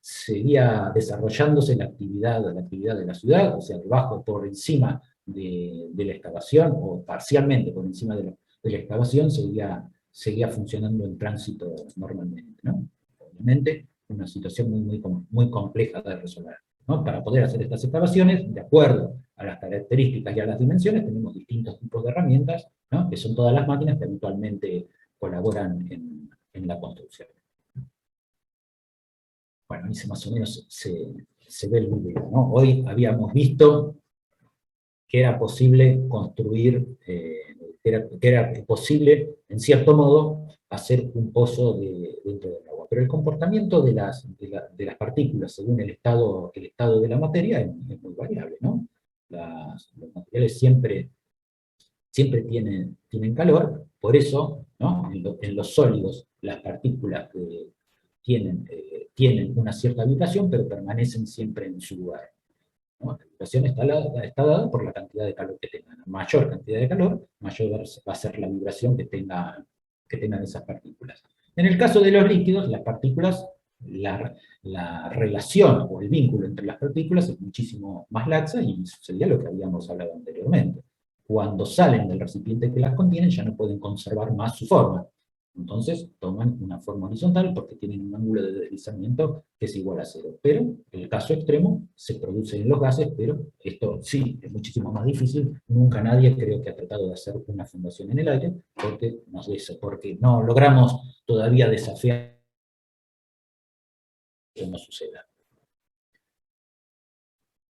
desarrollándose la actividad de la ciudad, o sea, debajo, por encima de la excavación, o parcialmente por encima de la excavación, seguía funcionando en tránsito normalmente, ¿no? Obviamente, una situación muy compleja de resolver, ¿no? Para poder hacer estas excavaciones, de acuerdo a las características y a las dimensiones, tenemos distintos tipos de herramientas, ¿no? Que son todas las máquinas que habitualmente colaboran en la construcción. Bueno, ahí más o menos se ve el video, ¿no? Hoy habíamos visto que era posible construir, que era posible, en cierto modo, hacer un pozo dentro del agua. Pero el comportamiento de las partículas, según el estado de la materia, es muy variable, ¿no? Los materiales siempre tienen calor, por eso, ¿no? En los sólidos las partículas tienen una cierta vibración, pero permanecen siempre en su lugar, ¿no? La vibración está dada por la cantidad de calor que tengan. A mayor cantidad de calor, mayor va a ser la vibración que tengan esas partículas. En el caso de los líquidos, las partículas, la relación o el vínculo entre las partículas es muchísimo más laxa, y sería lo que habíamos hablado anteriormente. Cuando salen del recipiente que las contienen, ya no pueden conservar más su forma. Entonces toman una forma horizontal porque tienen un ángulo de deslizamiento que es igual a 0. Pero en el caso extremo se produce en los gases, pero esto sí es muchísimo más difícil. Nunca nadie creo que ha tratado de hacer una fundación en el aire porque no logramos todavía desafiar que no suceda.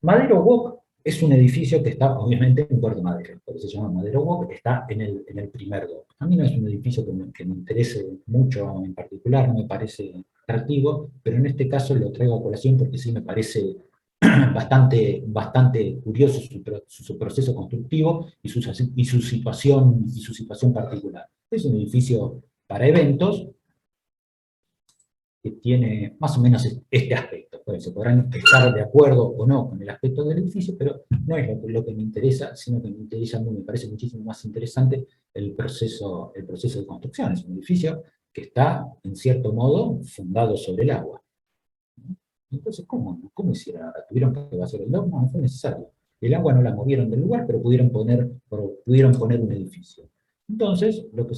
Madero Walk es un edificio que está obviamente en Puerto Madero, por eso se llama Madero Walk, está en el primer dock. A mí no es un edificio que me interese mucho en particular, no me parece atractivo, pero en este caso lo traigo a colación porque sí me parece bastante curioso su proceso constructivo y su situación particular. Es un edificio para eventos que tiene más o menos este aspecto. Pues se podrán estar de acuerdo o no con el aspecto del edificio, pero no es lo que me interesa, sino que me parece muchísimo más interesante el proceso de construcción. Es un edificio que está, en cierto modo, fundado sobre el agua. Entonces, ¿cómo hicieron? ¿Tuvieron que hacer el dogma? No fue necesario. El agua no la movieron del lugar, pero pudieron poner un edificio. Entonces, lo que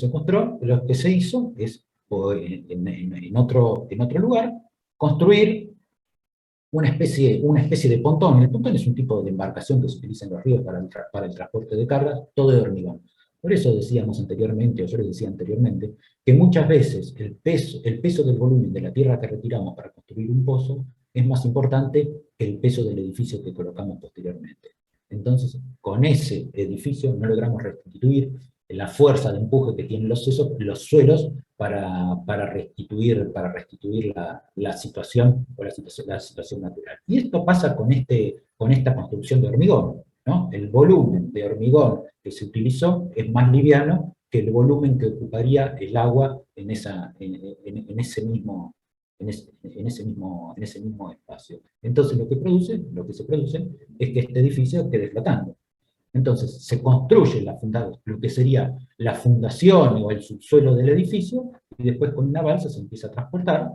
se hizo es, en otro lugar, construir una especie de pontón. El pontón es un tipo de embarcación que se utiliza en los ríos para el transporte de cargas, todo de hormigón. Por eso decíamos anteriormente, o yo les decía anteriormente, que muchas veces el peso del volumen de la tierra que retiramos para construir un pozo es más importante que el peso del edificio que colocamos posteriormente. Entonces, con ese edificio no logramos restituir la fuerza de empuje que tienen los suelos para restituir la situación natural. Y esto pasa con esta construcción de hormigón, ¿no? El volumen de hormigón que se utilizó es más liviano que el volumen que ocuparía el agua en ese mismo espacio. Entonces lo que se produce es que este edificio quede flotando. Entonces se construye lo que sería la fundación o el subsuelo del edificio, y después con una balsa se empieza a transportar,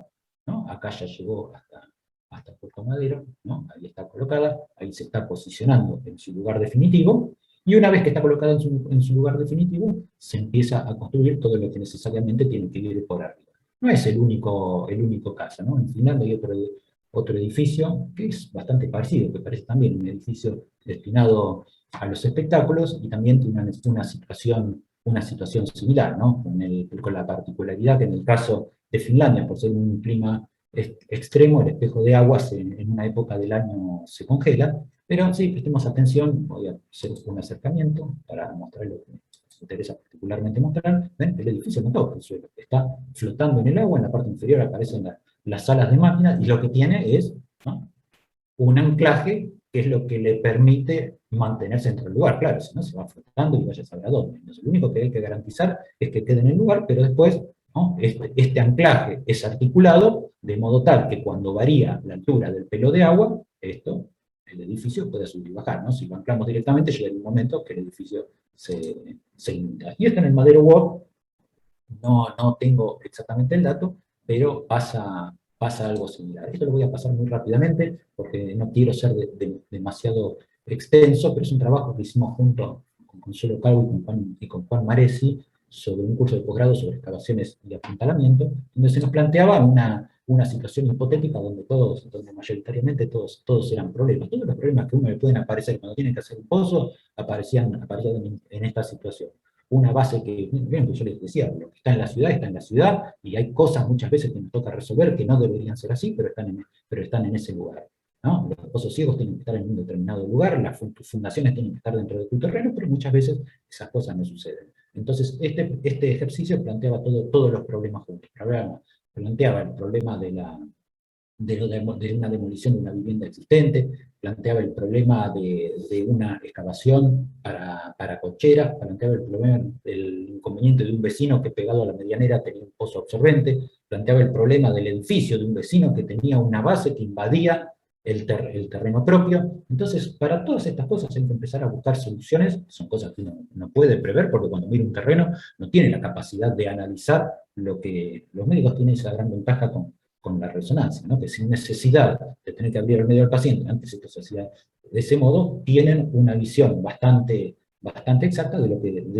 ¿no? Acá ya llegó hasta Puerto Madero, ¿no? Ahí está colocada, ahí se está posicionando en su lugar definitivo, y una vez que está colocado en su lugar definitivo, se empieza a construir todo lo que necesariamente tiene que ir por arriba. No es el único caso, ¿no? En Finlandia hay otro edificio que es bastante parecido, que parece también un edificio destinado a los espectáculos, y también tiene una situación similar, ¿no? Con la particularidad que en el caso de Finlandia, por ser un clima extremo, el espejo de agua en una época del año se congela, pero sí, prestemos atención, voy a hacer un acercamiento para mostrar lo que me interesa particularmente mostrar. ¿Ven? El edificio no toca el suelo, está flotando en el agua, en la parte inferior aparecen las salas de máquinas, y lo que tiene es, ¿no?, un anclaje, que es lo que le permite mantenerse dentro del lugar. Claro, si no se va flotando y vaya a saber a dónde. Entonces, lo único que hay que garantizar es que quede en el lugar, pero después, ¿no?, este anclaje es articulado de modo tal que cuando varía la altura del pelo de agua, el edificio puede subir y bajar, ¿no? Si lo anclamos directamente, llega un momento que el edificio se limita. Y esto en el Madero World, no tengo exactamente el dato, pero pasa algo similar. Esto lo voy a pasar muy rápidamente, porque no quiero ser demasiado extenso, pero es un trabajo que hicimos junto con Consuelo Calvo y con Juan Maresi, sobre un curso de posgrado sobre excavaciones y apuntalamiento, donde se nos planteaba una situación hipotética donde mayoritariamente todos eran problemas. Todos los problemas que uno le pueden aparecer cuando tiene que hacer un pozo, aparecían en esta situación. Una base que, bien, que yo les decía, lo que está en la ciudad, y hay cosas muchas veces que nos toca resolver que no deberían ser así, pero están en ese lugar, ¿no? Los pozos ciegos tienen que estar en un determinado lugar, tus fundaciones tienen que estar dentro de tu terreno, pero muchas veces esas cosas no suceden. Entonces, este ejercicio planteaba todos los problemas juntos. Planteaba el problema de una demolición de una vivienda existente, planteaba el problema de una excavación para cocheras, planteaba el problema del inconveniente de un vecino que pegado a la medianera tenía un pozo absorbente, planteaba el problema del edificio de un vecino que tenía una base que invadía el terreno propio. Entonces, para todas estas cosas hay que empezar a buscar soluciones, son cosas que uno no puede prever, porque cuando mira un terreno no tiene la capacidad de analizar lo que los médicos tienen esa gran ventaja con la resonancia, ¿no? Que sin necesidad de tener que abrir el medio al paciente, antes esto se hacía de ese modo, tienen una visión bastante exacta de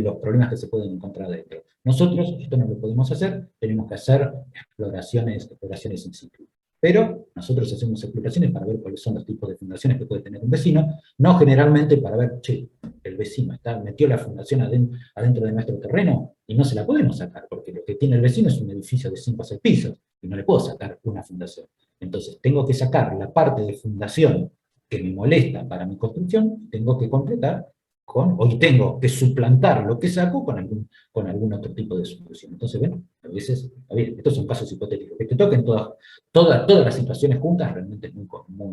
los problemas que se pueden encontrar dentro. Nosotros esto no lo podemos hacer, tenemos que hacer exploraciones in situ. Pero nosotros hacemos exploraciones para ver cuáles son los tipos de fundaciones que puede tener un vecino, no generalmente para ver, che, el vecino metió la fundación adentro de nuestro terreno y no se la podemos sacar, porque lo que tiene el vecino es un edificio de 5 a 6 pisos, y no le puedo sacar una fundación. Entonces, tengo que sacar la parte de fundación que me molesta para mi construcción, tengo que completar hoy tengo que suplantar lo que saco con algún otro tipo de solución. Entonces, ven, a veces, estos son casos hipotéticos, que te toquen todas las situaciones juntas, realmente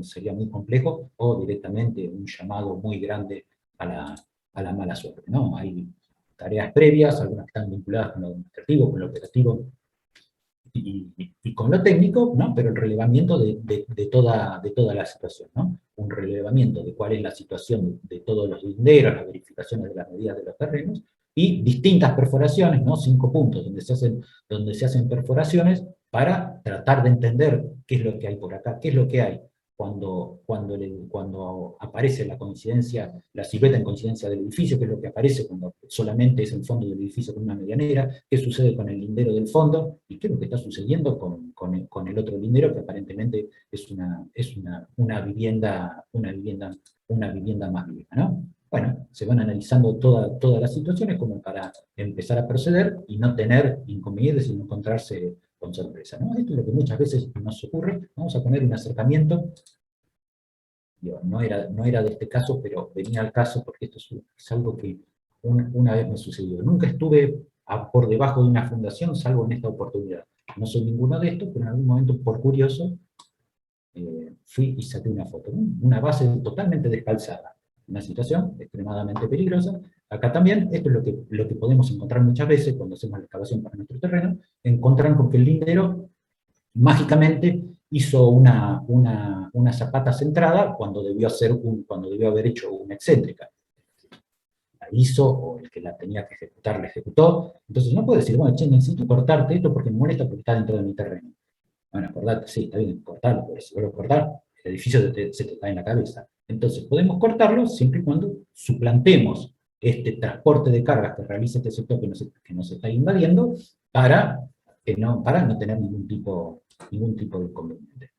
sería muy complejo, o directamente un llamado muy grande a la mala suerte, ¿no? Hay tareas previas, algunas que están vinculadas con lo administrativo, con lo operativo, y con lo técnico, ¿no? Pero el relevamiento de toda la situación, ¿no? Un relevamiento de cuál es la situación de todos los linderos, las verificaciones de las medidas de los terrenos, y distintas perforaciones, ¿no? 5 puntos donde se hacen perforaciones para tratar de entender qué es lo que hay por acá, qué es lo que hay cuando aparece la coincidencia, la silueta en coincidencia del edificio, qué es lo que aparece cuando solamente es el fondo del edificio con una medianera, qué sucede con el lindero del fondo, y qué es lo que está sucediendo con el otro lindero, que aparentemente es una vivienda más vieja, ¿no? Bueno, se van analizando todas las situaciones como para empezar a proceder y no tener inconvenientes y no encontrarse con sorpresa, ¿no? Esto es lo que muchas veces nos ocurre. Vamos a poner un acercamiento. No era de este caso, pero venía al caso porque esto es algo que una vez me sucedió. Nunca estuve por debajo de una fundación, salvo en esta oportunidad. No soy ninguno de estos, pero en algún momento, por curioso, fui y saqué una foto. Una base totalmente descalzada. Una situación extremadamente peligrosa. Acá también, esto es lo que podemos encontrar muchas veces cuando hacemos la excavación para nuestro terreno, encontrar con que el lindero mágicamente hizo una zapata centrada cuando debió haber hecho una excéntrica. La hizo, o el que la tenía que ejecutar, la ejecutó. Entonces no puede decir, bueno, che, necesito cortarte esto porque me molesta porque está dentro de mi terreno. Bueno, acordate, sí, está bien, cortarlo, pero si vuelvo a cortar, el edificio se te cae en la cabeza. Entonces podemos cortarlo siempre y cuando suplantemos este transporte de cargas que realiza este sector que nos está invadiendo para no tener ningún tipo de inconveniente.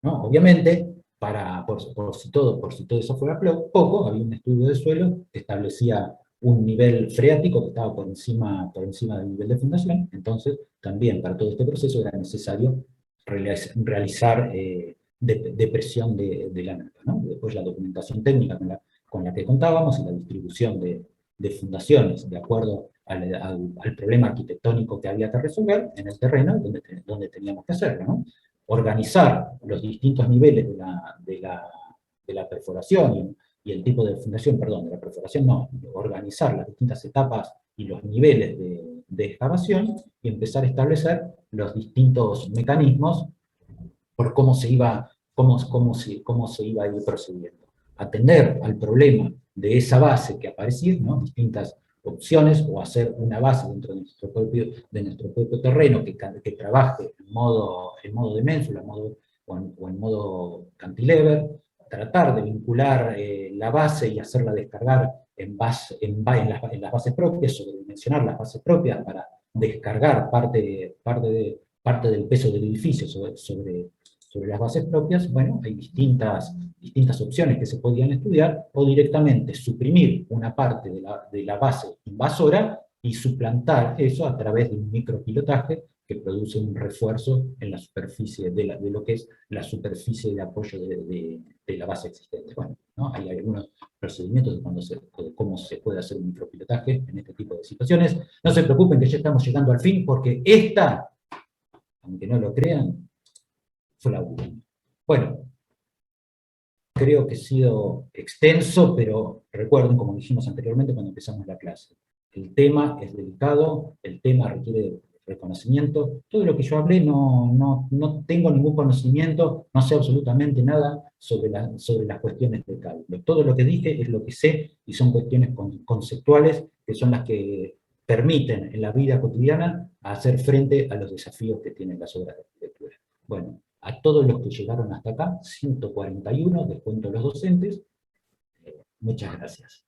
¿No? Obviamente, por si todo eso fuera poco, había un estudio de suelo que establecía un nivel freático que estaba por encima del nivel de fundación. Entonces también para todo este proceso era necesario realizar depresión de la nata, ¿no? Después la documentación técnica con la que contábamos y la distribución de fundaciones de acuerdo al problema arquitectónico que había que resolver en el terreno donde teníamos que hacerlo, ¿no? Organizar los distintos niveles de la perforación y el tipo de fundación, perdón, de la perforación no, organizar las distintas etapas y los niveles de excavación y empezar a establecer los distintos mecanismos por cómo se iba a ir procediendo. Atender al problema de esa base que aparecía, ¿no? Distintas opciones, o hacer una base dentro de nuestro propio terreno que trabaje en modo de ménsula o en modo cantilever, tratar de vincular la base y hacerla descargar en las bases propias, sobredimensionar las bases propias para descargar parte del peso del edificio sobre las bases propias. Bueno, hay distintas opciones que se podían estudiar, o directamente suprimir una parte de la base invasora y suplantar eso a través de un micropilotaje que produce un refuerzo en la superficie de lo que es la superficie de apoyo de la base existente. Bueno, ¿no? Hay algunos procedimientos de cómo se puede hacer un micropilotaje en este tipo de situaciones. No se preocupen que ya estamos llegando al fin, porque esta, aunque no lo crean, fue la última. Bueno, creo que he sido extenso, pero recuerden, como dijimos anteriormente cuando empezamos la clase, el tema es delicado, el tema requiere reconocimiento. Todo lo que yo hablé no tengo ningún conocimiento, no sé absolutamente nada sobre las cuestiones de cálculo. Todo lo que dije es lo que sé, y son cuestiones conceptuales que son las que permiten en la vida cotidiana hacer frente a los desafíos que tienen las obras de arquitectura. Bueno, a todos los que llegaron hasta acá, 141, descuento los docentes, muchas gracias.